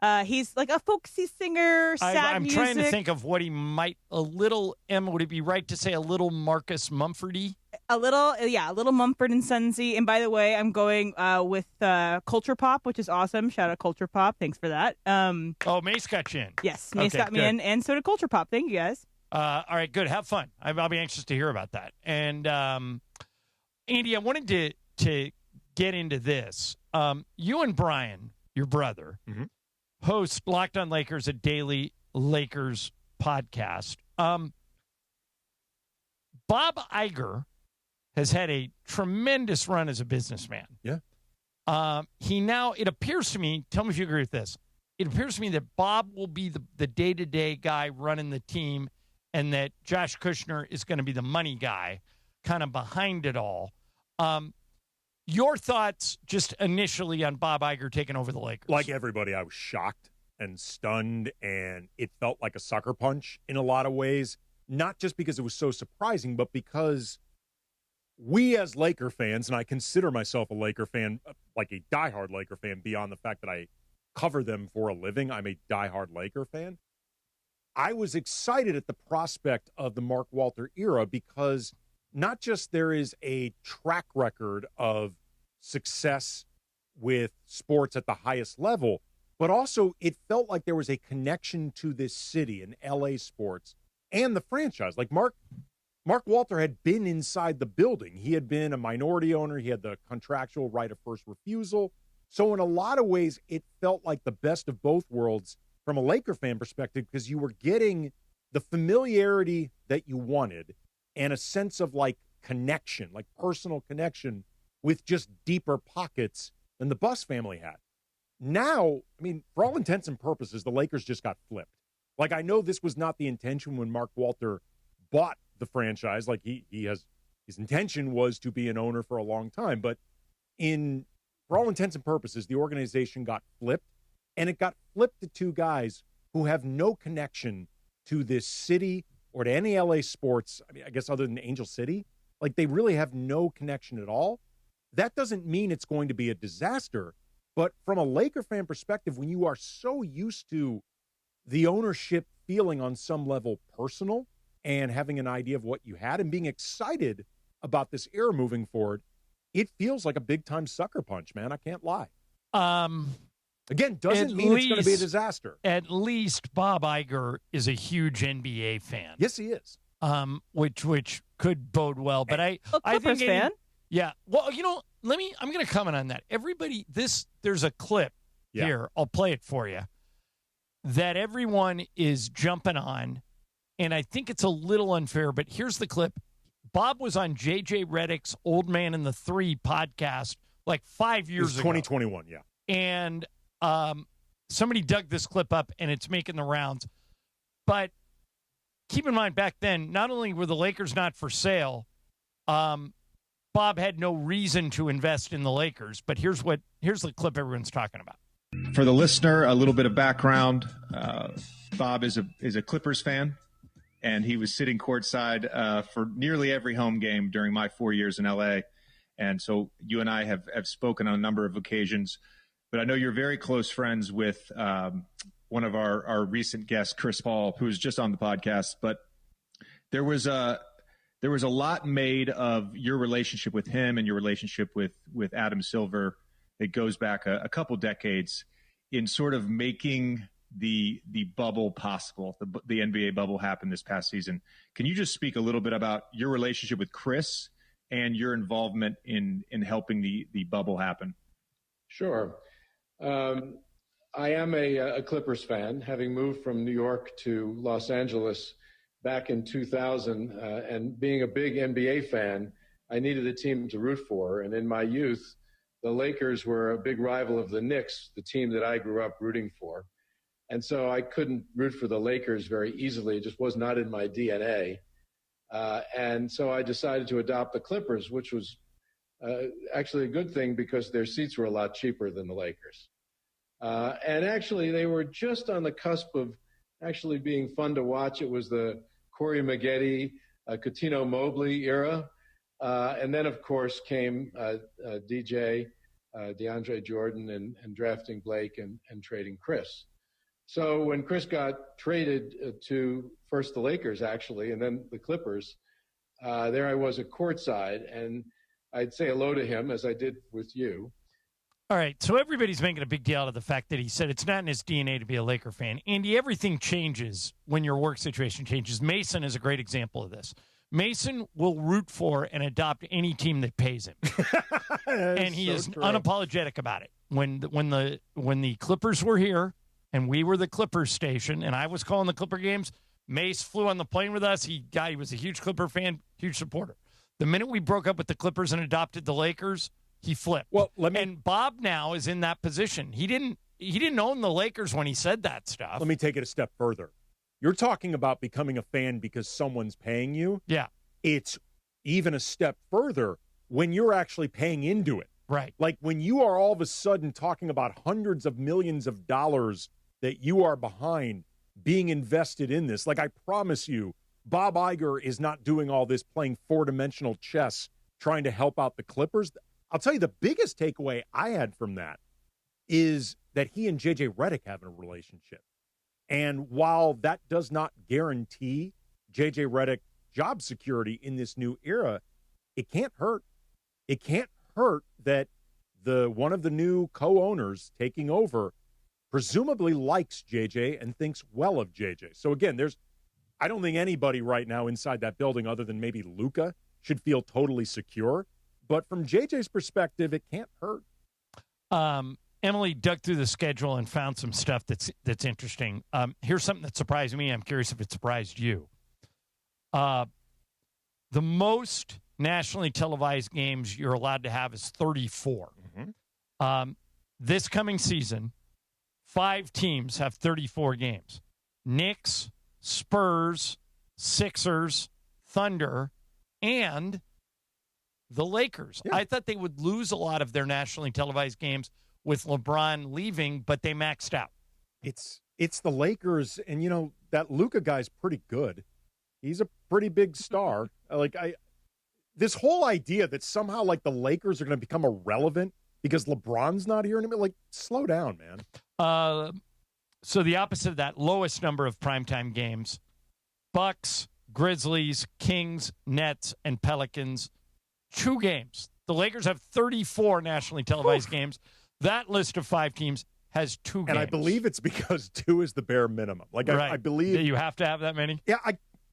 him. he's like a folksy singer, sad I'm music. trying to think of what he might, Emma, would it be right to say a little Marcus Mumfordy? A little Mumford and Sonsy. And by the way, I'm going with Culture Pop, which is awesome. Shout out Culture Pop. Thanks for that. Mace got you in. Yes, Mace Okay, got me good. in, and so did Culture Pop. Thank you, guys. All right, good. Have fun. I'll be anxious to hear about that. And Andy, I wanted to get into this. You and Brian, your brother, host Locked on Lakers, a daily Lakers podcast. Bob Iger has had a tremendous run as a businessman. Yeah. He now, it appears to me, tell me if you agree with this, it appears to me that Bob will be the day-to-day guy running the team and that Josh Kushner is going to be the money guy kind of behind it all. Your thoughts just initially on Bob Iger taking over the Lakers? Like everybody, I was shocked and stunned, and it felt like a sucker punch in a lot of ways, not just because it was so surprising, but because we as Laker fans, and I consider myself a Laker fan, like a diehard Laker fan, beyond the fact that I cover them for a living, I'm a diehard Laker fan. I was excited at the prospect of the Mark Walter era because not just there is a track record of success with sports at the highest level, but also it felt like there was a connection to this city and LA sports and the franchise. Like Mark Walter had been inside the building. He had been a minority owner. He had the contractual right of first refusal. So in a lot of ways, it felt like the best of both worlds from a Laker fan perspective, because you were getting the familiarity that you wanted and a sense of like connection, like personal connection with just deeper pockets than the Buss family had. Now, I mean, for all intents and purposes, the Lakers just got flipped. Like, I know this was not the intention when Mark Walter bought the franchise. Like, his intention was to be an owner for a long time, but for all intents and purposes, the organization got flipped, and it got flipped to two guys who have no connection to this city or to any LA sports. I mean, I guess other than Angel City, like they really have no connection at all. That doesn't mean it's going to be a disaster, but from a Laker fan perspective, when you are so used to the ownership feeling on some level personal and having an idea of what you had and being excited about this era moving forward, it feels like a big-time sucker punch, man. I can't lie. Again, doesn't mean it's going to be a disaster. At least Bob Iger is a huge NBA fan. Yes, he is. Which could bode well. But I Clippers think fan. Yeah. Well, I'm going to comment on that. There's a clip here. I'll play it for you. That everyone is jumping on, and I think it's a little unfair, but here's the clip. Bob was on J.J. Redick's Old Man and the Three podcast like 5 years ago. 2021, yeah. And somebody dug this clip up, and it's making the rounds. But keep in mind, back then, not only were the Lakers not for sale, Bob had no reason to invest in the Lakers. But here's the clip everyone's talking about. For the listener, a little bit of background. Bob is a Clippers fan, and he was sitting courtside for nearly every home game during my 4 years in L.A. And so you and I have spoken on a number of occasions. But I know you're very close friends with one of our recent guests, Chris Paul, who was just on the podcast. But there was a lot made of your relationship with him and your relationship with Adam Silver. It goes back a couple decades in sort of making the bubble possible, the NBA bubble happen this past season. Can you just speak a little bit about your relationship with Chris and your involvement in helping the bubble happen? Sure. I am a Clippers fan, having moved from New York to Los Angeles back in 2000, and being a big NBA fan, I needed a team to root for. And in my youth, the Lakers were a big rival of the Knicks, the team that I grew up rooting for. And so I couldn't root for the Lakers very easily. It just was not in my DNA. And so I decided to adopt the Clippers, which was actually a good thing because their seats were a lot cheaper than the Lakers. And actually, they were just on the cusp of actually being fun to watch. It was the Corey Maggette, Coutinho Mobley era. And then, of course, came DJ, DeAndre Jordan, and drafting Blake and trading Chris. So when Chris got traded to first the Lakers, actually, and then the Clippers, there I was at courtside, and I'd say hello to him as I did with you. All right, so everybody's making a big deal out of the fact that he said it's not in his DNA to be a Laker fan. Andy, everything changes when your work situation changes. Mason is a great example of this. Mason will root for and adopt any team that pays him, and he is unapologetic about it. When the Clippers were here and we were the Clippers station, and I was calling the Clipper games, Mace flew on the plane with us. He was a huge Clipper fan, huge supporter. The minute we broke up with the Clippers and adopted the Lakers, he flipped. Well, and Bob now is in that position. He didn't own the Lakers when he said that stuff. Let me take it a step further. You're talking about becoming a fan because someone's paying you. Yeah. It's even a step further when you're actually paying into it. Right. Like when you are all of a sudden talking about hundreds of millions of dollars that you are behind being invested in this. Like I promise you, Bob Iger is not doing all this playing four-dimensional chess trying to help out the Clippers. I'll tell you the biggest takeaway I had from that is that he and J.J. Redick have a relationship. And while that does not guarantee J.J. Redick job security in this new era, it can't hurt. It can't hurt that one of the new co-owners taking over presumably likes JJ and thinks well of JJ. So again, I don't think anybody right now inside that building other than maybe Luka should feel totally secure. But from JJ's perspective, it can't hurt. Emily dug through the schedule and found some stuff that's interesting. Here's something that surprised me. I'm curious if it surprised you. The most nationally televised games you're allowed to have is 34. Mm-hmm. This coming season, 5 teams have 34 games. Knicks, Spurs, Sixers, Thunder, and the Lakers. Yeah. I thought they would lose a lot of their nationally televised games with LeBron leaving, but they maxed out. It's the Lakers, and that Luka guy's pretty good. He's a pretty big star. This whole idea that somehow the Lakers are going to become irrelevant because LeBron's not here anymore, slow down, man. So the opposite of that, lowest number of primetime games, Bucks, Grizzlies, Kings, Nets, and Pelicans, 2 games. The Lakers have 34 nationally televised games. That list of 5 teams has 2 games. And I believe it's because 2 is the bare minimum. Right. I believe that you have to have that many. Yeah,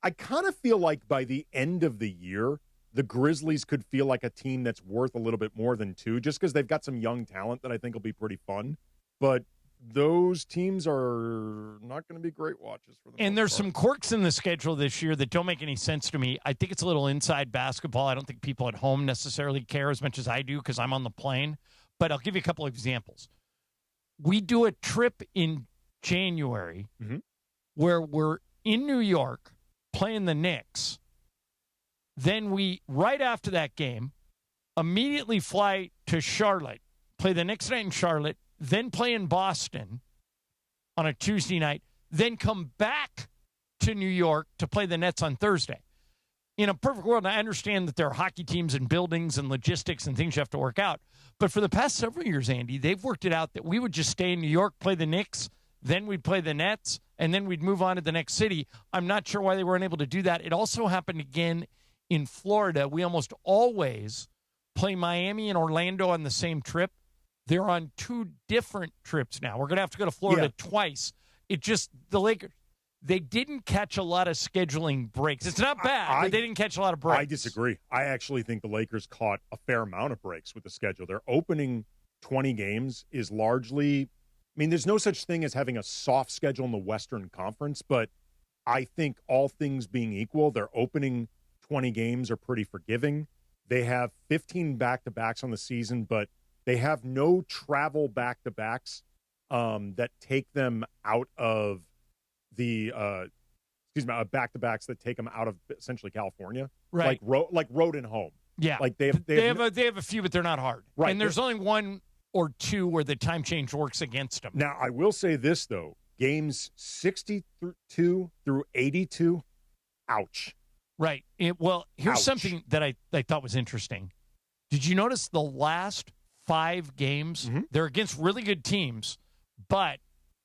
I kind of feel like by the end of the year, the Grizzlies could feel like a team that's worth a little bit more than 2, just because they've got some young talent that I think will be pretty fun. But those teams are not going to be great watches for them. And there's some quirks in the schedule this year that don't make any sense to me. I think it's a little inside basketball. I don't think people at home necessarily care as much as I do because I'm on the plane. But I'll give you a couple of examples. We do a trip in January where we're in New York playing the Knicks. Then we, right after that game, immediately fly to Charlotte, play the Knicks night in Charlotte, then play in Boston on a Tuesday night, then come back to New York to play the Nets on Thursday. In a perfect world, I understand that there are hockey teams and buildings and logistics and things you have to work out. But for the past several years, Andy, they've worked it out that we would just stay in New York, play the Knicks, then we'd play the Nets, and then we'd move on to the next city. I'm not sure why they weren't able to do that. It also happened again in Florida. We almost always play Miami and Orlando on the same trip. They're on 2 different trips now. We're going to have to go to Florida twice. The Lakers, they didn't catch a lot of scheduling breaks. It's not bad, but they didn't catch a lot of breaks. I disagree. I actually think the Lakers caught a fair amount of breaks with the schedule. Their opening 20 games is largely, there's no such thing as having a soft schedule in the Western Conference, but I think all things being equal, their opening 20 games are pretty forgiving. They have 15 back-to-backs on the season, but they have no travel back-to-backs that take them out of the back-to-backs that take them out of essentially California, right? Like road and home. Yeah, they have a few, but they're not hard. Right, and there's only 1 or 2 where the time change works against them. Now, I will say this though: games 62 through 82, ouch. Right. Here's something that I thought was interesting. Did you notice the last 5 games? They're against really good teams, but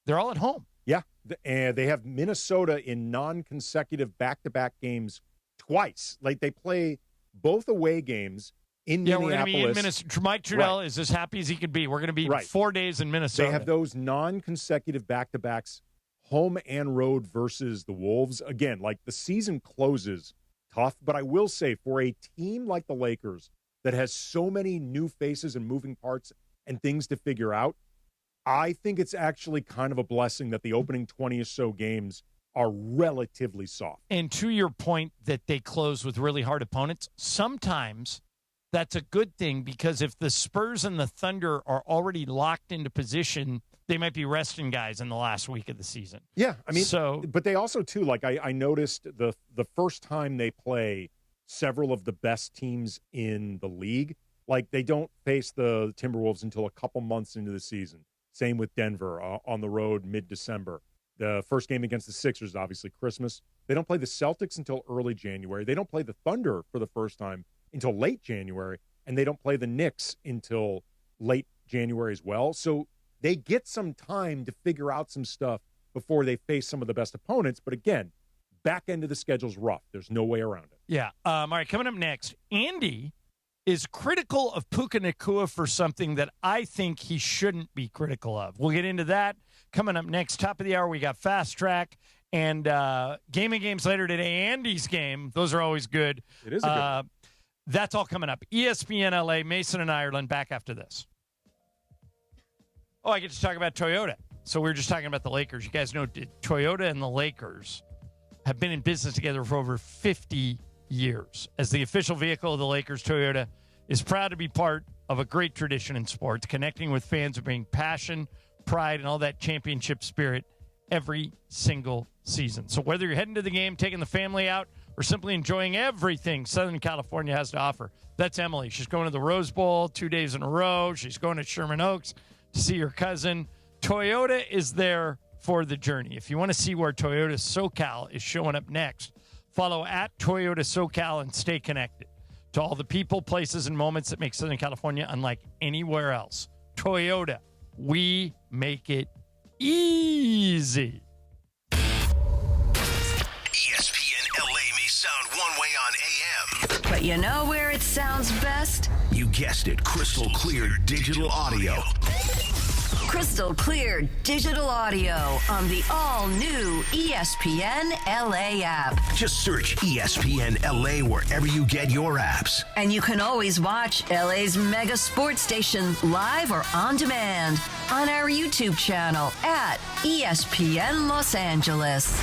they're all at home. Yeah, and they have Minnesota in non-consecutive back-to-back games twice. Like, they play both away games in Minneapolis. We're going to be in Minnesota. Mike Trudell is as happy as he could be. We're going to be 4 days in Minnesota. They have those non-consecutive back-to-backs, home and road versus the Wolves. Again, like, the season closes tough, but I will say for a team like the Lakers that has so many new faces and moving parts and things to figure out, I think it's actually kind of a blessing that the opening 20 or so games are relatively soft. And to your point that they close with really hard opponents, sometimes that's a good thing, because if the Spurs and the Thunder are already locked into position, they might be resting guys in the last week of the season. Yeah, I mean, but they also, too, like I noticed the first time they play several of the best teams in the league, like they don't face the Timberwolves until a couple months into the season. Same with Denver on the road mid-December. The first game against the Sixers, obviously Christmas. They don't play the Celtics until early January. They don't play the Thunder for the first time until late January, and they don't play the Knicks until late January as well. So they get some time to figure out some stuff before they face some of the best opponents. But again, back end of the schedule's rough. There's no way around it. Yeah. All right, coming up next, Andy is critical of Puka Nacua for something that I think he shouldn't be critical of. We'll get into that coming up next. Top of the hour, we got Fast Track and gaming games later today. Andy's game. Those are always good. It is a good one. That's all coming up. ESPN LA, Mason and Ireland, back after this. Oh, I get to talk about Toyota. So we were just talking about the Lakers. You guys know Toyota and the Lakers have been in business together for over 50 years. As the official vehicle of the Lakers, Toyota is proud to be part of a great tradition in sports, connecting with fans who bring passion, pride, and all that championship spirit every single season. So whether you're heading to the game, taking the family out, or simply enjoying everything Southern California has to offer, that's Emily. She's going to the Rose Bowl 2 days in a row. She's going to Sherman Oaks to see her cousin. Toyota is there for the journey. If you want to see where Toyota SoCal is showing up next, follow at Toyota SoCal and stay connected to all the people, places, and moments that make Southern California unlike anywhere else. Toyota, we make it easy. ESPN LA may sound one way on AM, but you know where it sounds best? You guessed it, crystal clear digital audio. Crystal clear digital audio on the all-new ESPN LA app. Just search ESPN LA wherever you get your apps. And you can always watch LA's mega sports station live or on demand on our YouTube channel at ESPN Los Angeles.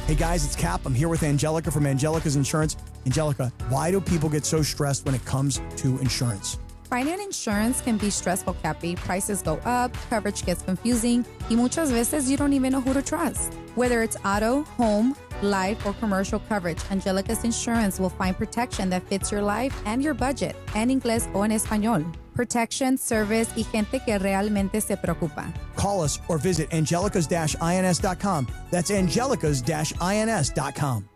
Hey guys, it's Cap. I'm here with Angelica from Angelica's Insurance. Angelica, why do people get so stressed when it comes to insurance? Finding insurance can be stressful, Cappy. Prices go up, coverage gets confusing, y muchas veces you don't even know who to trust. Whether it's auto, home, life, or commercial coverage, Angelica's Insurance will find protection that fits your life and your budget, en inglés o en español. Protection, service, y gente que realmente se preocupa. Call us or visit angelicas-ins.com. That's angelicas-ins.com.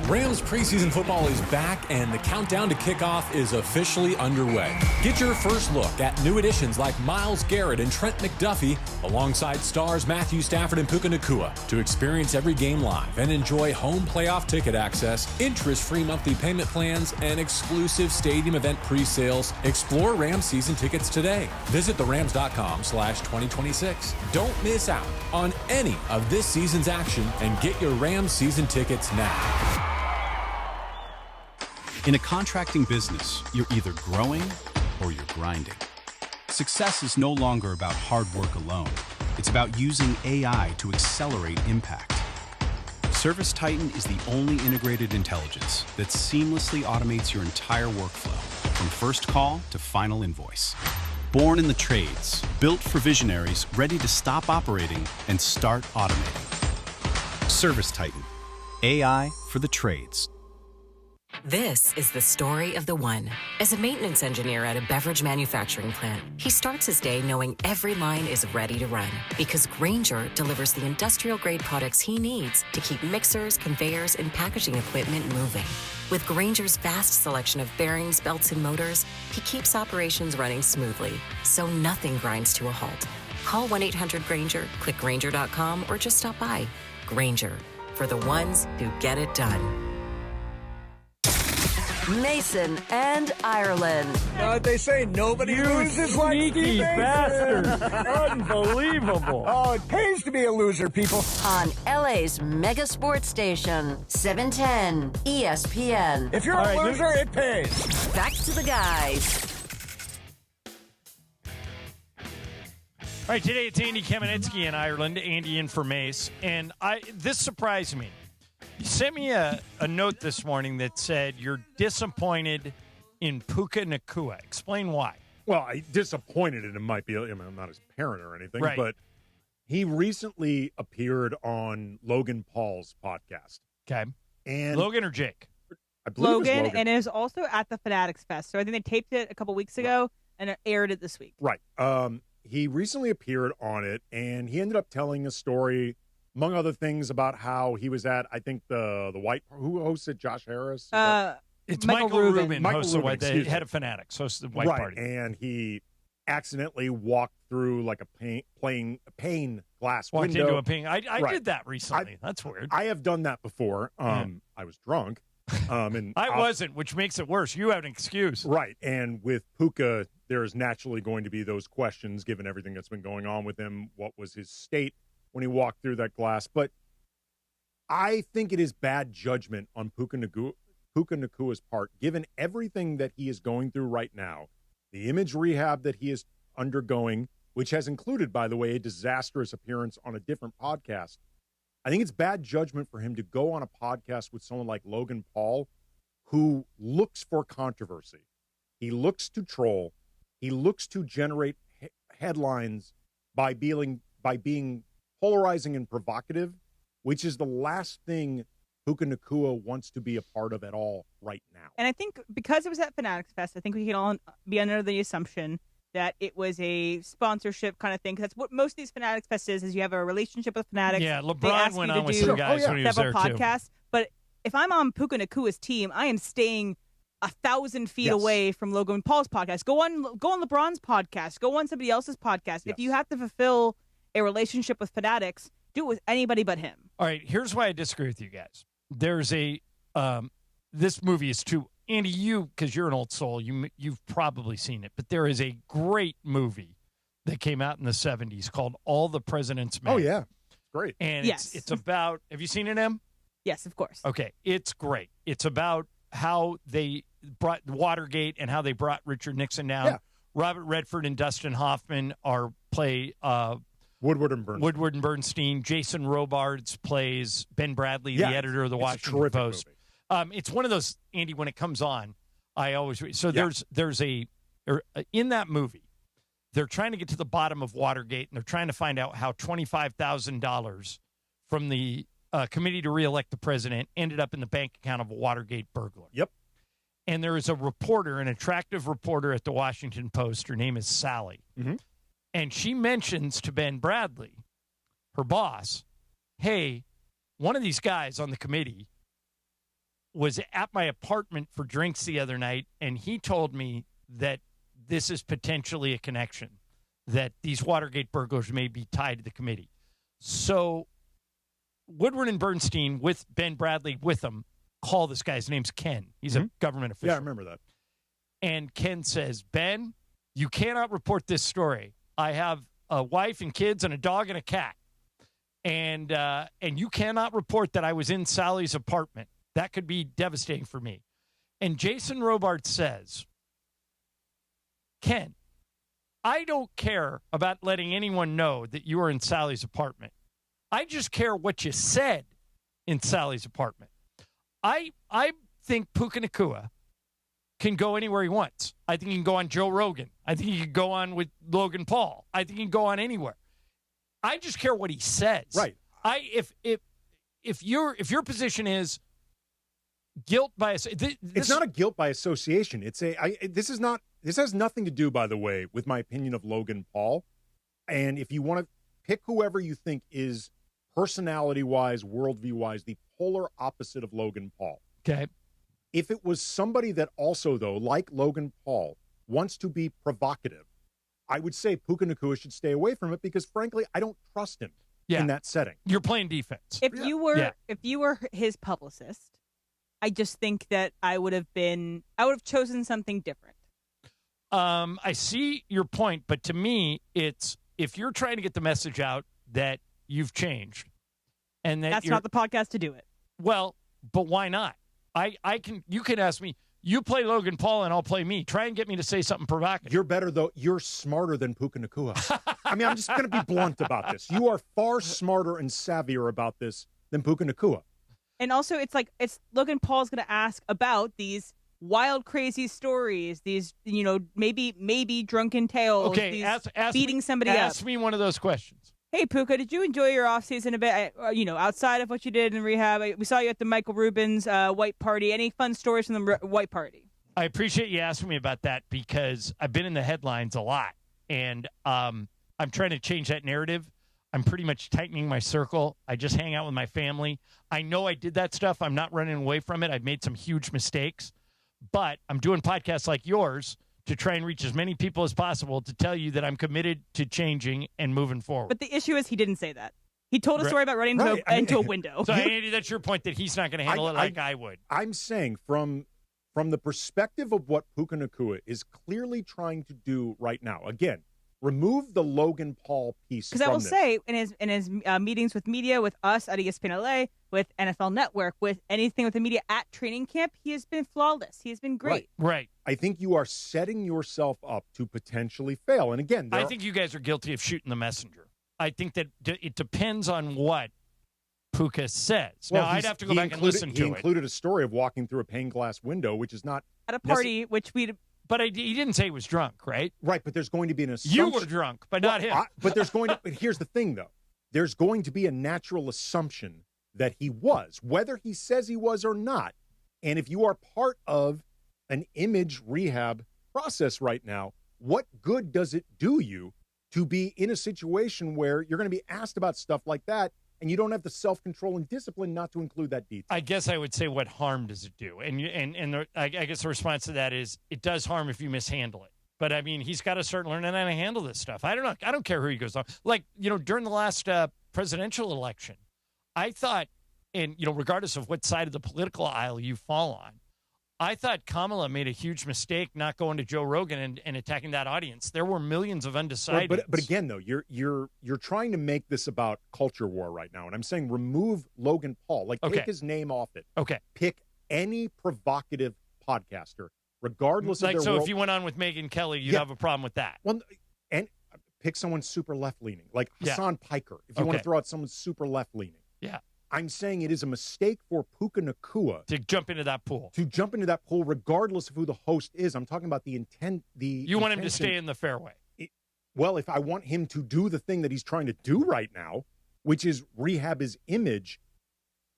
Rams preseason football is back, and the countdown to kickoff is officially underway. Get your first look at new additions like Myles Garrett and Trent McDuffie, alongside stars Matthew Stafford and Puka Nacua, to experience every game live and enjoy home playoff ticket access, interest-free monthly payment plans, and exclusive stadium event pre-sales. Explore Rams season tickets today. Visit therams.com/2026. Don't miss out on any of this season's action and get your Rams season tickets now. In a contracting business, you're either growing or you're grinding. Success is no longer about hard work alone. It's about using AI to accelerate impact. ServiceTitan is the only integrated intelligence that seamlessly automates your entire workflow, from first call to final invoice. Born in the trades, built for visionaries ready to stop operating and start automating. ServiceTitan, AI for the trades. This is the story of the one. As a maintenance engineer at a beverage manufacturing plant, he starts his day knowing every line is ready to run, because Grainger delivers the industrial-grade products he needs to keep mixers, conveyors, and packaging equipment moving. With Grainger's vast selection of bearings, belts, and motors, he keeps operations running smoothly, so nothing grinds to a halt. Call 1-800-GRAINGER, click Grainger.com, or just stop by. Grainger, for the ones who get it done. Mason and Ireland. They say nobody loses like sneaky Steve bastards. Mason. Unbelievable. Oh, it pays to be a loser, people. On LA's mega sports station, 710 ESPN. If you're a loser, it pays. Back to the guys. All right, today it's Andy Kamenetsky in Ireland, Andy in for Mace, and this surprised me. You sent me a note this morning that said you're disappointed in Puka Nacua. Explain why. Well, disappointed in him might be. I mean, I'm not his parent or anything, right. But he recently appeared on Logan Paul's podcast. Okay. And Logan or Jake? I believe Logan, it was Logan. and it was also at the Fanatics Fest. So I think they taped it a couple weeks ago and it aired it this week. Right. He recently appeared on it, and he ended up telling a story, among other things, about how he was at, I think, the white, who hosted Josh Harris? It's Michael Rubin, Michael hosts Rubin, the head of Fanatics, hosts the white party. And he accidentally walked through like a pane glass Walked window. into a pane. I did that recently. That's weird. I have done that before. I was drunk. And I wasn't, which makes it worse. You have an excuse. Right. And with Puka, there's naturally going to be those questions, given everything that's been going on with him. What was his state when he walked through that glass? But I think it is bad judgment on Puka Nacua's part, given everything that he is going through right now, the image rehab that he is undergoing, which has included, by the way, a disastrous appearance on a different podcast. I think it's bad judgment for him to go on a podcast with someone like Logan Paul, who looks for controversy. He looks to troll. He looks to generate headlines by being polarizing and provocative, which is the last thing Puka Nacua wants to be a part of at all right now. And I think because it was at Fanatics Fest, I think we can all be under the assumption that it was a sponsorship kind of thing. Because that's what most of these Fanatics Fest is you have a relationship with Fanatics. Yeah, They LeBron ask went you to on with do some guys when he was there, several too. podcasts. But if I'm on Puka Nacua's team, I am staying 1,000 feet away from Logan Paul's podcast. Go on LeBron's podcast. Go on somebody else's podcast. If you have to fulfill a relationship with Fanatics, do it with anybody but him. All right, here's why I disagree with you guys. There's this movie is too, Andy, because you're an old soul, you've probably seen it, but there is a great movie that came out in the 70s called All the President's Men. Oh, yeah. Great. And it's about, have you seen it, Em? Yes, of course. Okay, it's great. It's about how they brought Watergate and how they brought Richard Nixon down. Yeah. Robert Redford and Dustin Hoffman play Woodward and Bernstein. Jason Robards plays Ben Bradley, the editor of the Washington Post. It's one of those, Andy, when it comes on, I always read. So there's in that movie, they're trying to get to the bottom of Watergate, and they're trying to find out how $25,000 from the committee to reelect the president ended up in the bank account of a Watergate burglar. Yep. And there is a reporter, an attractive reporter at the Washington Post. Her name is Sally. Mm-hmm. And she mentions to Ben Bradley, her boss, hey, one of these guys on the committee was at my apartment for drinks the other night, and he told me that this is potentially a connection, that these Watergate burglars may be tied to the committee. So Woodward and Bernstein, with Ben Bradley with them, call this guy. His name's Ken. He's a government official. Yeah, I remember that. And Ken says, Ben, you cannot report this story. I have a wife and kids and a dog and a cat. And you cannot report that I was in Sally's apartment. That could be devastating for me. And Jason Robards says, Ken, I don't care about letting anyone know that you were in Sally's apartment. I just care what you said in Sally's apartment. I think Puka Nacua can go anywhere he wants. I think he can go on Joe Rogan. I think he can go on with Logan Paul. I think he can go on anywhere. I just care what he says. Right. If your position is guilt by it's not a guilt by association. This has nothing to do, by the way, with my opinion of Logan Paul. And if you want to pick whoever you think is personality-wise, worldview-wise, the polar opposite of Logan Paul. Okay. If it was somebody that also, though, like Logan Paul, wants to be provocative, I would say Puka Nacua should stay away from it because, frankly, I don't trust him. in that setting. You're playing defense. If you were his publicist, I just think that I would have chosen something different. I see your point, but to me, it's if you're trying to get the message out that you've changed, and that's not the podcast to do it. Well, but why not? You can ask me. You play Logan Paul, and I'll play me. Try and get me to say something provocative. You're better, though. You're smarter than Puka Nacua. I mean, I'm just going to be blunt about this. You are far smarter and savvier about this than Puka Nacua. And also, it's Logan Paul's going to ask about these wild, crazy stories, these, maybe drunken tales, okay, beating somebody up. Ask me one of those questions. Hey, Puka, did you enjoy your offseason a bit? Outside of what you did in rehab, we saw you at the Michael Rubin's white party. Any fun stories from the white party? I appreciate you asking me about that because I've been in the headlines a lot, and I'm trying to change that narrative. I'm pretty much tightening my circle. I just hang out with my family. I know I did that stuff. I'm not running away from it. I've made some huge mistakes, but I'm doing podcasts like yours to try and reach as many people as possible to tell you that I'm committed to changing and moving forward. But the issue is he didn't say that. He told a story about running into a window. So, Andy, that's your point, that he's not going to handle it like I would. I'm saying from the perspective of what Puka Nacua is clearly trying to do right now, again, remove the Logan Paul piece. Because I will say, in his meetings with media, with us at ESPN LA, with NFL Network, with anything with the media at training camp, he has been flawless. He has been great. Right. I think you are setting yourself up to potentially fail. And again, I think you guys are guilty of shooting the messenger. I think that it depends on what Puka says. Well, now, I'd have to go back and listen to it. He included a story of walking through a pane glass window, which is not at a party, which we. But he didn't say he was drunk, right? Right, but there's going to be an assumption. You were drunk, but not him. But here's the thing, though. There's going to be a natural assumption that he was, whether he says he was or not. And if you are part of an image rehab process right now, what good does it do you to be in a situation where you're going to be asked about stuff like that and you don't have the self-control and discipline not to include that detail? I guess I would say, what harm does it do? I guess the response to that is it does harm if you mishandle it. But, I mean, he's got to start learning how to handle this stuff. I don't know. I don't care who he goes on. Like, during the last presidential election, I thought, and, regardless of what side of the political aisle you fall on, I thought Kamala made a huge mistake not going to Joe Rogan and attacking that audience. There were millions of undecideds. But again, though, you're trying to make this about culture war right now, and I'm saying remove Logan Paul. Take his name off it. Okay. Pick any provocative podcaster, regardless of their so if you went on with Megyn Kelly, you'd have a problem with that. Well, and pick someone super left-leaning, like Hassan Piker, if you want to throw out someone super left-leaning. Yeah. I'm saying it is a mistake for Puka Nacua to jump into that pool. Regardless of who the host is. I'm talking about the intent. You want him to stay in the fairway. Well, if I want him to do the thing that he's trying to do right now, which is rehab his image,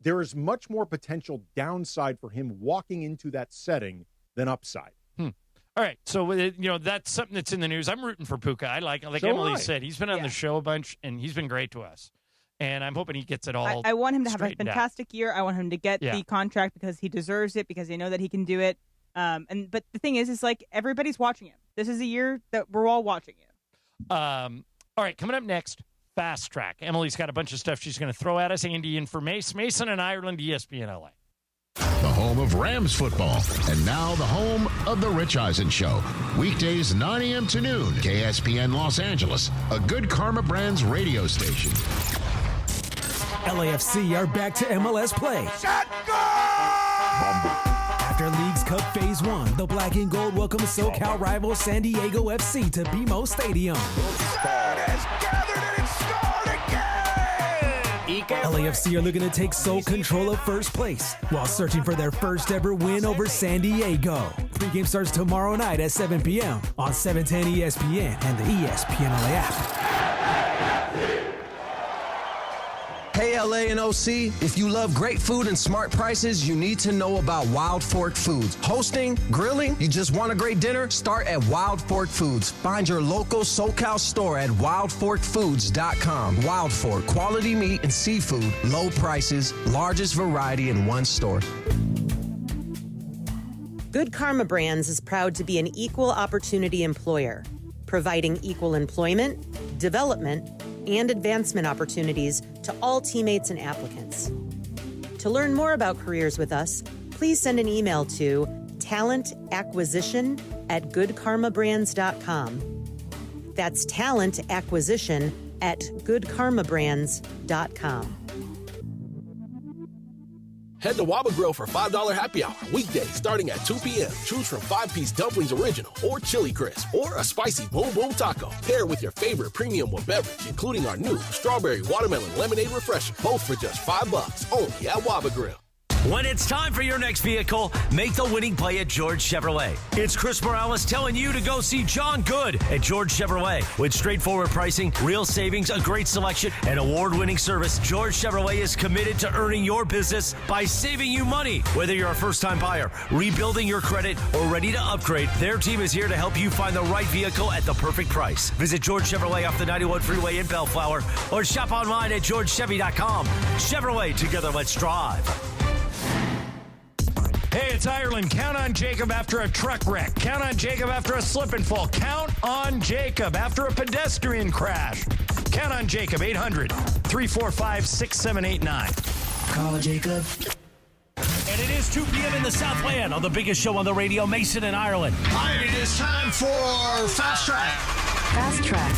there is much more potential downside for him walking into that setting than upside. All right, so that's something that's in the news. I'm rooting for Puka. I like Emily said, he's been on the show a bunch, and he's been great to us. And I'm hoping he gets it all. I want him to have a fantastic year. I want him to get the contract because he deserves it, because they know that he can do it. But the thing is like everybody's watching him. This is a year that we're all watching him. All right, coming up next, Fast Track. Emily's got a bunch of stuff she's going to throw at us. Andy in for Mason and Ireland, ESPN LA. The home of Rams football, and now the home of The Rich Eisen Show. Weekdays 9 a.m. to noon, KSPN Los Angeles, a Good Karma Brands radio station. LAFC are back to MLS play. After Leagues Cup Phase 1, the Black and Gold welcome SoCal rival San Diego FC to BMO Stadium. LAFC are looking to take sole control of first place while searching for their first ever win over San Diego. Pre-game starts tomorrow night at 7 p.m. on 710 ESPN and the ESPN LA app. Hey, LA and OC, if you love great food and smart prices, you need to know about Wild Fork Foods. Hosting, grilling, you just want a great dinner? Start at Wild Fork Foods. Find your local SoCal store at wildforkfoods.com. Wild Fork, quality meat and seafood, low prices, largest variety in one store. Good Karma Brands is proud to be an equal opportunity employer, providing equal employment, development, and advancement opportunities to all teammates and applicants. To learn more about careers with us, please send an email to talentacquisition@goodkarmabrands.com. That's talentacquisition@goodkarmabrands.com. Head to Waba Grill for $5 happy hour, weekdays starting at 2 p.m. Choose from 5-piece dumplings original or chili crisp or a spicy boom boom taco. Pair with your favorite premium or beverage, including our new strawberry watermelon lemonade refresher, both for just $5 only at Waba Grill. When it's time for your next vehicle, make the winning play at George Chevrolet. It's Chris Morales telling you to go see John Good at George Chevrolet. With straightforward pricing, real savings, a great selection, and award-winning service, George Chevrolet is committed to earning your business by saving you money. Whether you're a first-time buyer, rebuilding your credit, or ready to upgrade, their team is here to help you find the right vehicle at the perfect price. Visit George Chevrolet off the 91 freeway in Bellflower or shop online at georgechevy.com. Chevrolet, together let's drive. Hey, it's Ireland. Count on Jacob after a truck wreck. Count on Jacob after a slip and fall. Count on Jacob after a pedestrian crash. Count on Jacob, 800-345-6789. Call Jacob. And it is 2 p.m. in the Southland on the biggest show on the radio, Mason in Ireland. All right, it is time for Fast Track. Fast Track.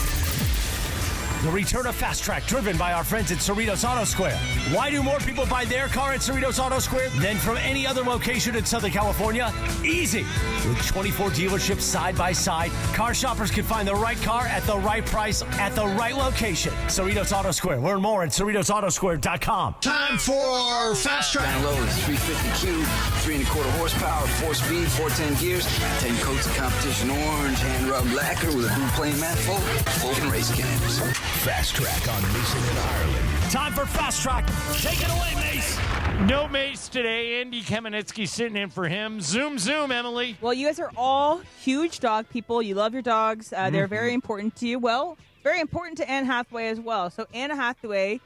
The return of Fast Track, driven by our friends at Cerritos Auto Square. Why do more people buy their car at Cerritos Auto Square than from any other location in Southern California? Easy. With 24 dealerships side by side, car shoppers can find the right car at the right price at the right location. Cerritos Auto Square. Learn more at CerritosAutoSquare.com. Time for Fast Track. Down low is 350 cube, 3 1/4 horsepower, 4-speed, 410 gears, 10 coats of competition orange, hand rubbed lacquer with a blue plain manifold, open race cams. Fast Track on Mason in Ireland. Time for Fast Track. Take it away, Mace. No Mace today. Andy Kamenetsky sitting in for him. Zoom, Emily. Well, you guys are all huge dog people. You love your dogs. They're very important to you. Well, very important to Anne Hathaway as well. So Anne Hathaway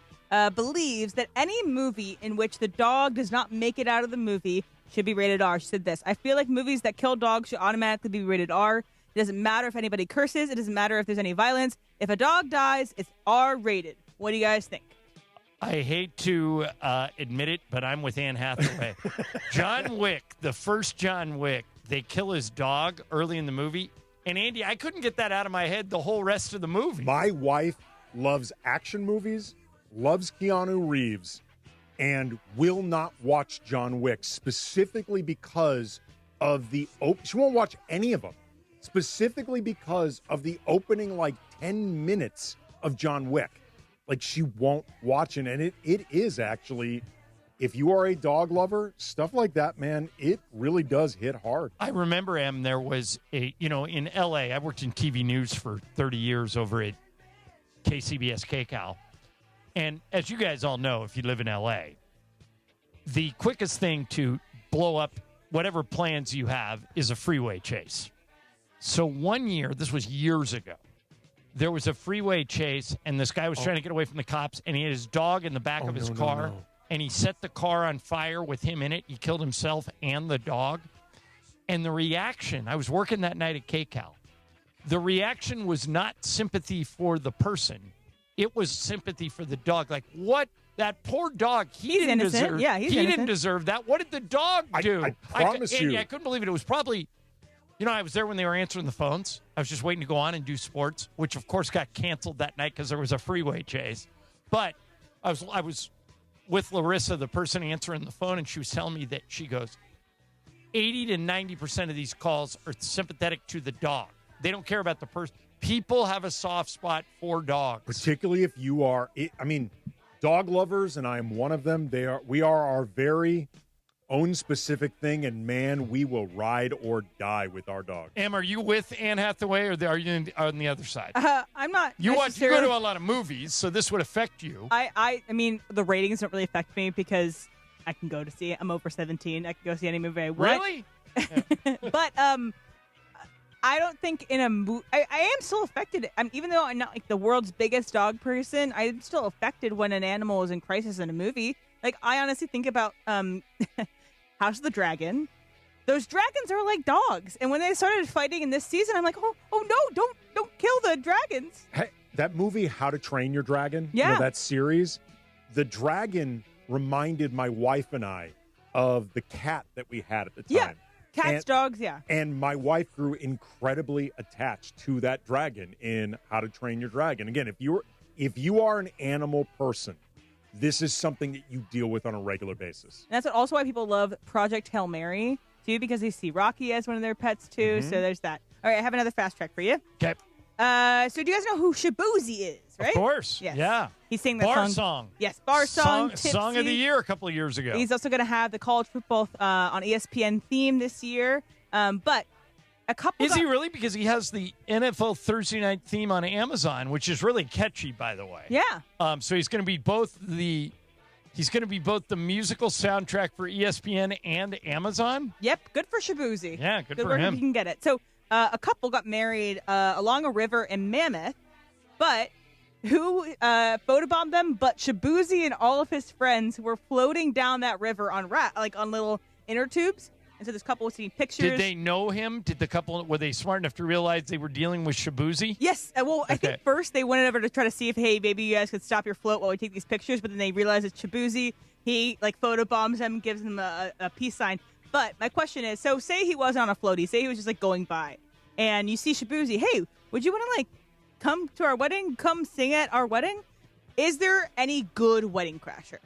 believes that any movie in which the dog does not make it out of the movie should be rated R. She said this: I feel like movies that kill dogs should automatically be rated R. It doesn't matter if anybody curses. It doesn't matter if there's any violence. If a dog dies, it's R-rated. What do you guys think? I hate to admit it, but I'm with Anne Hathaway. John Wick, the first John Wick, they kill his dog early in the movie. And Andy, I couldn't get that out of my head the whole rest of the movie. My wife loves action movies, loves Keanu Reeves, and will not watch John Wick specifically because of the she won't watch any of them. Specifically because of the opening, 10 minutes of John Wick. She won't watch it. And it is actually, if you are a dog lover, stuff like that, man, it really does hit hard. I remember, Em, there was in L.A., I worked in TV news for 30 years over at KCBS KCAL. And as you guys all know, if you live in L.A., the quickest thing to blow up whatever plans you have is a freeway chase. So one year, this was years ago, there was a freeway chase, and this guy was trying to get away from the cops, and he had his dog in the back of his car, and he set the car on fire with him in it. He killed himself and the dog. And the reaction, I was working that night at KCAL, the reaction was not sympathy for the person. It was sympathy for the dog. What? That poor dog, he didn't deserve. Yeah, he's he innocent. didn't deserve that. What did the dog do? I promise you. Andy, I couldn't believe it. It was probably... I was there when they were answering the phones. I was just waiting to go on and do sports, which, of course, got canceled that night because there was a freeway chase. But I was with Larissa, the person answering the phone, and she was telling me that she goes, 80 to 90% of these calls are sympathetic to the dog. They don't care about the person. People have a soft spot for dogs. Particularly if you are, dog lovers, and I am one of them. We are our very own specific thing, and man, we will ride or die with our dog. Em, are you with Anne Hathaway, or are you on the other side? I'm not. You go to a lot of movies, so this would affect you. I mean, the ratings don't really affect me because I can go to see it. I'm over 17. I can go see any movie I want. Really? But I don't think in a movie. I am still affected. Even though I'm not the world's biggest dog person, I'm still affected when an animal is in crisis in a movie. I honestly think about House of the Dragon. Those dragons are like dogs, and when they started fighting in this season, I'm like, oh no, don't kill the dragons. that movie, How to Train Your Dragon, Yeah. that series, the dragon reminded my wife and I of the cat that we had at the time. Yeah. Cats, dogs, yeah. And my wife grew incredibly attached to that dragon in How to Train Your Dragon. Again, if you are an animal person, this is something that you deal with on a regular basis. And that's also why people love Project Hail Mary, too, because they see Rocky as one of their pets, too. Mm-hmm. So there's that. All right, I have another fast track for you. Okay. So do you guys know who Shabuzi is, right? Of course. Yes. Yeah. He sang that Bar song. song. Yes, bar song. Song of the year a couple of years ago. He's also going to have the college football on ESPN theme this year. But a couple. Is he really? Because he has the NFL Thursday night theme on Amazon, which is really catchy, by the way. Yeah. So he's going to be both the musical soundtrack for ESPN and Amazon. Yep. Good for Shabuzi. Yeah, good for work him. If he can get it. So a couple got married along a river in Mammoth, but who photobombed them? But Shabuzi and all of his friends were floating down that river on little inner tubes. And so this couple was taking pictures. Did they know him? Were they smart enough to realize they were dealing with Shabuzi? Yes. Well, I think first they went over to try to see if, hey, maybe you guys could stop your float while we take these pictures. But then they realized it's Shabuzi. He photobombs them, gives them a peace sign. But my question is, so say he was on a floaty, say he was just going by, and you see Shabuzi, hey, would you want to come to our wedding, come sing at our wedding? Is there any good wedding crasher?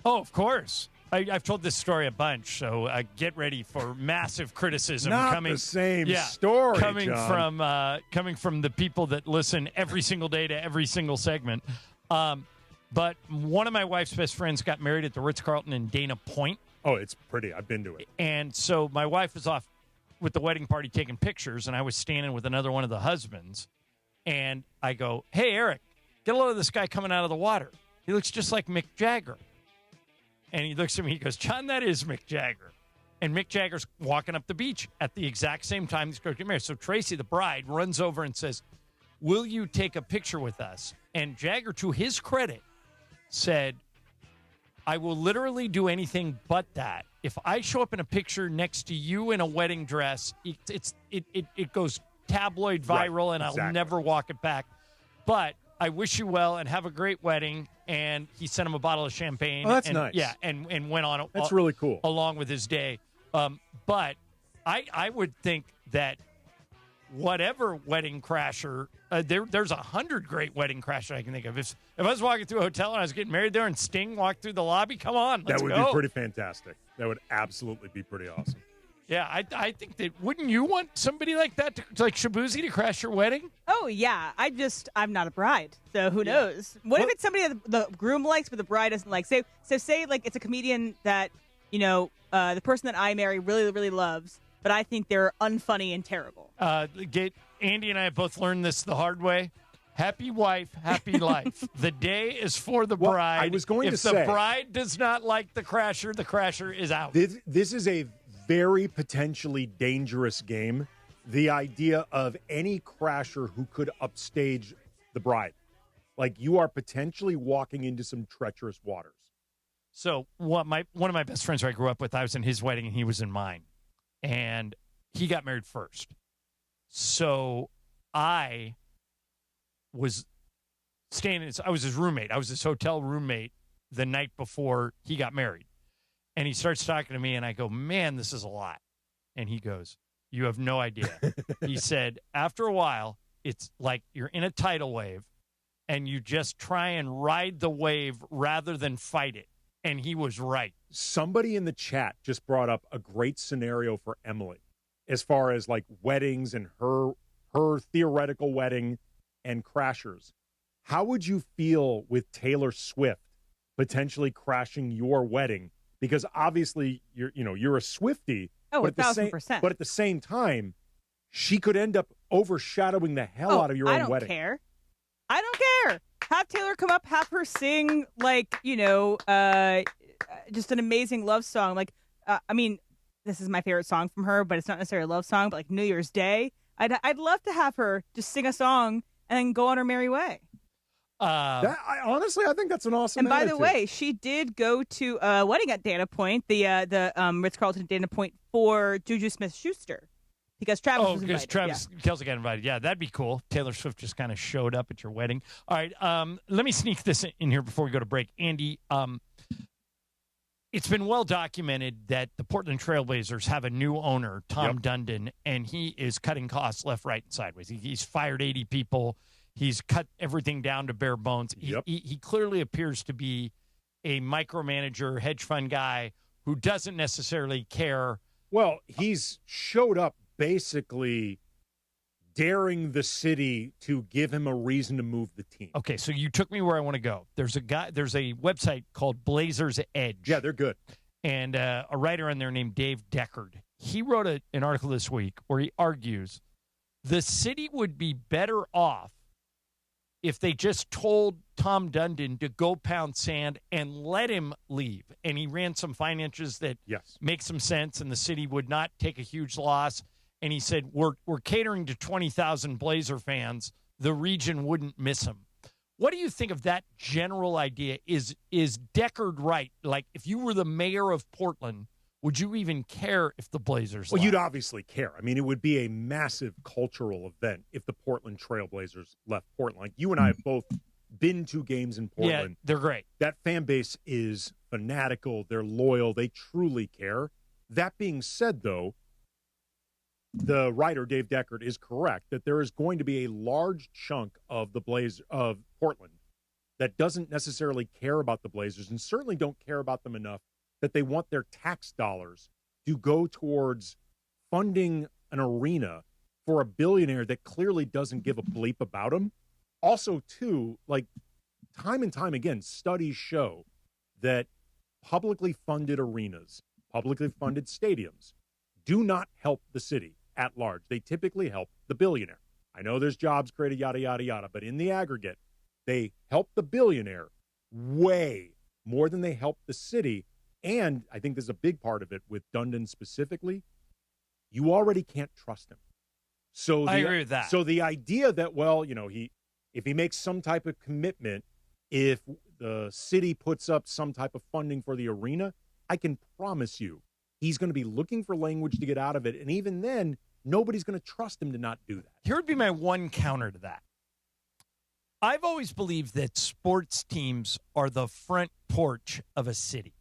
Oh, of course. I've told this story a bunch, so get ready for massive criticism. Not the same story, coming John. from the people that listen every single day to every single segment. But one of my wife's best friends got married at the Ritz-Carlton in Dana Point. Oh, it's pretty. I've been to it. And so my wife was off with the wedding party taking pictures, and I was standing with another one of the husbands. And I go, hey, Eric, get a load of this guy coming out of the water. He looks just like Mick Jagger. And he looks at me, he goes, John, that is Mick Jagger. And Mick Jagger's walking up the beach at the exact same time these girls get married. So Tracy, the bride, runs over and says, will you take a picture with us? And Jagger, to his credit, said, I will literally do anything but that. If I show up in a picture next to you in a wedding dress, it goes tabloid viral, right, and exactly. I'll never walk it back. But I wish you well and have a great wedding. And he sent him a bottle of champagne. Oh, that's and, nice. Yeah, and went on. That's really cool. Along with his day. But I would think that whatever wedding crasher, there's 100 great wedding crashers I can think of. If I was walking through a hotel and I was getting married there and Sting walked through the lobby, come on, let's That would go. be pretty fantastic. That would absolutely be pretty awesome. Yeah, I think that, wouldn't you want somebody like that, like Shabuzi, to crash your wedding? Oh, yeah. I'm not a bride, so who knows? What if it's somebody that the groom likes but the bride doesn't like? So say it's a comedian that, the person that I marry really, really loves, but I think they're unfunny and terrible. Andy and I have both learned this the hard way. Happy wife, happy life. The day is for the bride. I was going if to say, the bride does not like the crasher is out. This is a very potentially dangerous game. The idea of any crasher who could upstage the bride. Like, you are potentially walking into some treacherous waters. So one of my best friends who I grew up with, I was in his wedding and he was in mine. And he got married first. So I was I was his roommate. I was his hotel roommate the night before he got married. And he starts talking to me and I go, man, this is a lot. And he goes, you have no idea. He said, after a while, it's like you're in a tidal wave and you just try and ride the wave rather than fight it. And he was right. Somebody in the chat just brought up a great scenario for Emily as far as like weddings and her theoretical wedding and crashers. How would you feel with Taylor Swift potentially crashing your wedding? Because obviously you're a Swiftie. Oh, but 1,000%. But at the same time, she could end up overshadowing the hell out of your own wedding. I don't care. Have Taylor come up, have her sing just an amazing love song. This is my favorite song from her, but it's not necessarily a love song. But like New Year's Day, I'd love to have her just sing a song and then go on her merry way. Honestly, I think that's an awesome. And by attitude. the way, she did go to a wedding at Dana Point, the Ritz-Carlton Dana Point for Juju Smith-Schuster. because Travis was because invited. Travis Kelce got invited. Yeah, that'd be cool. Taylor Swift just kind of showed up at your wedding. All right, let me sneak this in here before we go to break. Andy, it's been well documented that the Portland Trailblazers have a new owner, Tom Dundon, and he is cutting costs left, right, and sideways. He's fired 80 people. He's cut everything down to bare bones. He clearly appears to be a micromanager, hedge fund guy who doesn't necessarily care. Well, he's showed up basically daring the city to give him a reason to move the team. Okay, so you took me where I want to go. There's a website called Blazers Edge. Yeah, they're good. And a writer on there named Dave Deckard. He wrote an article this week where he argues the city would be better off if they just told Tom Dundon to go pound sand and let him leave. And he ran some finances that make some sense, and the city would not take a huge loss. And he said, we're catering to 20,000 Blazer fans. The region wouldn't miss him. What do you think of that general idea? Is Deckard right? Like, if you were the mayor of Portland, would you even care if the Blazers left? You'd obviously care. I mean, it would be a massive cultural event if the Portland Trailblazers left Portland. Like, you and I have both been to games in Portland. Yeah, they're great. That fan base is fanatical. They're loyal. They truly care. That being said, though, the writer, Dave Deckard, is correct that there is going to be a large chunk of of Portland that doesn't necessarily care about the Blazers and certainly don't care about them enough that they want their tax dollars to go towards funding an arena for a billionaire that clearly doesn't give a bleep about him. Also, too, like time and time again, studies show that publicly funded arenas, publicly funded stadiums do not help the city at large. They typically help the billionaire. I know there's jobs created, yada, yada, yada, but in the aggregate, they help the billionaire way more than they help the city. And I think there's a big part of it with Dundon specifically. You already can't trust him. So I agree with that. So the idea that, well, you know, if he makes some type of commitment, if the city puts up some type of funding for the arena, I can promise you he's going to be looking for language to get out of it. And even then, nobody's going to trust him to not do that. Here would be my one counter to that. I've always believed that sports teams are the front porch of a city.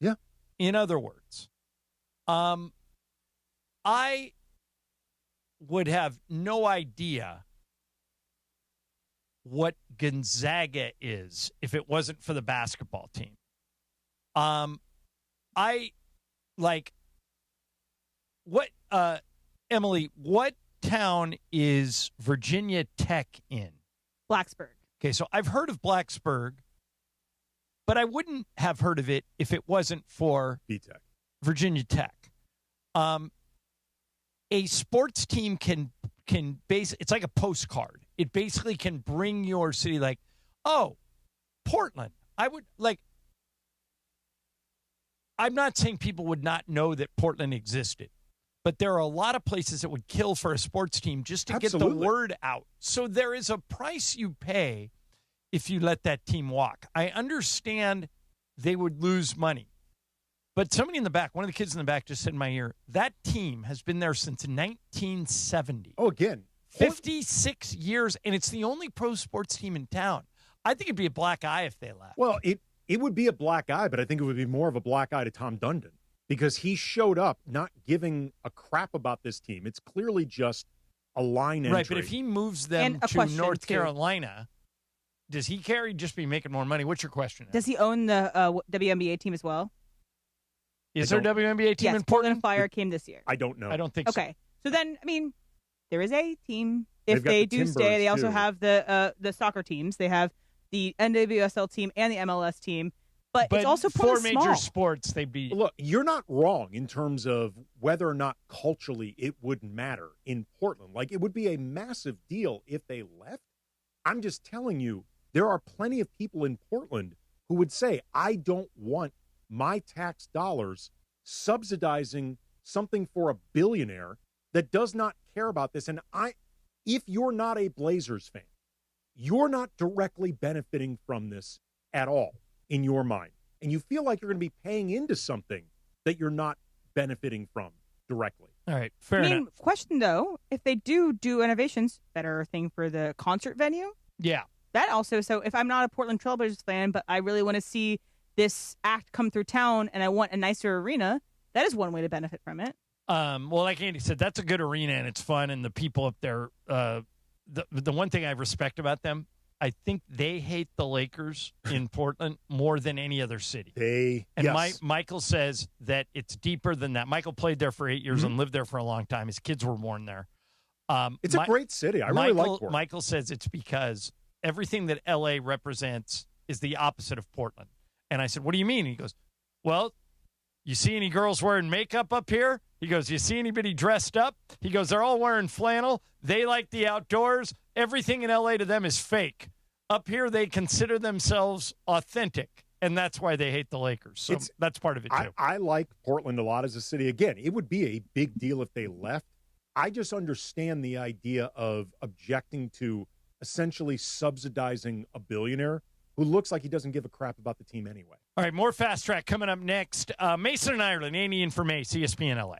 Yeah. In other words, I would have no idea what Gonzaga is if it wasn't for the basketball team. Emily, what town is Virginia Tech in? Blacksburg. Okay, so I've heard of Blacksburg, but I wouldn't have heard of it if it wasn't for B-Tech. Virginia Tech. A sports team can it's like a postcard. It basically can bring your city like, oh, Portland. I'm not saying people would not know that Portland existed, but there are a lot of places that would kill for a sports team just to get the word out. So there is a price you pay if you let that team walk. I understand they would lose money. But somebody in the back, one of the kids in the back just said in my ear, that team has been there since 1970. Oh, again. 56 years, and it's the only pro sports team in town. I think it'd be a black eye if they left. Well, it would be a black eye, but I think it would be more of a black eye to Tom Dundon because he showed up not giving a crap about this team. It's clearly just a line entry. Right, but if he moves them to North Carolina, does he care? He'd just be making more money. What's your question? Does he own the WNBA team as well? Is there a WNBA team in Portland? Fire came this year. I don't know. I don't think so. Okay. So then, I mean, there is a team. If They've got they the do Timbers, stay, they also too. have the soccer teams. They have the NWSL team and the MLS team. But it's also for Portland major small. sports, they'd be. Look, you're not wrong in terms of whether or not culturally it would matter in Portland. Like, it would be a massive deal if they left. I'm just telling you, there are plenty of people in Portland who would say, I don't want my tax dollars subsidizing something for a billionaire that does not care about this. And if you're not a Blazers fan, you're not directly benefiting from this at all in your mind. And you feel like you're going to be paying into something that you're not benefiting from. directly. All right, fair enough. Question though, if they do innovations, better thing for the concert venue. Yeah. That also, so if I'm not a Portland Trailblazers fan, but I really want to see this act come through town and I want a nicer arena, that is one way to benefit from it. Well, like Andy said, that's a good arena and it's fun, and the people up there, the one thing I respect about them, I think they hate the Lakers in Portland more than any other city. Michael says that it's deeper than that. Michael played there for 8 years and lived there for a long time. His kids were born there. It's a great city. I really like Portland. Michael says it's because everything that L.A. represents is the opposite of Portland. And I said, what do you mean? He goes, well, you see any girls wearing makeup up here? He goes, you see anybody dressed up? He goes, they're all wearing flannel. They like the outdoors. Everything in L.A. to them is fake. Up here, they consider themselves authentic, and that's why they hate the Lakers. So that's part of it, too. I like Portland a lot as a city. Again, it would be a big deal if they left. I just understand the idea of objecting to essentially subsidizing a billionaire who looks like he doesn't give a crap about the team anyway. All right, more Fast Track coming up next. Mason and Ireland, Andy in for Mace, ESPN LA.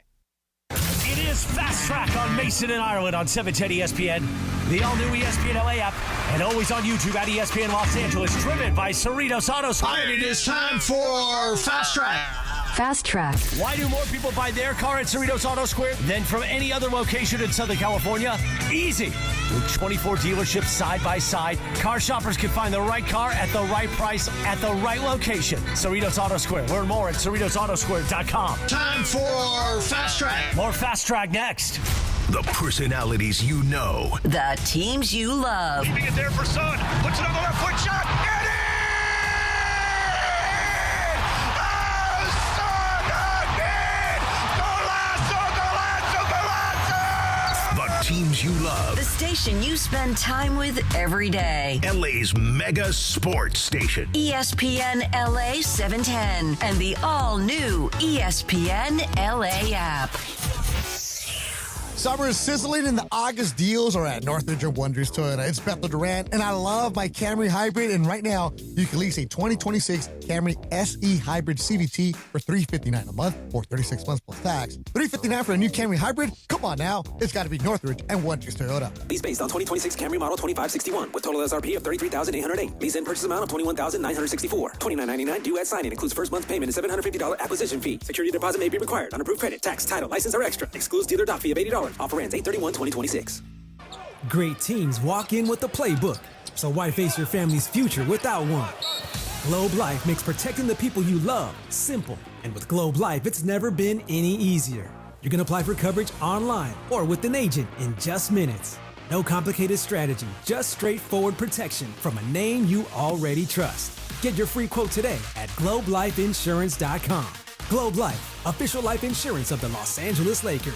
It is Fast Track on Mason and Ireland on 710 ESPN, the all-new ESPN LA app, and always on YouTube at ESPN Los Angeles, driven by Cerritos Auto Square. All right, it is time for Fast Track. Fast Track. Why do more people buy their car at Cerritos Auto Square than from any other location in Southern California? Easy. With 24 dealerships side by side, car shoppers can find the right car at the right price at the right location. Cerritos Auto Square. Learn more at CerritosAutoSquare.com. Time for Fast Track. More Fast Track next. The personalities you know. The teams you love. Keeping it there for Son. Puts it on the left foot shot. Get it! Teams you love. The station you spend time with every day. LA's mega sports station. ESPN LA 710 and the all-new ESPN LA app. Summer is sizzling and the August deals are at Northridge and Wonders Toyota. It's Bethel Durant, and I love my Camry Hybrid. And right now, you can lease a 2026 Camry SE Hybrid CVT for $359 a month or 36 months plus tax. $359 for a new Camry Hybrid? Come on now. It's got to be Northridge and Wonders Toyota. Lease based on 2026 Camry model 2561 with total SRP of $33,808. Lease and purchase amount of $21,964. $29.99 due at signing. Includes first month's payment and $750 acquisition fee. Security deposit may be required. Unapproved credit, tax, title, license, or extra. Excludes dealer doc fee of $80. Offer ends 8/31/2026. Great teams walk in with the playbook, so why face your family's future without one? Globe Life makes protecting the people you love simple, and with Globe Life, it's never been any easier. You can apply for coverage online or with an agent in just minutes. No complicated strategy, just straightforward protection from a name you already trust. Get your free quote today at globelifeinsurance.com. Globe Life, official life insurance of the Los Angeles Lakers.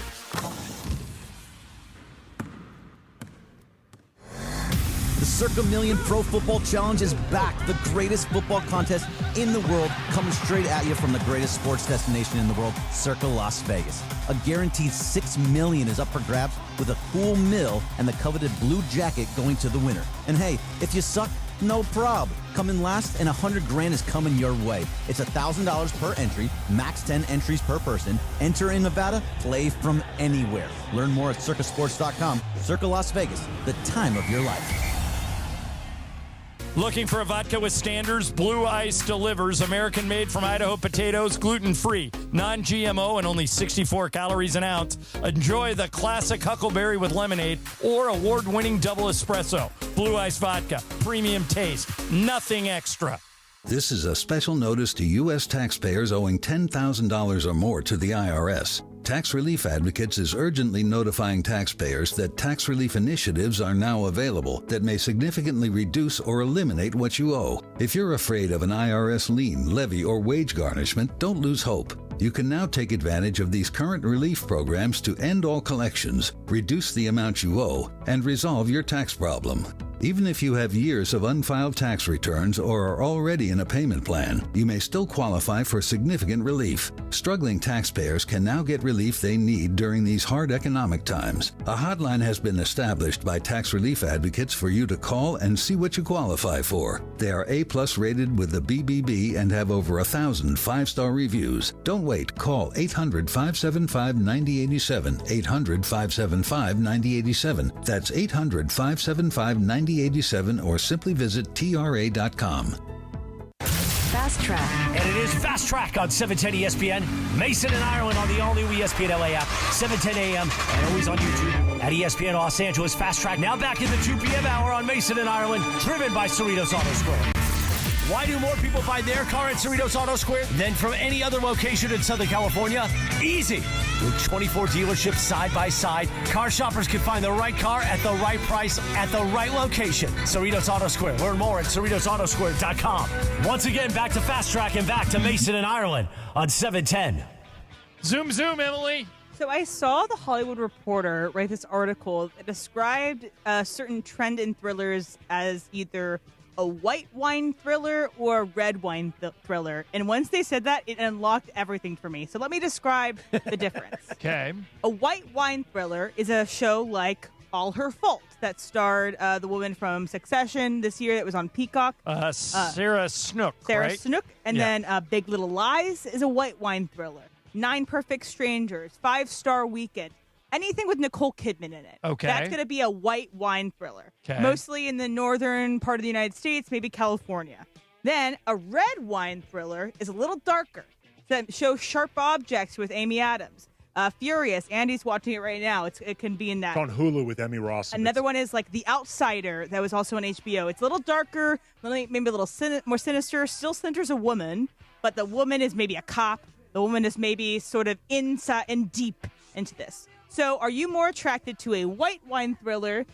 The Circa Million Pro Football Challenge is back. The greatest football contest in the world, coming straight at you from the greatest sports destination in the world, Circa Las Vegas. A guaranteed $6 million is up for grabs with a cool mill and the coveted blue jacket going to the winner. And hey, if you suck, no prob. Come in last and $100,000 is coming your way. It's $1,000 per entry, max 10 entries per person. Enter in Nevada, play from anywhere. Learn more at circasports.com. Circa Las Vegas, the time of your life. Looking for a vodka with standards? Blue Ice delivers. American-made from Idaho potatoes, gluten-free, non-GMO, and only 64 calories an ounce. Enjoy the classic huckleberry with lemonade or award-winning double espresso. Blue Ice vodka, premium taste, nothing extra. This is a special notice to U.S. taxpayers owing $10,000 or more to the IRS. Tax Relief Advocates is urgently notifying taxpayers that tax relief initiatives are now available that may significantly reduce or eliminate what you owe. If you're afraid of an IRS lien, levy, or wage garnishment, don't lose hope. You can now take advantage of these current relief programs to end all collections, reduce the amount you owe, and resolve your tax problem. Even if you have years of unfiled tax returns or are already in a payment plan, you may still qualify for significant relief. Struggling taxpayers can now get relief they need during these hard economic times. A hotline has been established by tax relief advocates for you to call and see what you qualify for. They are A+ rated with the BBB and have over 1,000 5-star reviews. Don't wait. Call 800-575-9087. 800-575-9087. That's 800-575-9087 or simply visit tra.com. Fast Track. And it is Fast Track on 710 ESPN. Mason and Ireland on the all-new ESPN LA app, 7:10 a.m. and always on YouTube at ESPN Los Angeles. Fast Track now back in the 2 p.m. hour on Mason and Ireland, driven by Cerritos Auto Square. Why do more people buy their car at Cerritos Auto Square than from any other location in Southern California? Easy. With 24 dealerships side by side, car shoppers can find the right car at the right price at the right location. Cerritos Auto Square. Learn more at CerritosAutoSquare.com. Once again, back to Fast Track and back to Mason and Ireland on 710. Zoom, Emily. So I saw the Hollywood Reporter write this article that described a certain trend in thrillers as either a white wine thriller or a red wine thriller. And once they said that, it unlocked everything for me. So let me describe the difference. Okay. A white wine thriller is a show like All Her Fault that starred the woman from Succession this year that was on Peacock. Sarah Snook, Sarah right? Snook. And then Big Little Lies is a white wine thriller. 9 Perfect Strangers, 5-Star Weekend. Anything with Nicole Kidman in it. Okay. That's going to be a white wine thriller. Okay. Mostly in the northern part of the United States, maybe California. Then a red wine thriller is a little darker. That shows Sharp Objects with Amy Adams. Furious. Andy's watching it right now. It can be in that. It's on Hulu with Emmy Ross. Another one is like The Outsider that was also on HBO. It's a little darker, maybe a little more sinister. Still centers a woman, but the woman is maybe a cop. The woman is maybe sort of inside and deep into this. So are you more attracted to a white wine thriller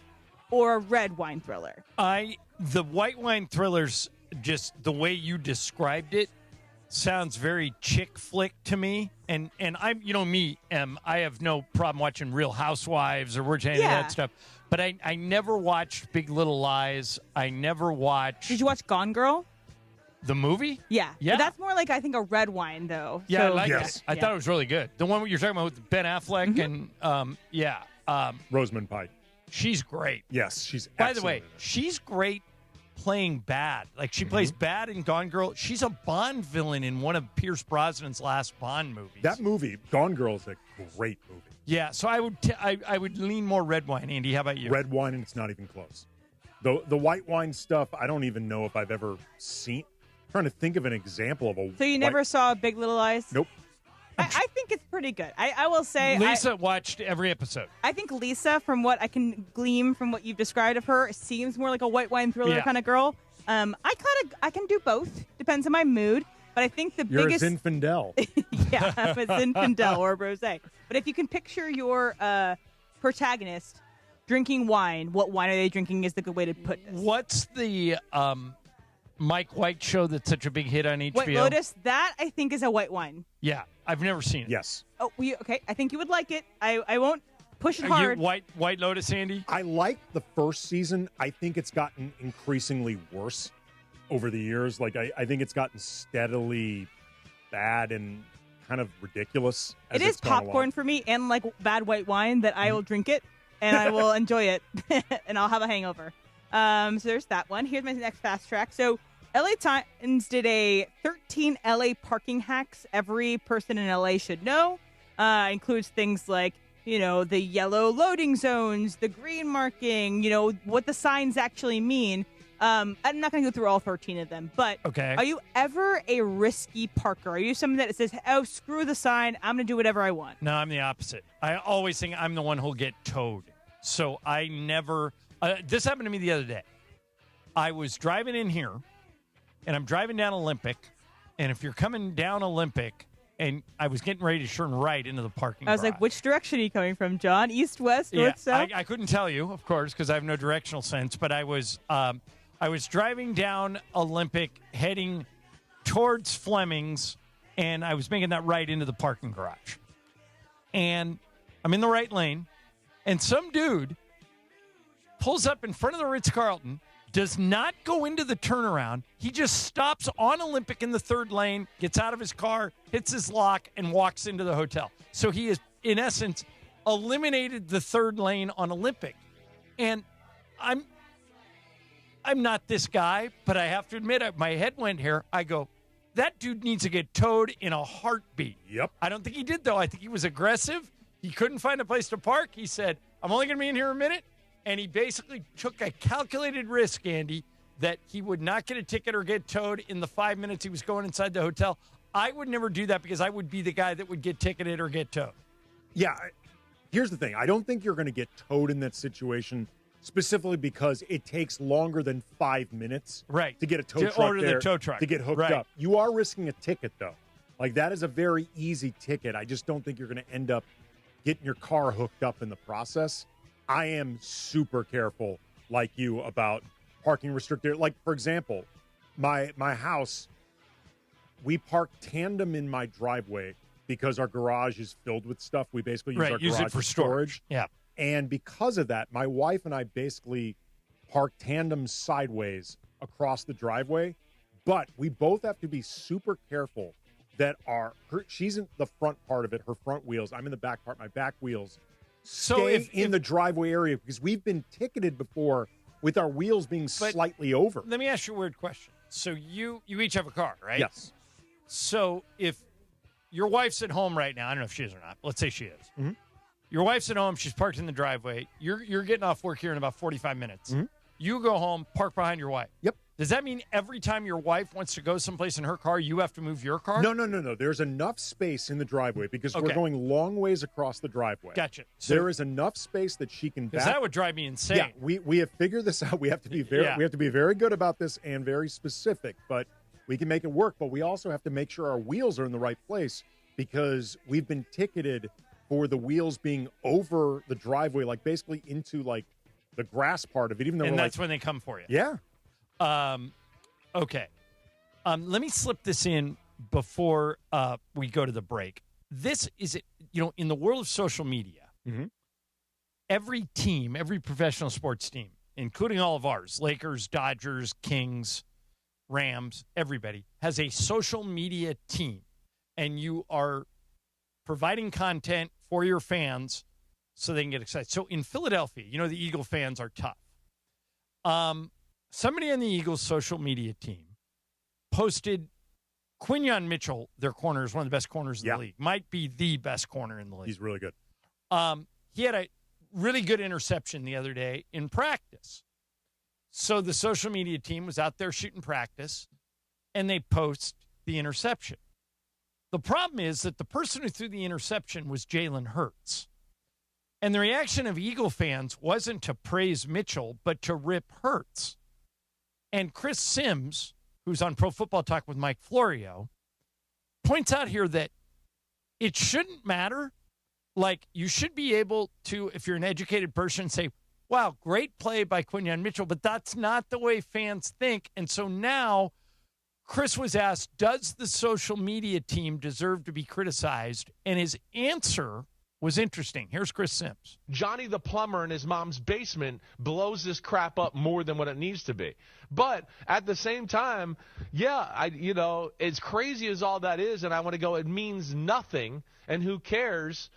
or a red wine thriller? The white wine thrillers, just the way you described it, sounds very chick flick to me. And I'm, me, I have no problem watching Real Housewives or watching any of that stuff. But I never watched Big Little Lies. I never watched. Did you watch Gone Girl? The movie? Yeah. Yeah. But that's more like, I think, a red wine, though. Yeah, so, I like it. I thought it was really good. The one you're talking about with Ben Affleck and, Rosamund Pike. She's great. Yes, she's By excellent the way, in it. she's great playing bad. Like, she plays bad in Gone Girl. She's a Bond villain in one of Pierce Brosnan's last Bond movies. That movie, Gone Girl, is a great movie. Yeah, so I would lean more red wine. Andy, how about you? Red wine, and it's not even close. The white wine stuff, I don't even know if I've ever seen. I'm trying to think of an example of a. So you never saw Big Little Lies? Nope. I think it's pretty good. I will say. Lisa watched every episode. I think Lisa, from what I can glean from what you've described of her, seems more like a white wine thriller kind of girl. I can do both. Depends on my mood. But I think the You're biggest. a Zinfandel. Yeah, I'm a Zinfandel or a rosé. But if you can picture your protagonist drinking wine, what wine are they drinking is the good way to put this. What's the Mike White show that's such a big hit on HBO? White Lotus, that I think is a white wine. Yeah, I've never seen it. Yes. Oh, okay. I think you would like it. I won't push it hard. White Lotus, Andy? I liked the first season. I think it's gotten increasingly worse over the years. Like, I think it's gotten steadily bad and kind of ridiculous. It is popcorn for me and like bad white wine that I will drink it and I will enjoy it and I'll have a hangover. So there's that one. Here's my next fast track. So LA Times did a 13 LA parking hacks every person in LA should know. Includes things like, the yellow loading zones, the green marking, what the signs actually mean. I'm not going to go through all 13 of them, but okay. Are you ever a risky parker? Are you someone that says, oh, screw the sign, I'm going to do whatever I want? No, I'm the opposite. I always think I'm the one who'll get towed. So I never... this happened to me the other day. I was driving in here, and I'm driving down Olympic, and if you're coming down Olympic, and I was getting ready to turn right into the parking I was garage. like, which direction are you coming from, John? East, west, north, south? I couldn't tell you, of course, because I have no directional sense, but I was driving down Olympic, heading towards Fleming's, and I was making that right into the parking garage. And I'm in the right lane, and some dude pulls up in front of the Ritz-Carlton, does not go into the turnaround. He just stops on Olympic in the third lane, gets out of his car, hits his lock, and walks into the hotel. So he is, in essence, eliminated the third lane on Olympic. And I'm not this guy, but I have to admit, my head went here. I go, that dude needs to get towed in a heartbeat. Yep. I don't think he did, though. I think he was aggressive. He couldn't find a place to park. He said, I'm only going to be in here a minute. And he basically took a calculated risk, Andy, that he would not get a ticket or get towed in the 5 minutes he was going inside the hotel. I would never do that because I would be the guy that would get ticketed or get towed. Yeah. Here's the thing. I don't think you're going to get towed in that situation specifically because it takes longer than 5 minutes to get a tow truck order there, the tow truck. to get hooked up. You are risking a ticket, though. Like, that is a very easy ticket. I just don't think you're going to end up getting your car hooked up in the process. I am super careful, like you, about parking restricted. Like, for example, my house, we park tandem in my driveway because our garage is filled with stuff. We basically use our garage it for storage. Yeah. And because of that, my wife and I basically park tandem sideways across the driveway. But we both have to be super careful that she's in the front part of it, her front wheels. I'm in the back part, my back wheels. Stay in the driveway area because we've been ticketed before with our wheels being slightly over. Let me ask you a weird question. So you each have a car, right? Yes. So if your wife's at home right now, I don't know if she is or not. Let's say she is. Mm-hmm. Your wife's at home. She's parked in the driveway. You're getting off work here in about 45 minutes. Mm-hmm. You go home, park behind your wife. Yep. Does that mean every time your wife wants to go someplace in her car, you have to move your car? No. There's enough space in the driveway because we're going long ways across the driveway. Gotcha. So there is enough space that she can back. Because that would drive me insane. Yeah, we have figured this out. We have to be very good about this and very specific, but we can make it work. But we also have to make sure our wheels are in the right place because we've been ticketed for the wheels being over the driveway, like basically into like the grass part of it. Even though that's when they come for you. Yeah. Okay. Let me slip this in before we go to the break. This is, in the world of social media, every team, every professional sports team, including all of ours, Lakers, Dodgers, Kings, Rams, everybody, has a social media team. And you are providing content for your fans so they can get excited. So in Philadelphia, the Eagle fans are tough. Somebody on the Eagles social media team posted Quinyon Mitchell, their corner, is one of the best corners in the league. Might be the best corner in the league. He's really good. He had a really good interception the other day in practice. So the social media team was out there shooting practice, and they post the interception. The problem is that the person who threw the interception was Jalen Hurts. And the reaction of Eagle fans wasn't to praise Mitchell, but to rip Hurts. And Chris Sims, who's on Pro Football Talk with Mike Florio, points out here that it shouldn't matter. Like, you should be able to, if you're an educated person, say, wow, great play by Quinyon Mitchell, but that's not the way fans think. And so now Chris was asked, does the social media team deserve to be criticized? And his answer was interesting. Here's Chris Sims. Johnny the plumber in his mom's basement blows this crap up more than what it needs to be. But at the same time, as crazy as all that is, and I want to go, it means nothing, and who cares?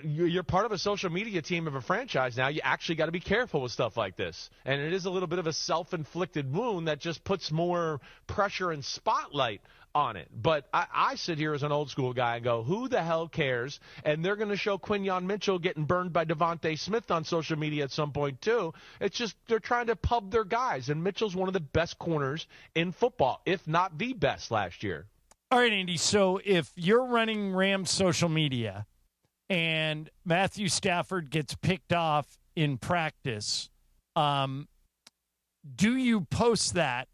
You're part of a social media team of a franchise now. You actually got to be careful with stuff like this. And it is a little bit of a self-inflicted wound that just puts more pressure and spotlight on it. But I sit here as an old school guy and go, who the hell cares? And they're going to show Quinyon Mitchell getting burned by Devontae Smith on social media at some point too. It's just they're trying to pub their guys. And Mitchell's one of the best corners in football, if not the best last year. All right, Andy. So if you're running Rams social media and Matthew Stafford gets picked off in practice, do you post that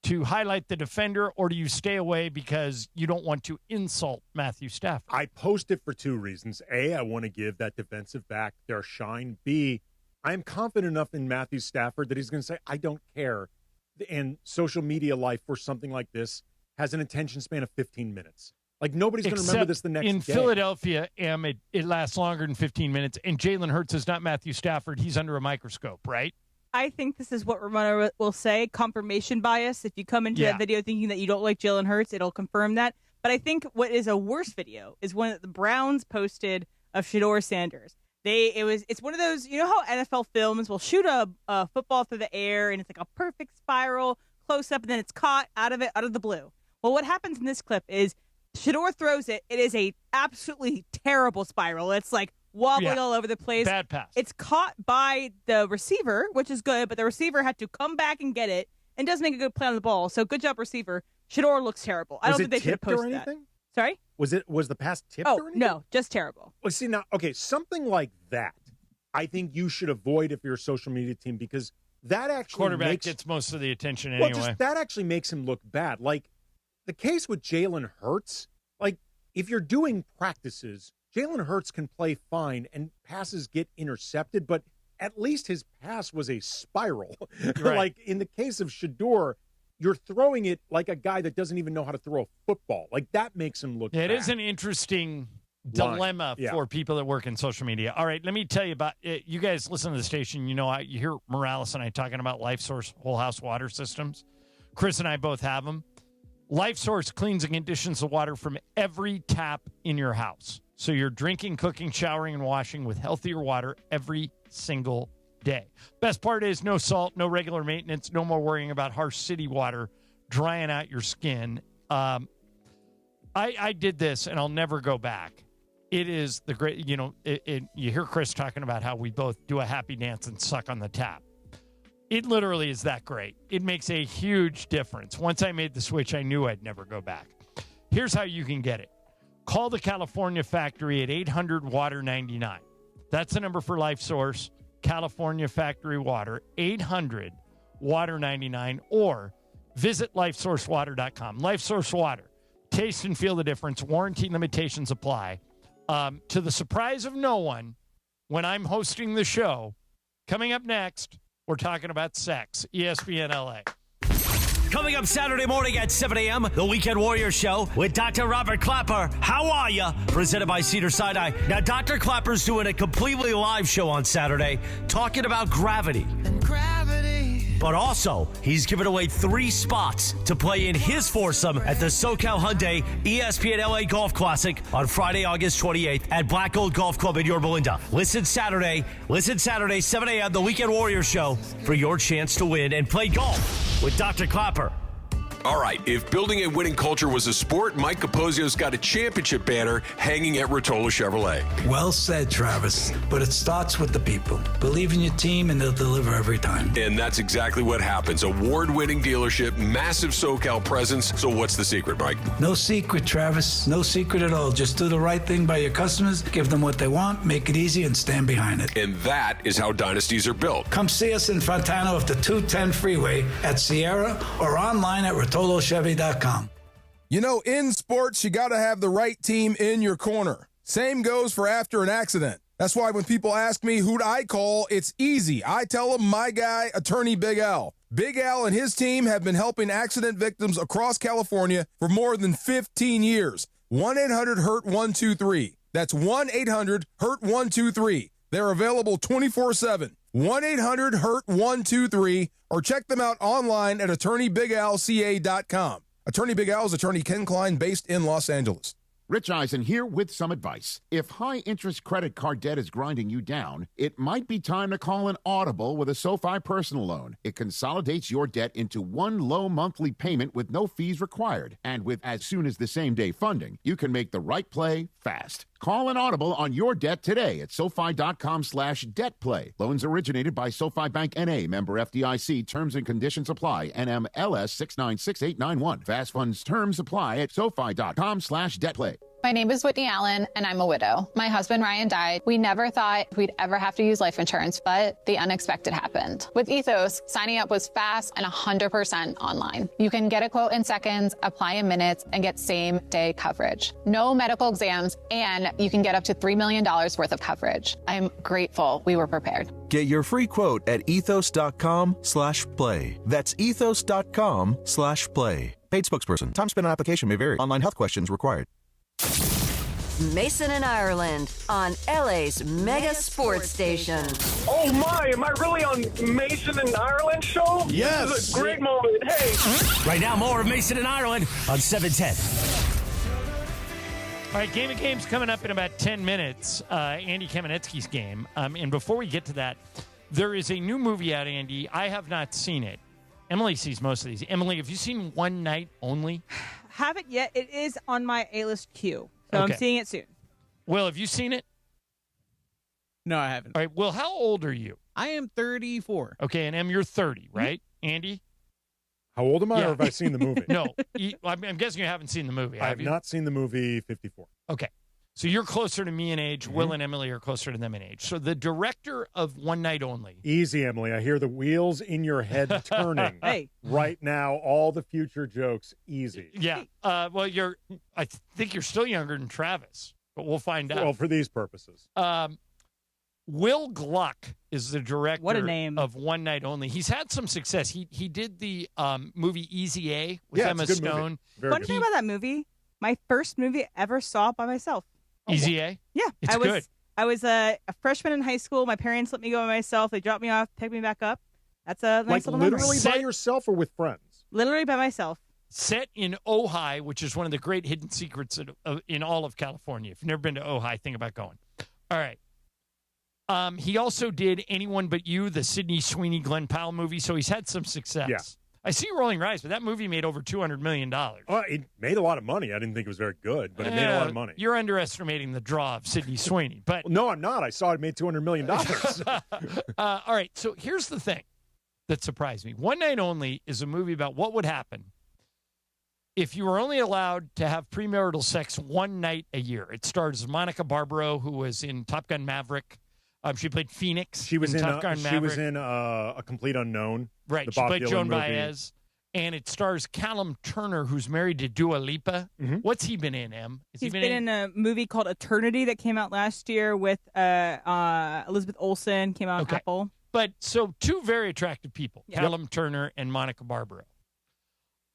to highlight the defender, or do you stay away because you don't want to insult Matthew Stafford? I post it for two reasons. A, I want to give that defensive back their shine. B, I am confident enough in Matthew Stafford that he's going to say, I don't care. And social media life for something like this has an attention span of 15 minutes. Like, nobody's going to remember this the next in day. Philadelphia, it lasts longer than 15 minutes, and Jalen Hurts is not Matthew Stafford. He's under a microscope, right? I think this is what Ramona will say, confirmation bias. If you come into that video thinking that you don't like Jalen Hurts, it'll confirm that. But I think what is a worse video is one that the Browns posted of Shedeur Sanders. It's one of those, you know how NFL films will shoot a football through the air and it's like a perfect spiral close up and then it's caught out of the blue. Well, what happens in this clip is Shedeur throws it. It is a absolutely terrible spiral. It's like wobbling all over the place. Bad pass. It's caught by the receiver, which is good, but the receiver had to come back and get it and does make a good play on the ball. So good job, receiver. Shedeur looks terrible. I don't think they should post that. Sorry? Was the pass tipped or anything? No, just terrible. Well, see, now, okay, something like that, I think you should avoid if you're a social media team, because that actually quarterback gets most of the attention anyway. That actually makes him look bad. Like, the case with Jalen Hurts, like, if you're doing practices, Jalen Hurts can play fine and passes get intercepted, but at least his pass was a spiral. Right. Like, in the case of Shedeur, you're throwing it like a guy that doesn't even know how to throw a football. Like, that makes him look bad. It is an interesting dilemma for people that work in social media. All right, let me tell you about it. You guys listen to the station. You know, you hear Morales and I talking about LifeSource whole house water systems. Chris and I both have them. LifeSource cleans and conditions the water from every tap in your house. So you're drinking, cooking, showering, and washing with healthier water every single day. Best part is no salt, no regular maintenance, no more worrying about harsh city water drying out your skin. I did this, and I'll never go back. It is the great, you know, you hear Chris talking about how we both do a happy dance and suck on the tap. It literally is that great. It makes a huge difference. Once I made the switch, I knew I'd never go back. Here's how you can get it. Call the California factory at 800-WATER-99. That's the number for LifeSource, California Factory Water, 800-WATER-99, or visit LifeSourceWater.com. LifeSource Water. Taste and feel the difference. Warranty limitations apply. To the surprise of no one, when I'm hosting the show, coming up next, we're talking about sex. ESPN LA. Coming up Saturday morning at 7 a.m., the Weekend Warrior Show with Dr. Robert Clapper. How are ya? Presented by Cedars-Sinai. Now, Dr. Clapper's doing a completely live show on Saturday talking about gravity. But also, he's giving away 3 spots to play in his foursome at the SoCal Hyundai ESPN LA Golf Classic on Friday, August 28th at Black Gold Golf Club in Yorba Linda. Listen Saturday, 7 a.m., the Weekend Warrior Show for your chance to win and play golf with Dr. Clapper. All right, if building a winning culture was a sport, Mike Capozio's got a championship banner hanging at Rotolo Chevrolet. Well said, Travis. But it starts with the people. Believe in your team and they'll deliver every time. And that's exactly what happens. Award-winning dealership, massive SoCal presence. So what's the secret, Mike? No secret, Travis. No secret at all. Just do the right thing by your customers, give them what they want, make it easy, and stand behind it. And that is how dynasties are built. Come see us in Fontana off the 210 freeway at Sierra or online at RotoloChevy.com. You know, in sports, you got to have the right team in your corner. Same goes for after an accident. That's why when people ask me who'd I call, it's easy. I tell them my guy, Attorney Big Al. Big Al and his team have been helping accident victims across California for more than 15 years. 1-800-HURT-123. That's 1-800-HURT-123. They're available 24/7. 1-800-HURT-123, or check them out online at attorneybigalca.com. Attorney Big Al is Attorney Ken Klein, based in Los Angeles. Rich Eisen here with some advice. If high-interest credit card debt is grinding you down, it might be time to call an audible with a SoFi personal loan. It consolidates your debt into one low monthly payment with no fees required. And with as soon as the same-day funding, you can make the right play fast. Call an audible on your debt today at SoFi.com/debtplay. Loans originated by SoFi Bank N.A., member FDIC. Terms and conditions apply. NMLS 696891. Fast funds terms apply at SoFi.com/debtplay. My name is Whitney Allen, and I'm a widow. My husband, Ryan, died. We never thought we'd ever have to use life insurance, but the unexpected happened. With Ethos, signing up was fast and 100% online. You can get a quote in seconds, apply in minutes, and get same-day coverage. No medical exams, and you can get up to $3 million worth of coverage. I'm grateful we were prepared. Get your free quote at ethos.com/play. That's ethos.com/play. Paid spokesperson. Time spent on application may vary. Online health questions required. Mason and Ireland on LA's mega sports station. Oh my, am I really on Mason and Ireland show? Yes. This is a great moment. Hey. Right now, more of Mason and Ireland on 710. All right, Game of Games coming up in about 10 minutes. Andy Kamenetsky's game. And before we get to that, there is a new movie out, Andy. I have not seen it. Emily sees most of these. Emily, have you seen One Night Only? Haven't yet. It is on my A-list queue, so Okay. I'm seeing it soon. Will, have you seen it? No, I haven't. All right, Will, how old are you? I am 34. Okay, and Em, you're 30, right? Andy? How old am I, Yeah. or have I seen the movie? No, I'm guessing you haven't seen the movie. I have you? not seen the movie 54. Okay. So you're closer to me in age. Mm-hmm. Will and Emily are closer to them in age. So the director of One Night Only. Easy, Emily. I hear the wheels in your head turning. Hey. Right now, all the future jokes, easy. Yeah. Well, I think you're still younger than Travis, but we'll find out. Well, for these purposes. Will Gluck is the director What a name. of One Night Only. He's had some success. He did the movie Easy A with Yeah, Emma it's a good movie. Stone. Very Fun good. thing about that movie, my first movie I ever saw by myself. Easy A? Yeah. It's good. I was a freshman in high school. My parents let me go by myself. They dropped me off, picked me back up. That's a nice Like little memory. literally by yourself or with friends? Literally by myself. Set in Ojai, which is one of the great hidden secrets in all of California. If you've never been to Ojai, think about going. All right. He also did Anyone But You, the Sidney Sweeney, Glenn Powell movie, so he's had some success. Yeah. I see Rolling Rise, but that movie made over $200 million. It made a lot of money. I didn't think it was very good, but it made a lot of money. You're underestimating the draw of Sidney Sweeney. But No, I'm not. I saw it made $200 million. all right, so here's the thing that surprised me. One Night Only is a movie about what would happen if you were only allowed to have premarital sex one night a year. It stars Monica Barbaro, who was in Top Gun Maverick. She played Phoenix. She was in Top Gun Maverick. She was in A Complete Unknown. Right. the She Bob played Dylan Joan movie. Baez. And it stars Callum Turner, who's married to Dua Lipa. Mm-hmm. What's he been in, Em? He's been in a movie called Eternity that came out last year with Elizabeth Olsen, came out on Apple. But so two very attractive people, Callum Turner and Monica Barbaro.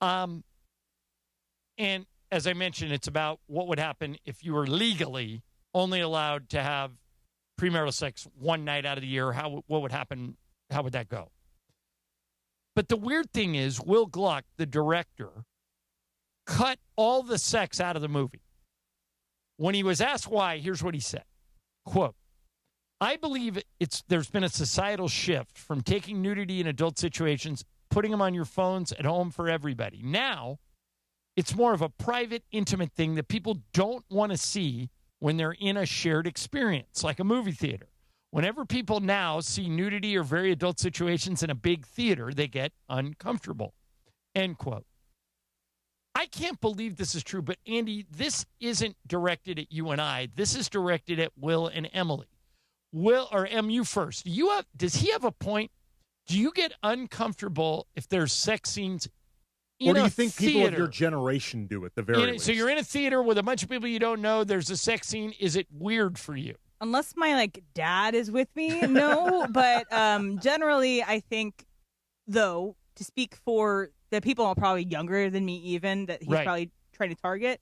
And as I mentioned, it's about what would happen if you were legally only allowed to have premarital sex one night out of the year. What would happen? How would that go? But the weird thing is, Will Gluck, the director, cut all the sex out of the movie. When he was asked why, here's what he said. Quote, I believe there's been a societal shift from taking nudity in adult situations, putting them on your phones at home for everybody. Now, it's more of a private, intimate thing that people don't want to see when they're in a shared experience, like a movie theater. Whenever people now see nudity or very adult situations in a big theater, they get uncomfortable. End quote. I can't believe this is true, but Andy, this isn't directed at you and I. This is directed at Will and Emily. Will, or Em, you first. Does he have a point? Do you get uncomfortable if there's sex scenes in Or do you a think theater? people of your generation do at the very least? So you're in a theater with a bunch of people you don't know. There's a sex scene. Is it weird for you? Unless my dad is with me, no. But generally, I think, though, to speak for the people who are probably younger than me, even that he's probably trying to target,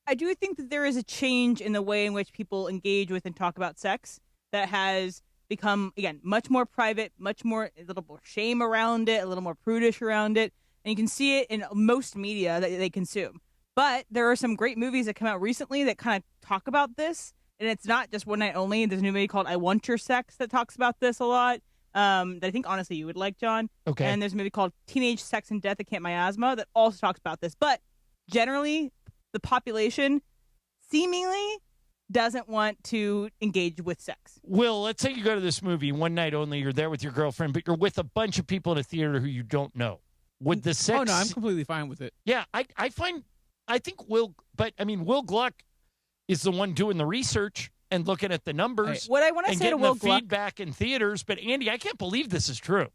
I do think that there is a change in the way in which people engage with and talk about sex that has become, again, much more private, much more, a little more shame around it, a little more prudish around it, and you can see it in most media that they consume. But there are some great movies that come out recently that kind of talk about this. And it's not just One Night Only. There's a new movie called I Want Your Sex that talks about this a lot. That I think, honestly, you would like, John. Okay. And there's a movie called Teenage Sex and Death I Can't Miasma that also talks about this. But generally, the population seemingly doesn't want to engage with sex. Will, let's say you go to this movie, One Night Only, you're there with your girlfriend, but you're with a bunch of people in a theater who you don't know. Would the sex... Oh, no, I'm completely fine with it. Yeah, I think Will Gluck is the one doing the research and looking at the numbers. What I want to and say to getting Will the Gluck, feedback in theaters. But Andy, I can't believe this is true.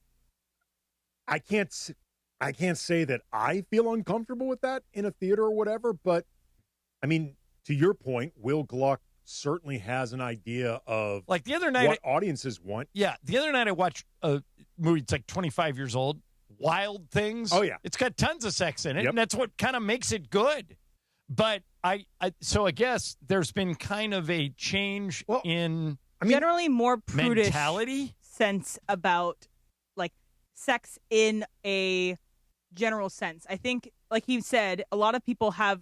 I can't say that I feel uncomfortable with that in a theater or whatever, but I mean, to your point, Will Gluck certainly has an idea of like the other night what audiences want. Yeah, the other night I watched a movie. It's like 25 years old. Wild Things. Oh yeah, it's got tons of sex in it, Yep. and that's what kind of makes it good. But so I guess there's been kind of a change in generally more prudish mentality sense about like sex in a general sense. I think, like he said, a lot of people have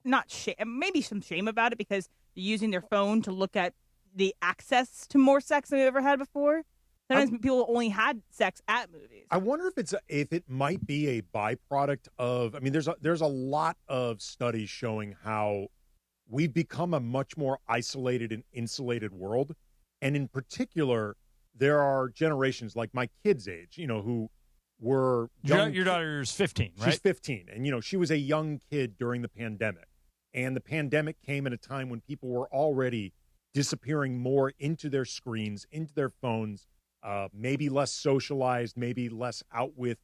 not shame, maybe some shame about it because they're using their phone to look at the access to more sex than they've ever had before. Sometimes people only had sex at movies. I wonder if it might be a byproduct of. I mean, there's a lot of studies showing how we've become a much more isolated and insulated world, and in particular, there are generations like my kids' age, who were young. Your daughter's 15, right? She's 15, and she was a young kid during the pandemic, and the pandemic came at a time when people were already disappearing more into their screens, into their phones. Maybe less socialized, maybe less out with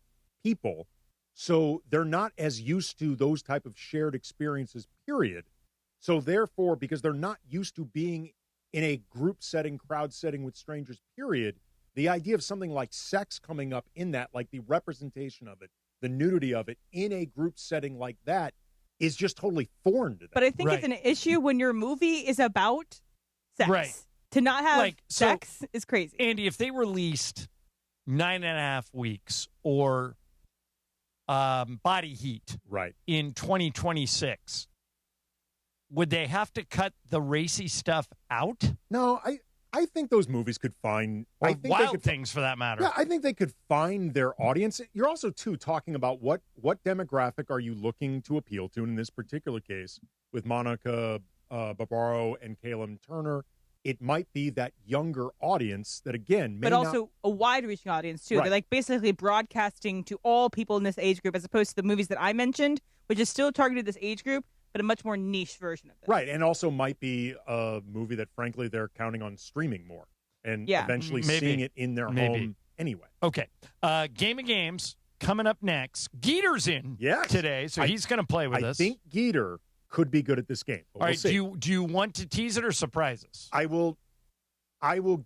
people. So they're not as used to those type of shared experiences, period. So therefore, because they're not used to being in a group setting, crowd setting with strangers, period, the idea of something like sex coming up in that, like the representation of it, the nudity of it in a group setting like that is just totally foreign to them. But I think it's an issue when your movie is about sex. Right. To not have sex is crazy. Andy, if they released 9.5 Weeks or Body Heat in 2026, would they have to cut the racy stuff out? No, I think those movies could find Or I think Wild they could, Things, for that matter. Yeah, I think they could find their audience. You're also too talking about what demographic are you looking to appeal to in this particular case with Monica Barbaro and Caleb Turner. It might be that younger audience that, again, may but also a wide-reaching audience, too. Right. They're like basically broadcasting to all people in this age group as opposed to the movies that I mentioned, which is still targeted this age group, but a much more niche version of it. Right, and also might be a movie that, frankly, they're counting on streaming more and eventually seeing it in their home anyway. Okay. Game of Games coming up next. Geeter's in today, so he's going to play with us. I think Geeter could be good at this game. But All we'll right, see. do you want to tease it or surprise us? I will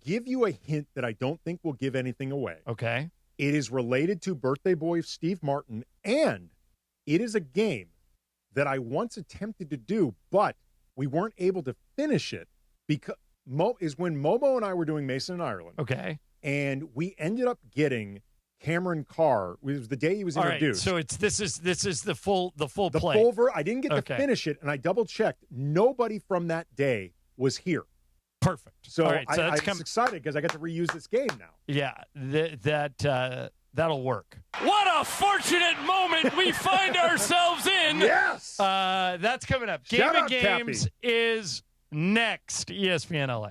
give you a hint that I don't think will give anything away. Okay. It is related to Birthday Boy Steve Martin, and it is a game that I once attempted to do, but we weren't able to finish it because is when Momo and I were doing Mason in Ireland. Okay. And we ended up getting Cameron Carr. It was the day he was All introduced. right, so this is the full play. I didn't get to finish it, and I double checked. Nobody from that day was here. Perfect. So, All right, so I was excited because I got to reuse this game now. Yeah, that'll work. What a fortunate moment we find ourselves in. Yes. That's coming up. Game Shout of out, Games Cappy. is next. ESPN LA.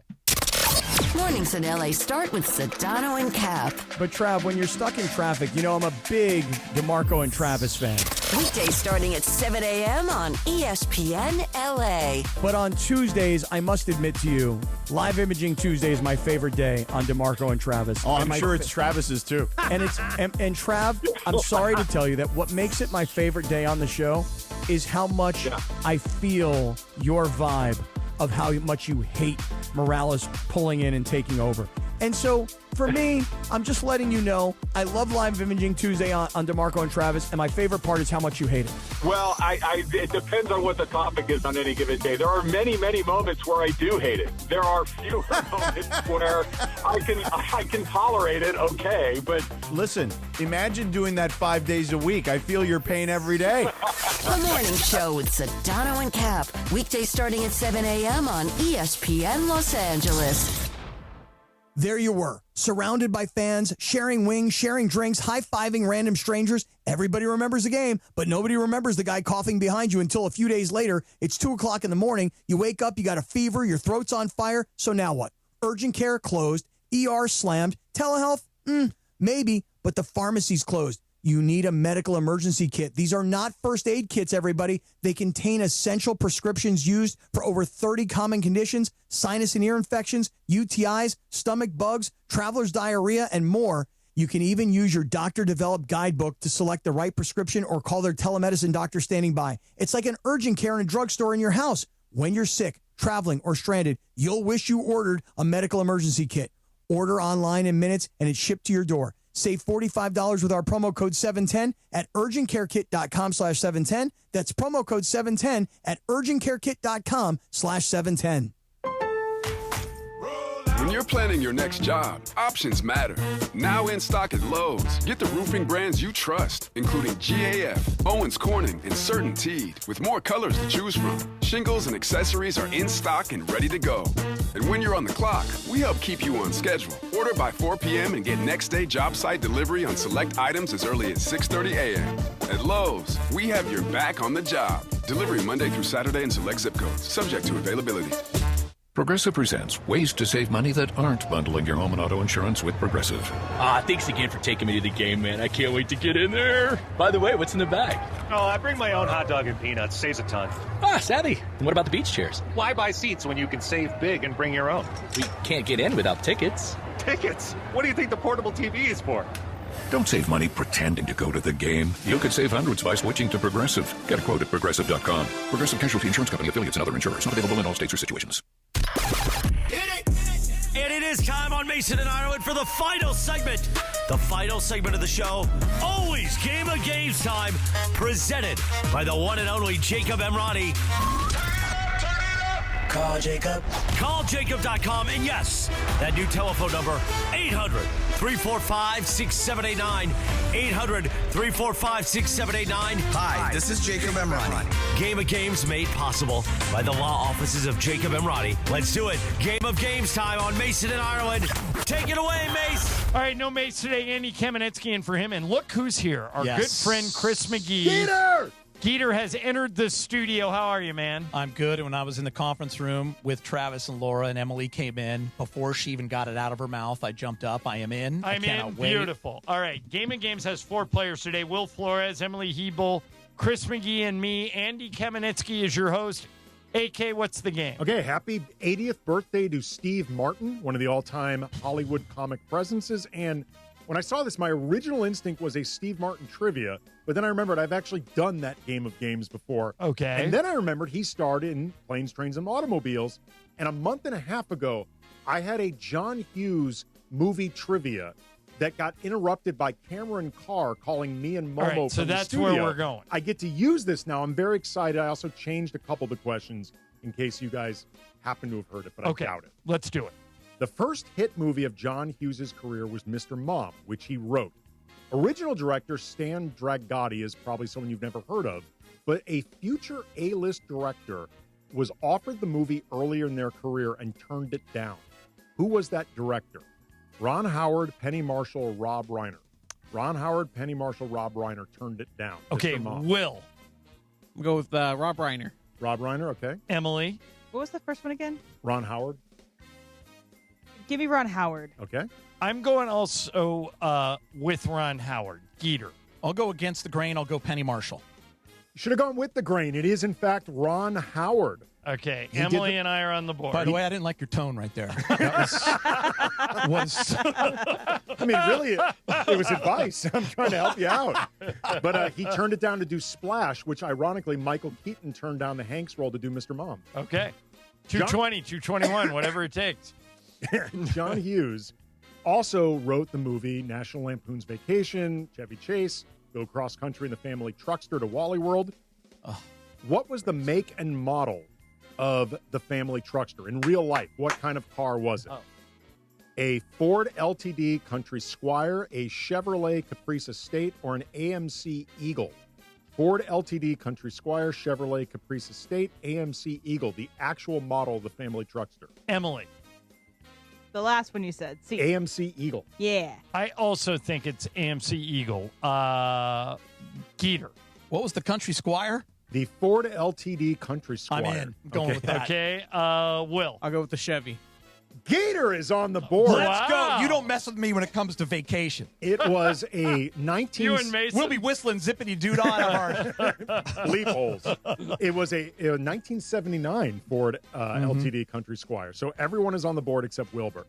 Mornings in LA start with Sedano and Cap. But Trav, when you're stuck in traffic, I'm a big DeMarco and Travis fan. Weekdays starting at 7 a.m. on ESPN LA. But on Tuesdays, I must admit to you, Live Imaging Tuesday is my favorite day on DeMarco and Travis. Oh, I'm sure it's Travis's too. And and Trav, I'm sorry to tell you that what makes it my favorite day on the show is how much I feel your vibe of how much you hate Morales pulling in and taking over. And so, for me, I'm just letting you know, I love Live Imaging Tuesday on DeMarco and Travis, and my favorite part is how much you hate it. Well, it depends on what the topic is on any given day. There are many, many moments where I do hate it. There are fewer moments where I can tolerate it, okay, but... Listen, imagine doing that 5 days a week. I feel your pain every day. The Morning Show with Sedano and Cap. Weekdays starting at 7 a.m. on ESPN Los Angeles. There you were, surrounded by fans, sharing wings, sharing drinks, high-fiving random strangers. Everybody remembers the game, but nobody remembers the guy coughing behind you until a few days later. It's 2 o'clock in the morning. You wake up, you got a fever, your throat's on fire. So now what? Urgent care closed, ER slammed, telehealth? Maybe, but the pharmacy's closed. You need a medical emergency kit. These are not first aid kits, everybody. They contain essential prescriptions used for over 30 common conditions, sinus and ear infections, UTIs, stomach bugs, traveler's diarrhea, and more. You can even use your doctor-developed guidebook to select the right prescription or call their telemedicine doctor standing by. It's like an urgent care in a drugstore in your house. When you're sick, traveling, or stranded, you'll wish you ordered a medical emergency kit. Order online in minutes, and it's shipped to your door. Save $45 with our promo code 710 at urgentcarekit.com/710. That's promo code 710 at urgentcarekit.com/710. When you're planning your next job, options matter. Now in stock at Lowe's. Get the roofing brands you trust, including GAF, Owens Corning, and CertainTeed, with more colors to choose from. Shingles and accessories are in stock and ready to go. And when you're on the clock, we help keep you on schedule. Order by 4 p.m. and get next day job site delivery on select items as early as 6:30 a.m. At Lowe's, we have your back on the job. Delivery Monday through Saturday in select zip codes, subject to availability. Progressive presents ways to save money that aren't bundling your home and auto insurance with Progressive. Thanks again for taking me to the game, man. I can't wait to get in there. By the way, what's in the bag? Oh, I bring my own hot dog and peanuts. Saves a ton. Savvy. And what about the beach chairs? Why buy seats when you can save big and bring your own? We can't get in without tickets. Tickets? What do you think the portable TV is for? Don't save money pretending to go to the game. You could save hundreds by switching to Progressive. Get a quote at Progressive.com. Progressive Casualty Insurance Company, affiliates, and other insurers. Not available in all states or situations. And it is time on Mason and Ireland for the final segment. The final segment of the show, always Game of Games time, presented by the one and only Jacob Emrani. Call Jacob. Call Jacob.com. And yes, that new telephone number, 800-345-6789. 800-345-6789. Hi, this is Jacob Emrani. Game of Games made possible by the law offices of Jacob Emrani. Let's do it. Game of Games time on Mason and Ireland. Take it away, Mace. All right, no Mace today. Andy Kamenetsky in for him. And look who's here. Our Yes. good friend, Chris McGee. Geeter! Geeter has entered the studio. How are you, man? I'm good. And when I was in the conference room with Travis and Laura and Emily came in, before she even got it out of her mouth, I jumped up. I am in. I I'm cannot in. wait. Beautiful. All right. Game of Games has 4 players today. Will Flores, Emily Hebel, Chris McGee, and me. Andy Kamenetsky is your host. AK, what's the game? Okay, happy 80th birthday to Steve Martin, one of the all-time Hollywood comic presences. And when I saw this, my original instinct was a Steve Martin trivia, but then I remembered I've actually done that Game of Games before. Okay. And then I remembered he starred in Planes, Trains, and Automobiles. And a month and a half ago, I had a John Hughes movie trivia that got interrupted by Cameron Carr calling me and Momo All right, so from the that's studio. where we're going. I get to use this now. I'm very excited. I also changed a couple of the questions in case you guys happen to have heard it, but Okay. I doubt it. Let's do it. The first hit movie of John Hughes' career was Mr. Mom, which he wrote. Original director Stan Dragotti is probably someone you've never heard of, but a future A-list director was offered the movie earlier in their career and turned it down. Who was that director? Ron Howard, Penny Marshall, or Rob Reiner? Ron Howard, Penny Marshall, Rob Reiner turned it down. Okay, Mr. Mom. Will. We'll go with Rob Reiner. Rob Reiner, okay. Emily. What was the first one again? Ron Howard, Give me Ron Howard. okay. I'm going also with Ron Howard. Geeter. I'll go against the grain. I'll go Penny Marshall. You should have gone with the grain. It is, in fact, Ron Howard. Okay, He did Emily the- and I are on the board. By the way, I didn't like your tone right there. was I mean, really, it was advice. I'm trying to help you out. But he turned it down to do Splash, which ironically, Michael Keaton turned down the Hanks role to do Mr. Mom. Okay. 220, 221, whatever it takes. John Hughes also wrote the movie National Lampoon's Vacation, Chevy Chase, Go Cross Country in the Family Truckster to Wally World. What was the make and model of the Family Truckster in real life? What kind of car was it? A Ford LTD Country Squire, a Chevrolet Caprice Estate, or an AMC Eagle? Ford LTD Country Squire, Chevrolet Caprice Estate, AMC Eagle, the actual model of the Family Truckster. Emily. The last one you said. C. AMC Eagle. Yeah. I also think it's AMC Eagle. Geeter. What was the Country Squire? The Ford LTD Country Squire. I'm in. I'm going with that. Okay, Will. I'll go with the Chevy. Gator is on the board. Let's go. You don't mess with me when it comes to vacation. It was a 19... You and Mason. We'll be whistling zippity doo dah out of our leap holes. It was a 1979 Ford LTD Country Squire. So everyone is on the board except Wilbur.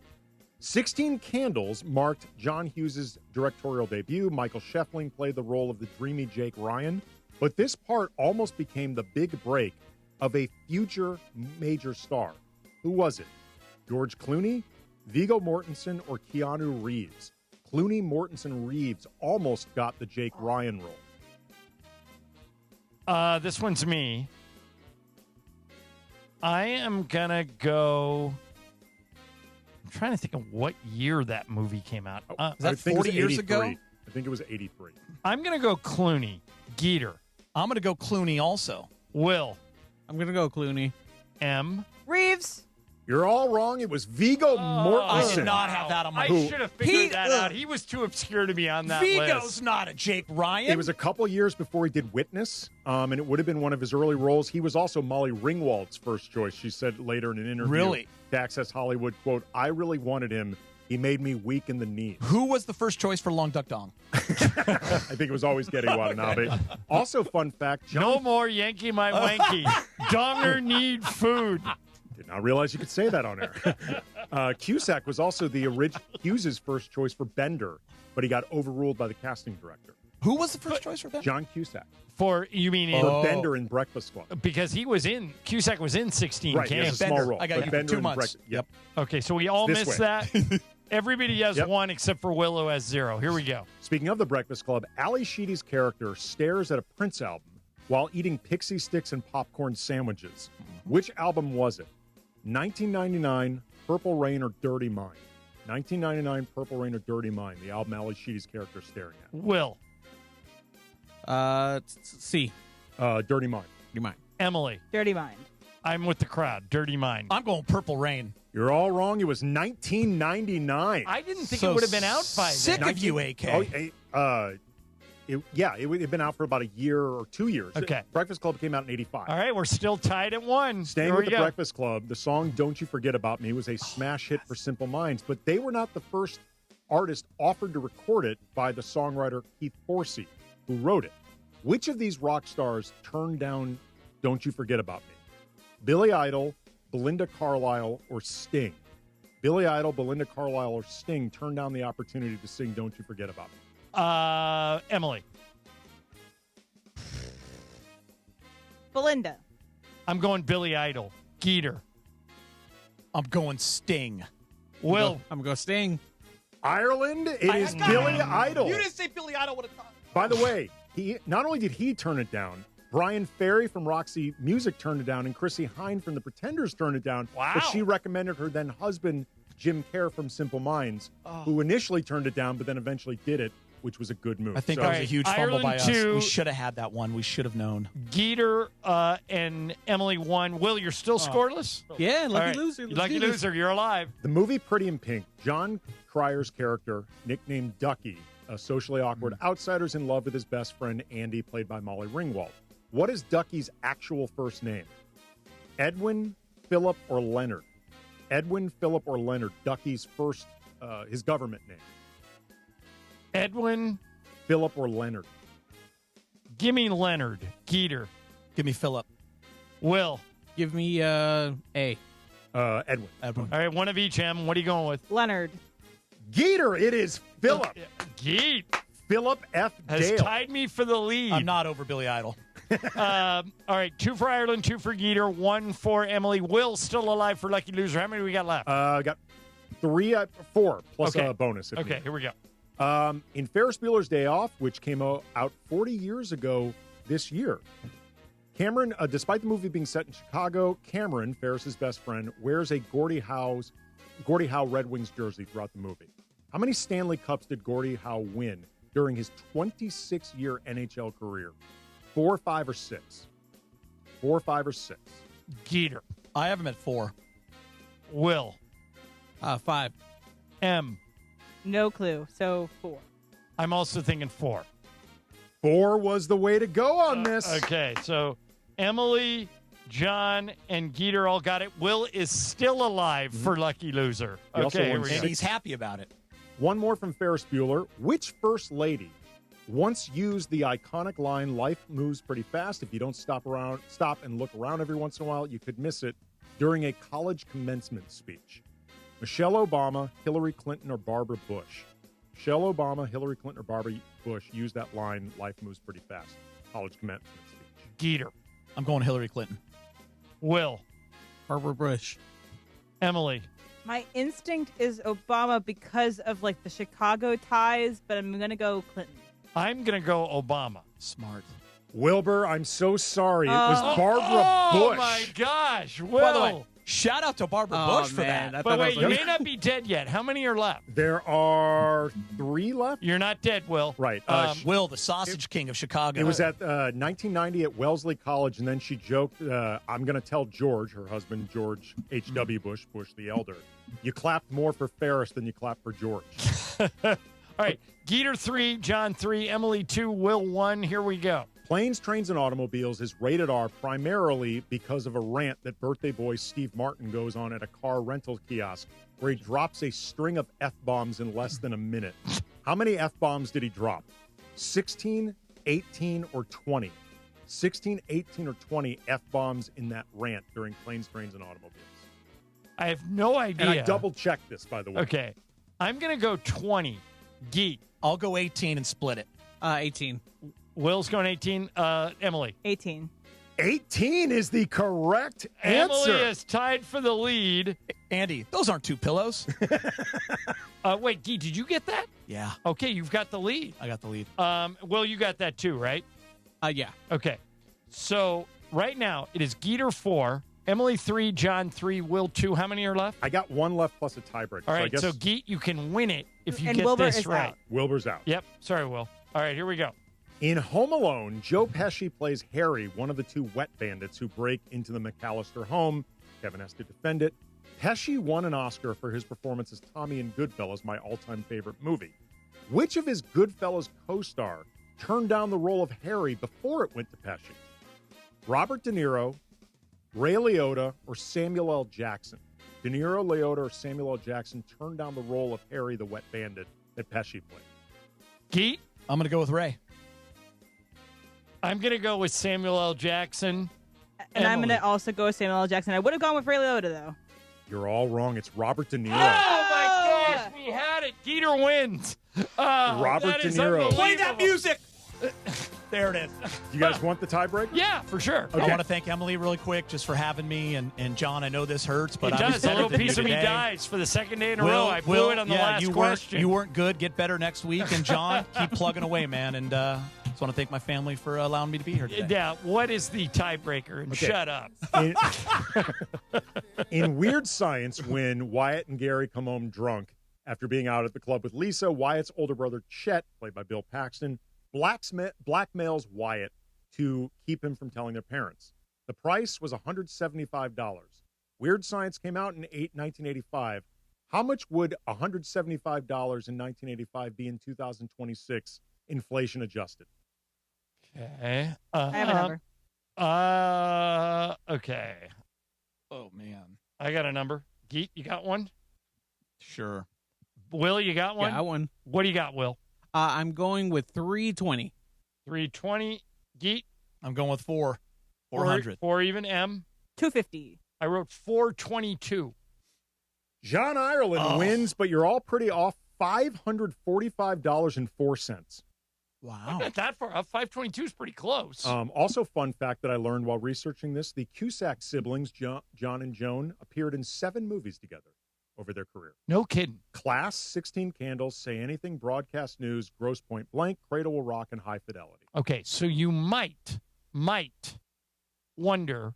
16 Candles marked John Hughes' directorial debut. Michael Scheffling played the role of the dreamy Jake Ryan. But this part almost became the big break of a future major star. Who was it? George Clooney, Viggo Mortensen, or Keanu Reeves? Clooney, Mortensen, Reeves almost got the Jake Ryan role. This one's me. I am going to go... I'm trying to think of what year that movie came out. Is that 40 years ago? I think it was 83. I'm going to go Clooney. Geeter. I'm going to go Clooney also. Will. I'm going to go Clooney. M. Reeves. You're all wrong. It was Viggo Mortensen. I did not have that on my I should have figured that out. He was too obscure to be on that Vigo's list. not a Jake Ryan. It was a couple years before he did Witness, and it would have been one of his early roles. He was also Molly Ringwald's first choice. She said later in an interview Really? to Access Hollywood, quote, "I really wanted him. He made me weak in the knees." Who was the first choice for Long Duck Dong? I think it was always Getty Watanabe. Also, fun fact. No more Yankee my wanky. Donger need food. Did not realize you could say that on air. Cusack was also Hughes' first choice for Bender, but he got overruled by the casting director. Who was the first choice for Bender? John Cusack. You mean for Bender in Breakfast Club? Because Cusack was in 16 right, Cans. He has a small role. I got you Bender 2 months. Yep. Okay, so we all This missed way. that. Everybody has one except for Willow has 0. Here we go. Speaking of the Breakfast Club, Ali Sheedy's character stares at a Prince album while eating pixie sticks and popcorn sandwiches. Which album was it? 1999, Purple Rain, or Dirty Mind? 1999, Purple Rain, or Dirty Mind, the album Ali Sheedy's character is staring at. Will. C. Dirty Mind. Dirty Mind. Emily. Dirty Mind. I'm with the crowd. Dirty Mind. I'm going Purple Rain. You're all wrong. It was 1999. I didn't think it would have been out by then. Sick of you, AK. It would have been out for about a year or 2 years. Okay. Breakfast Club came out in 85. All right, we're still tied at 1. Staying Here with we the go. Breakfast Club, the song Don't You Forget About Me was a smash hit for Simple Minds, but they were not the first artist offered to record it by the songwriter Keith Forsey, who wrote it. Which of these rock stars turned down Don't You Forget About Me? Billy Idol, Belinda Carlisle, or Sting? Billy Idol, Belinda Carlisle, or Sting turned down the opportunity to sing Don't You Forget About Me? Emily. Belinda. I'm going Billy Idol. Geeter. I'm going Sting. Will. I'm going to go Sting. Ireland, it is Billy Idol. You didn't say Billy Idol would have thought. By the way, not only did he turn it down, Brian Ferry from Roxy Music turned it down, and Chrissy Hine from The Pretenders turned it down. Wow. But she recommended her then husband, Jim Kerr from Simple Minds, who initially turned it down, but then eventually did it, which was a good move. I think that was a huge fumble by us. We should have had that one. We should have known. Geeter and Emily won. Will, you're still scoreless? Yeah, lucky All right. loser. Let's Lucky do this. loser. You're alive. The movie Pretty in Pink, John Cryer's character, nicknamed Ducky, a socially awkward outsider's in love with his best friend, Andy, played by Molly Ringwald. What is Ducky's actual first name? Edwin, Philip, or Leonard? Edwin, Philip, or Leonard, Ducky's first, his government name. Edwin. Philip, or Leonard? Give me Leonard. Geeter. Give me Philip. Will. Give me A. Edwin. All right, one of each, Em. What are you going with? Leonard. Geeter, it is Philip. Geet. Philip F. Has Dale. tied me for the lead. I'm not over Billy Idol. All right, 2 for Ireland, 2 for Geeter, 1 for Emily. Will still alive for lucky loser. How many we got left? Got 4 plus Okay. a bonus. Okay, here we go. In Ferris Bueller's Day Off, which came out 40 years ago this year, Cameron, despite the movie being set in Chicago, Cameron, Ferris's best friend, wears a Gordie Howe Red Wings jersey throughout the movie. How many Stanley Cups did Gordie Howe win during his 26-year NHL career? 4, 5, or 6? 4, 5, or 6? Geeter. I have him at 4. Will. 5. M. No clue. So 4. I'm also thinking 4. 4 was the way to go on this. Okay, so Emily, John, and Geeter all got it. Will is still alive for lucky loser. He also Okay, won here we go. And he's happy about it. One more from Ferris Bueller. Which first lady once used the iconic line, "Life moves pretty fast. If you don't stop and look around every once in a while, you could miss it," during a college commencement speech? Michelle Obama, Hillary Clinton, or Barbara Bush? Michelle Obama, Hillary Clinton, or Barbara Bush used that line, "Life moves pretty fast," college commencement speech. Geeter. I'm going Hillary Clinton. Will. Barbara Bush. Emily. My instinct is Obama because of like the Chicago ties, but I'm gonna go Clinton. I'm going to go Obama. Smart. Wilbur, I'm so sorry. It was Barbara Bush. Oh, my gosh. By the Will. way, shout out to Barbara Bush for that. But wait, you may not be dead yet. How many are left? There are 3 left. You're not dead, Will. Right. Will, the sausage king of Chicago. It was at 1990 at Wellesley College, and then she joked, I'm going to tell George, her husband, George H.W. Bush, Bush the elder, you clapped more for Ferris than you clapped for George. All right. Geeter 3, John 3, Emily 2, Will 1. Here we go. Planes, Trains, and Automobiles is rated R primarily because of a rant that birthday boy Steve Martin goes on at a car rental kiosk where he drops a string of F-bombs in less than a minute. How many F-bombs did he drop? 16, 18, or 20? 16, 18, or 20 F-bombs in that rant during Planes, Trains, and Automobiles. I have no idea. And I double-checked this, by the way. Okay. I'm going to go 20. Geet. I'll go 18 and split it. 18. Will's going 18. Emily. 18. 18 is the correct answer. Emily is tied for the lead. Andy, those aren't 2 pillows. Wait, Geet, did you get that? Yeah. Okay, you've got the lead. I got the lead. Will, you got that too, right? Yeah. Okay. So right now it is Geeter 4, Emily 3, John 3, Will 2. How many are left? I got 1 left plus a tiebreaker. All right, I guess so Geet, you can win it if you And get Wilbur this is right. out. Wilbur's out. Yep. Sorry, Will. All right, here we go. In Home Alone, Joe Pesci plays Harry, one of the 2 wet bandits who break into the McAllister home. Kevin has to defend it. Pesci won an Oscar for his performance as Tommy in Goodfellas, my all-time favorite movie. Which of his Goodfellas co-star turned down the role of Harry before it went to Pesci? Robert De Niro, Ray Liotta, or Samuel L. Jackson? De Niro, Liotta, or Samuel L. Jackson turned down the role of Harry the Wet Bandit that Pesci played. Geet? I'm going to go with Ray. I'm going to go with Samuel L. Jackson. And I'm Emily. going to also go with Samuel L. Jackson. I would have gone with Ray Liotta, though. You're all wrong. It's Robert De Niro. Oh, my gosh. We had it. Geeter wins. Robert that De is Niro. unbelievable. Play that music. There it is. Do you guys want the tiebreaker? Yeah, for sure. I want to thank Emily really quick just for having me. And John, I know this hurts, but It I was does. A better little than you piece of me today. dies for the second day in a Will, row. I blew it on the last question. You weren't good. Get better next week. And John, keep plugging away, man. And just want to thank my family for allowing me to be here today. Yeah, what is the tiebreaker? And Okay. shut up. In Weird Science, when Wyatt and Gary come home drunk after being out at the club with Lisa, Wyatt's older brother Chet, played by Bill Paxton, blackmails Wyatt to keep him from telling their parents. The price was $175. Weird Science came out in 1985. How much would $175 in 1985 be in 2026, inflation adjusted? Okay. I have a number. Okay. Oh, man. I got a number. Geet, you got one? Sure. Will, you got one? Yeah, I won. What do you got, Will? I'm going with 320. 320. Geet? I'm going with 400. Four even. M? 250. I wrote 422. John Ireland wins, but you're all pretty off. $545.04. Wow. Not that far off. 522 is pretty close. Also, fun fact that I learned while researching this, the Cusack siblings, John and Joan, appeared in 7 movies together over their career. No kidding. Class, 16 Candles, Say Anything, Broadcast News, Gross Point Blank, Cradle Will Rock, and High Fidelity. Okay, so you might wonder,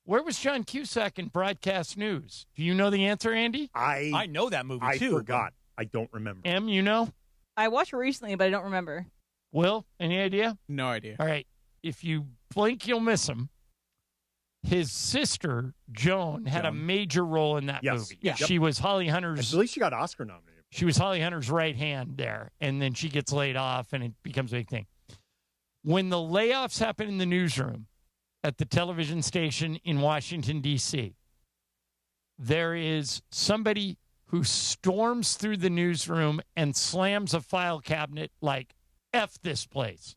where was John Cusack in Broadcast News? Do you know the answer, Andy? I know that movie, I too. forgot. I don't remember. M, you know? I watched it recently, but I don't remember. Will, any idea? No idea. All right. If you blink, you'll miss him. His sister, Joan, had a major role in that movie. Yeah. She was Holly Hunter's. At least she got Oscar nominated. She was Holly Hunter's right hand there, and then she gets laid off, and it becomes a big thing. When the layoffs happen in the newsroom at the television station in Washington, D.C., there is somebody who storms through the newsroom and slams a file cabinet like, F this place.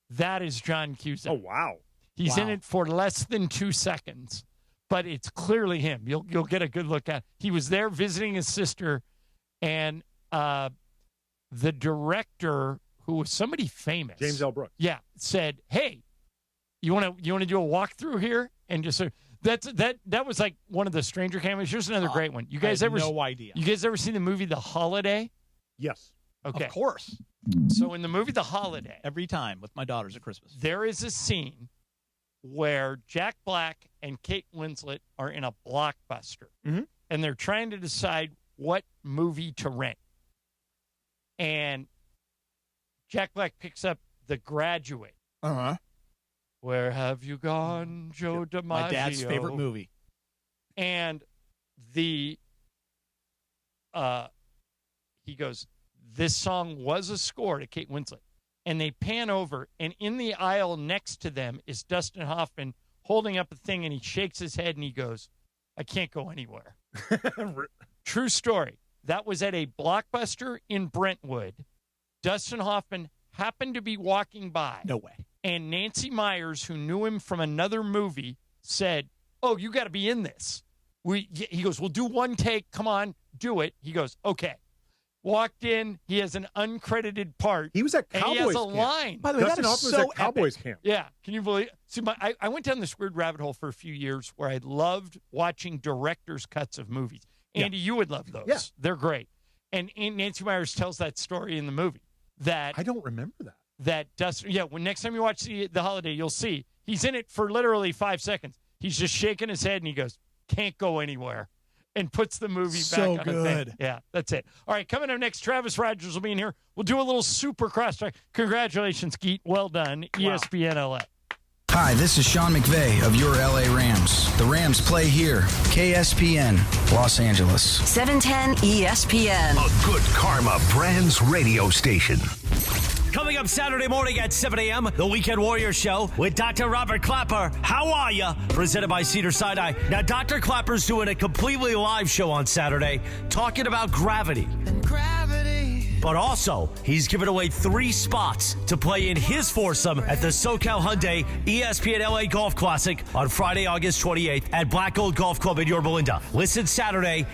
That is John Cusack. Oh, wow. He's in it for less than 2 seconds, but it's clearly him. You'll get a good look at. He was there visiting his sister, and the director, who was somebody famous, James L. Brooks. yeah, said, "Hey, you want to do a walkthrough here?" And just That was like one of the stranger cameos. Here's another great one. You guys I have ever no idea. You guys ever seen the movie The Holiday? Yes. Okay. Of course. So in the movie The Holiday, Every time with my daughters at Christmas. there is a scene where Jack Black and Kate Winslet are in a blockbuster, and they're trying to decide what movie to rent. And Jack Black picks up The Graduate. Uh-huh. Where have you gone, Joe DiMaggio? My dad's favorite movie. And he goes, this song was a score to Kate Winslet. And they pan over, and in the aisle next to them is Dustin Hoffman holding up a thing, and he shakes his head and he goes, I can't go anywhere. True story. That was at a Blockbuster in Brentwood. Dustin Hoffman happened to be walking by. No way. And Nancy Myers, who knew him from another movie, said, oh, you got to be in this. He goes, we'll do one take. Come on, do it. He goes, okay. Walked in. He has an uncredited part. He was at Cowboys and he has a camp. line. By the way, Dustin that is Hoffman so was at Cowboys epic. camp. Yeah. Can you believe? See, I went down this weird rabbit hole for a few years where I loved watching director's cuts of movies. Andy, you would love those. Yeah. They're great. And Nancy Myers tells that story in the movie. That I don't remember that. That Dustin, when next time you watch the Holiday, you'll see he's in it for literally 5 seconds. He's just shaking his head and he goes, can't go anywhere, and puts the movie So back on the good. thing. Yeah, that's it. All right, coming up next, Travis Rogers will be in here. We'll do a little super cross-track. Congratulations, Geet. Well done. ESPN LA. Hi, this is Sean McVay of your LA Rams. The Rams play here. KSPN, Los Angeles. 710 ESPN. A good karma brands radio station. Coming up Saturday morning at 7 a.m., the Weekend Warrior Show with Dr. Robert Clapper. How are ya? Presented by Cedar-Sinai. Now, Dr. Clapper's doing a completely live show on Saturday talking about gravity. But also, he's giving away 3 spots to play in his foursome at the SoCal Hyundai ESPN LA Golf Classic on Friday, August 28th at Black Gold Golf Club in Yorba Linda. Listen Saturday,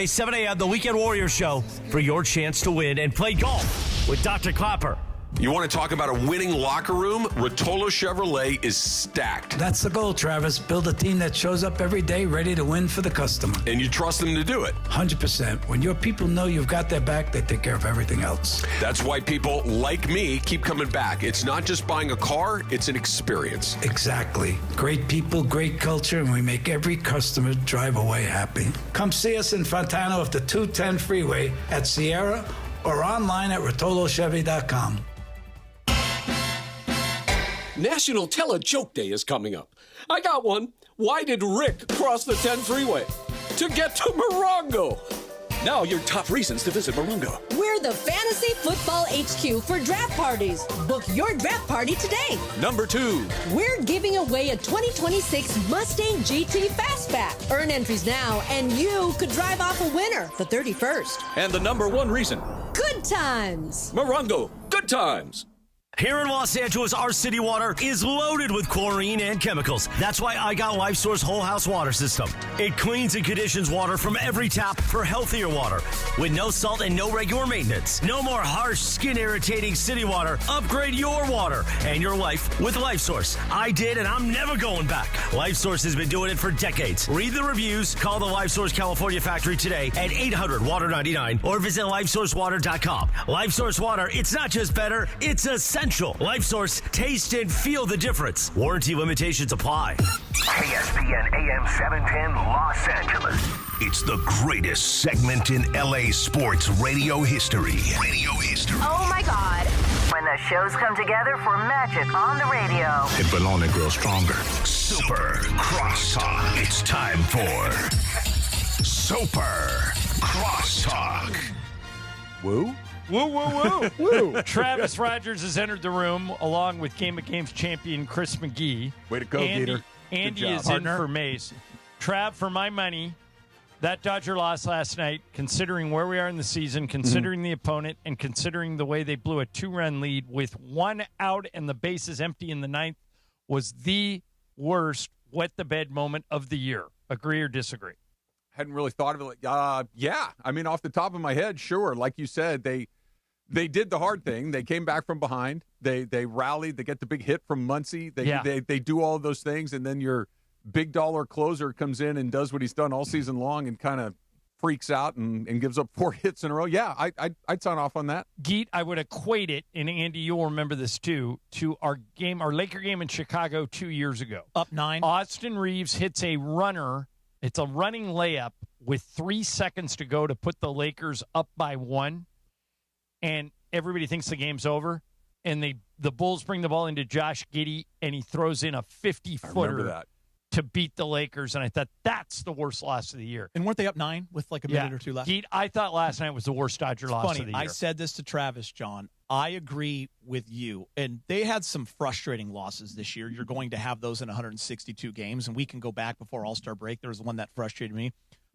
7 a.m., the Weekend Warrior Show for your chance to win and play golf with Dr. Clapper. You want to talk about a winning locker room? Rotolo Chevrolet is stacked. That's the goal, Travis. Build a team that shows up every day ready to win for the customer. And you trust them to do it. 100%. When your people know you've got their back, they take care of everything else. That's why people like me keep coming back. It's not just buying a car, it's an experience. Exactly. Great people, great culture, and we make every customer drive away happy. Come see us in Fontana off the 210 freeway at Sierra or online at rotolochevy.com. National Tell a Joke Day is coming up. I got one. Why did Rick cross the 10 freeway? To get to Morongo. Now your top reasons to visit Morongo. We're the Fantasy Football HQ for draft parties. Book your draft party today. Number 2. We're giving away a 2026 Mustang GT Fastback. Earn entries now, and you could drive off a winner the 31st. And the number 1 reason. Good times. Morongo. Good times. Here in Los Angeles, our city water is loaded with chlorine and chemicals. That's why I got LifeSource Whole House Water System. It cleans and conditions water from every tap for healthier water. With no salt and no regular maintenance. No more harsh, skin-irritating city water. Upgrade your water and your life with LifeSource. I did, and I'm never going back. LifeSource has been doing it for decades. Read the reviews. Call the LifeSource California factory today at 800-WATER-99 or visit LifeSourceWater.com. LifeSource Water, it's not just better, it's essential. LifeSource, taste and feel the difference. Warranty limitations apply. KSPN AM 710 Los Angeles. It's the greatest segment in LA sports radio history. Oh my God. When the shows come together for magic on the radio. It will only grow stronger. Super Crosstalk. It's time for Super Crosstalk. Woo? Woo, woo, woo. Woo. Travis Rogers has entered the room along with Game of Games champion Chris McGee. Way to go, Gator. Andy Good job, is partner. in for Mace. Trav, for my money, that Dodger loss last night, considering where we are in the season, considering the opponent, and considering the way they blew a 2-run lead with 1 out and the bases empty in the 9th, was the worst wet-the-bed moment of the year. Agree or disagree? Hadn't really thought of it. Yeah. I mean, off the top of my head, sure. Like you said, they did the hard thing. They came back from behind. They rallied. They get the big hit from Muncy. They do all of those things, and then you're big dollar closer comes in and does what he's done all season long and kind of freaks out and gives up 4 hits in a row, yeah, I'd sign off on that. Geet, I would equate it, and Andy, you'll remember this too, to our Laker game in Chicago 2 years ago. Up 9. Austin Reeves hits a runner. It's a running layup with 3 seconds to go to put the Lakers up by 1, and everybody thinks the game's over. And the Bulls bring the ball into Josh Giddey, and he throws in a 50-footer to beat the Lakers. And I thought that's the worst loss of the year. And weren't they up 9 with like a minute or two left? Geet, I thought last night was the worst Dodger loss of the year. I said this to Travis, John. I agree with you. And they had some frustrating losses this year. You're going to have those in 162 games, and we can go back before All-Star break. There was one that frustrated me.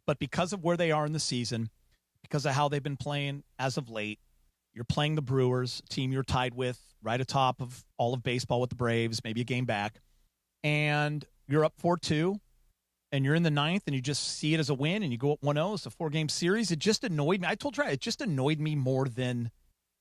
But because of where they are in the season, because of how they've been playing as of late, you're playing the Brewers, a team you're tied with, right atop of all of baseball with the Braves, maybe a game back, and you're up 4-2, and you're in the 9th, and you just see it as a win, and you go up 1-0. It's a 4-game series. It just annoyed me. I told Travis, it just annoyed me more than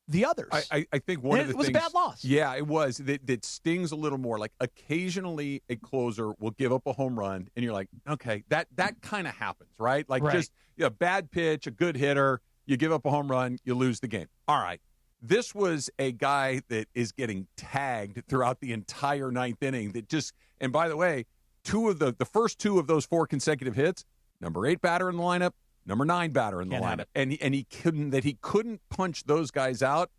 the others. I think one of the things. It was a bad loss. Yeah, it was. That stings a little more. Like, occasionally a closer will give up a home run, and you're like, okay, that kind of happens, right? Like, just a bad pitch, a good hitter, you give up a home run, you lose the game. All right. This was a guy that is getting tagged throughout the entire 9th inning that just, and by the way, the first 2 of those 4 consecutive hits, number 8 batter in the lineup, number 9 batter in the lineup. And he couldn't punch those guys out,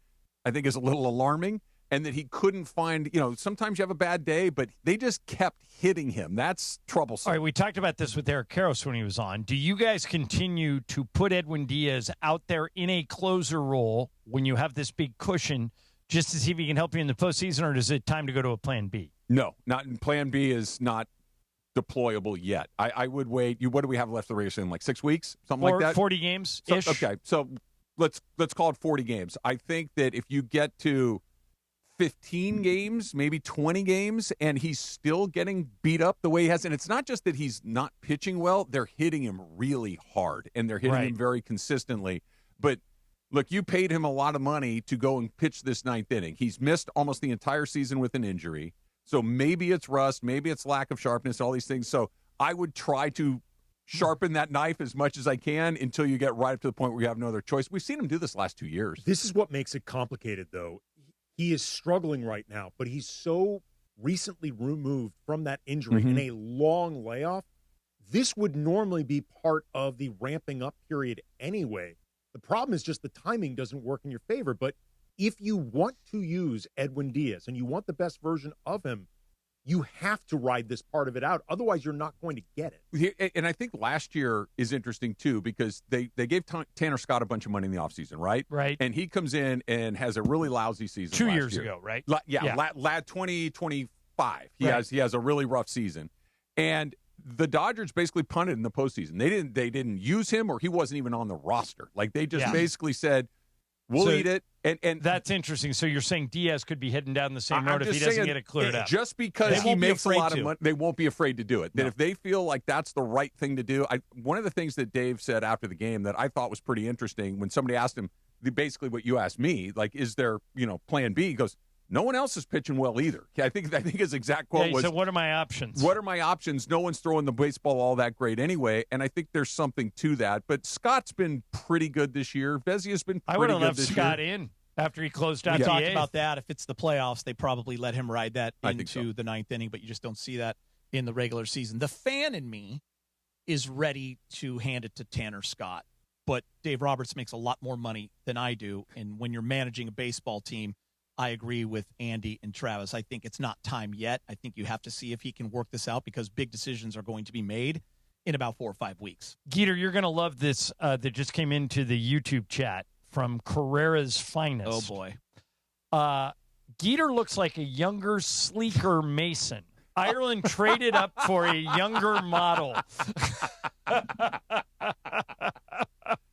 I think is a little alarming. And that he couldn't find, sometimes you have a bad day, but they just kept hitting him. That's troublesome. All right, we talked about this with Eric Karros when he was on. Do you guys continue to put Edwin Diaz out there in a closer role when you have this big cushion just to see if he can help you in the postseason, or is it time to go to a plan B? No, plan B is not deployable yet. I would wait. What do we have left of the regular season? Like 6 weeks? Something like that? 40 games-ish? Okay, so let's call it 40 games. I think that if you get to 15 games, maybe 20 games, and he's still getting beat up the way he has. And it's not just that he's not pitching well, they're hitting him really hard, and they're hitting him very consistently. But, look, you paid him a lot of money to go and pitch this 9th inning. He's missed almost the entire season with an injury. So maybe it's rust, maybe it's lack of sharpness, all these things. So I would try to sharpen that knife as much as I can until you get right up to the point where you have no other choice. We've seen him do this last 2 years. This is what makes it complicated, though. He is struggling right now, but he's so recently removed from that injury in a long layoff. This would normally be part of the ramping up period anyway. The problem is just the timing doesn't work in your favor. But if you want to use Edwin Diaz and you want the best version of him, you have to ride this part of it out. Otherwise, you're not going to get it. And I think last year is interesting, too, because they gave Tanner Scott a bunch of money in the offseason, right? Right. And he comes in and has a really lousy season 2 years ago, right? Lad 2025. He has a really rough season. And the Dodgers basically punted in the postseason. They didn't use him, or he wasn't even on the roster. Like, they just basically said, we'll eat it. And that's interesting. So you're saying Diaz could be heading down the same road if he doesn't get it cleared up. Just because he makes a lot of money, they won't be afraid to do it. That if they feel like that's the right thing to do. One of the things that Dave said after the game that I thought was pretty interesting, when somebody asked him basically what you asked me, like, is there plan B? He goes, no one else is pitching well either. I think his exact quote was, so what are my options? What are my options? No one's throwing the baseball all that great anyway, and I think there's something to that. But Scott's been pretty good this year. Vezia's been pretty good this year. I would have left Scott in after he closed out. We the talked eighth. about that. If it's the playoffs, they probably let him ride that into the 9th inning, but you just don't see that in the regular season. The fan in me is ready to hand it to Tanner Scott, but Dave Roberts makes a lot more money than I do, and when you're managing a baseball team, I agree with Andy and Travis. I think it's not time yet. I think you have to see if he can work this out because big decisions are going to be made in about 4 or 5 weeks. Geeter, you're going to love this that just came into the YouTube chat from Carrera's Finest. Oh, boy. Geeter looks like a younger, sleeker Mason. Ireland traded up for a younger model.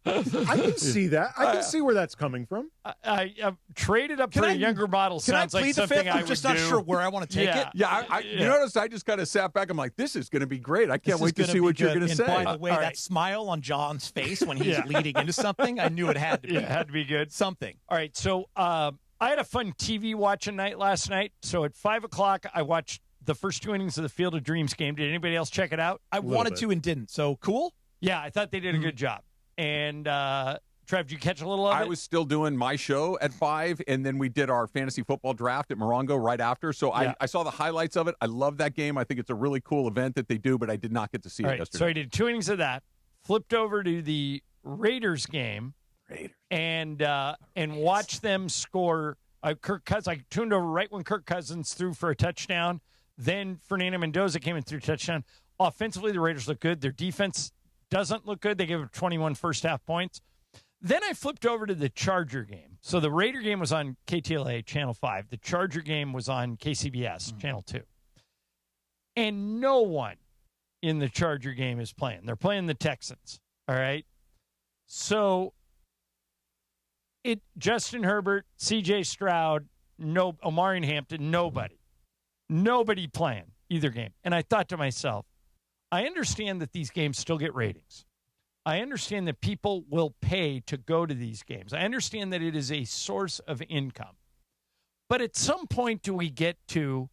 I can see that. I can see where that's coming from. I traded up for a younger model sounds like something I would do. I'm just not sure where I want to take it. Yeah, you notice I just kind of sat back. I'm like, this is going to be great. I can't wait to see what you're going to say. By the way, that smile on John's face when he's leading into something, I knew it had to be. Yeah, it had to be good. Something. All right, so I had a fun TV watching night last night. So at 5 o'clock, I watched the first 2 innings of the Field of Dreams game. Did anybody else check it out? I wanted to and didn't. So cool? Yeah, I thought they did a good job. And Trev, did you catch a little of it? I was still doing my show at 5, and then we did our fantasy football draft at Morongo right after. So I saw the highlights of it. I love that game. I think it's a really cool event that they do, but I did not get to see it yesterday. So I did 2 innings of that, flipped over to the Raiders game, and watched them score. Kirk Cousins. I tuned over right when Kirk Cousins threw for a touchdown. Then Fernando Mendoza came in through a touchdown. Offensively, the Raiders look good. Their defense doesn't look good. They gave up 21 first-half points. Then I flipped over to the Charger game. So the Raider game was on KTLA, Channel 5. The Charger game was on KCBS, Channel 2. And no one in the Charger game is playing. They're playing the Texans, all right? So Justin Herbert, C.J. Stroud, Omari Hampton, nobody playing either game. And I thought to myself, I understand that these games still get ratings. I understand that people will pay to go to these games. I understand that it is a source of income. But at some point do we get to,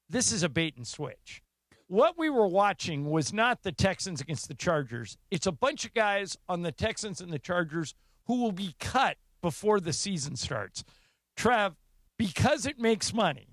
this is a bait and switch. What we were watching was not the Texans against the Chargers. It's a bunch of guys on the Texans and the Chargers who will be cut before the season starts. Trev, because it makes money,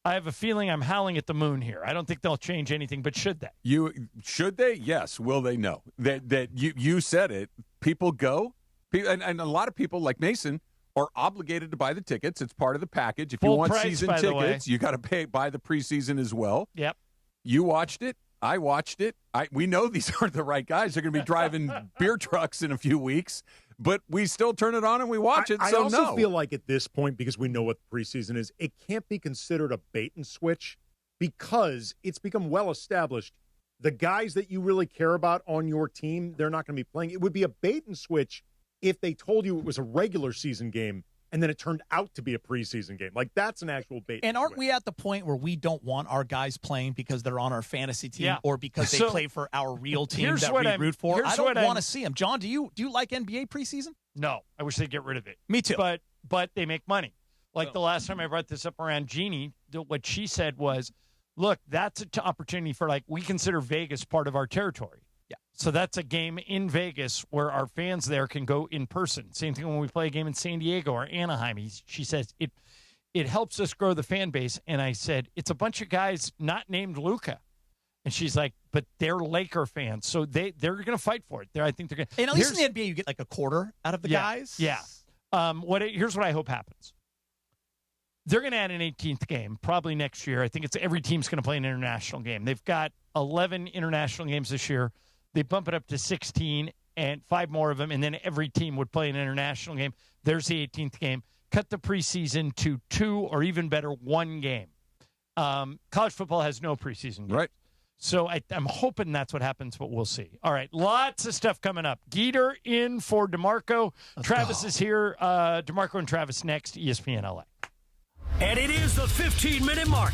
I have a feeling I'm howling at the moon here. I don't think they'll change anything, but should they? Should they? Yes. Will they? No. That you said it. People go, and a lot of people like Mason are obligated to buy the tickets. It's part of the package. If you want season tickets, you got to buy the preseason as well. Yep. You watched it. I watched it. We know these aren't the right guys. They're going to be driving beer trucks in a few weeks, but we still turn it on and we watch it. I also feel like at this point, because we know what the preseason is, it can't be considered a bait and switch because it's become well established. The guys that you really care about on your team, they're not going to be playing. It would be a bait and switch if they told you it was a regular season game and then it turned out to be a preseason game. Like, that's an actual bait. And aren't we at the point where we don't want our guys playing because they're on our fantasy team or because they play for our real team that we root for? I don't want to see them. John, do you like NBA preseason? No. I wish they'd get rid of it. Me too. But they make money. Like the last time I brought this up around Jeannie, what she said was, look, that's an opportunity for, like, we consider Vegas part of our territory. Yeah. So that's a game in Vegas where our fans there can go in person. Same thing when we play a game in San Diego or Anaheim. She says it helps us grow the fan base. And I said, it's a bunch of guys not named Luka. And she's like, but they're Laker fans, so they're going to fight for it. I think they're going to. And at least in the NBA, you get like a quarter out of the guys. Yeah. Here's what I hope happens. They're going to add an 18th game probably next year. I think every team's going to play an international game. They've got 11 international games this year. They bump it up to 16 and 5 more of them, and then every team would play an international game. There's the 18th game. Cut the preseason to 2 or even better, 1 game. College football has no preseason games. Right. So I'm hoping that's what happens, but we'll see. All right, lots of stuff coming up. Geeter in for DeMarco. Travis is here. DeMarco and Travis next, ESPN LA. And it is the 15-minute mark.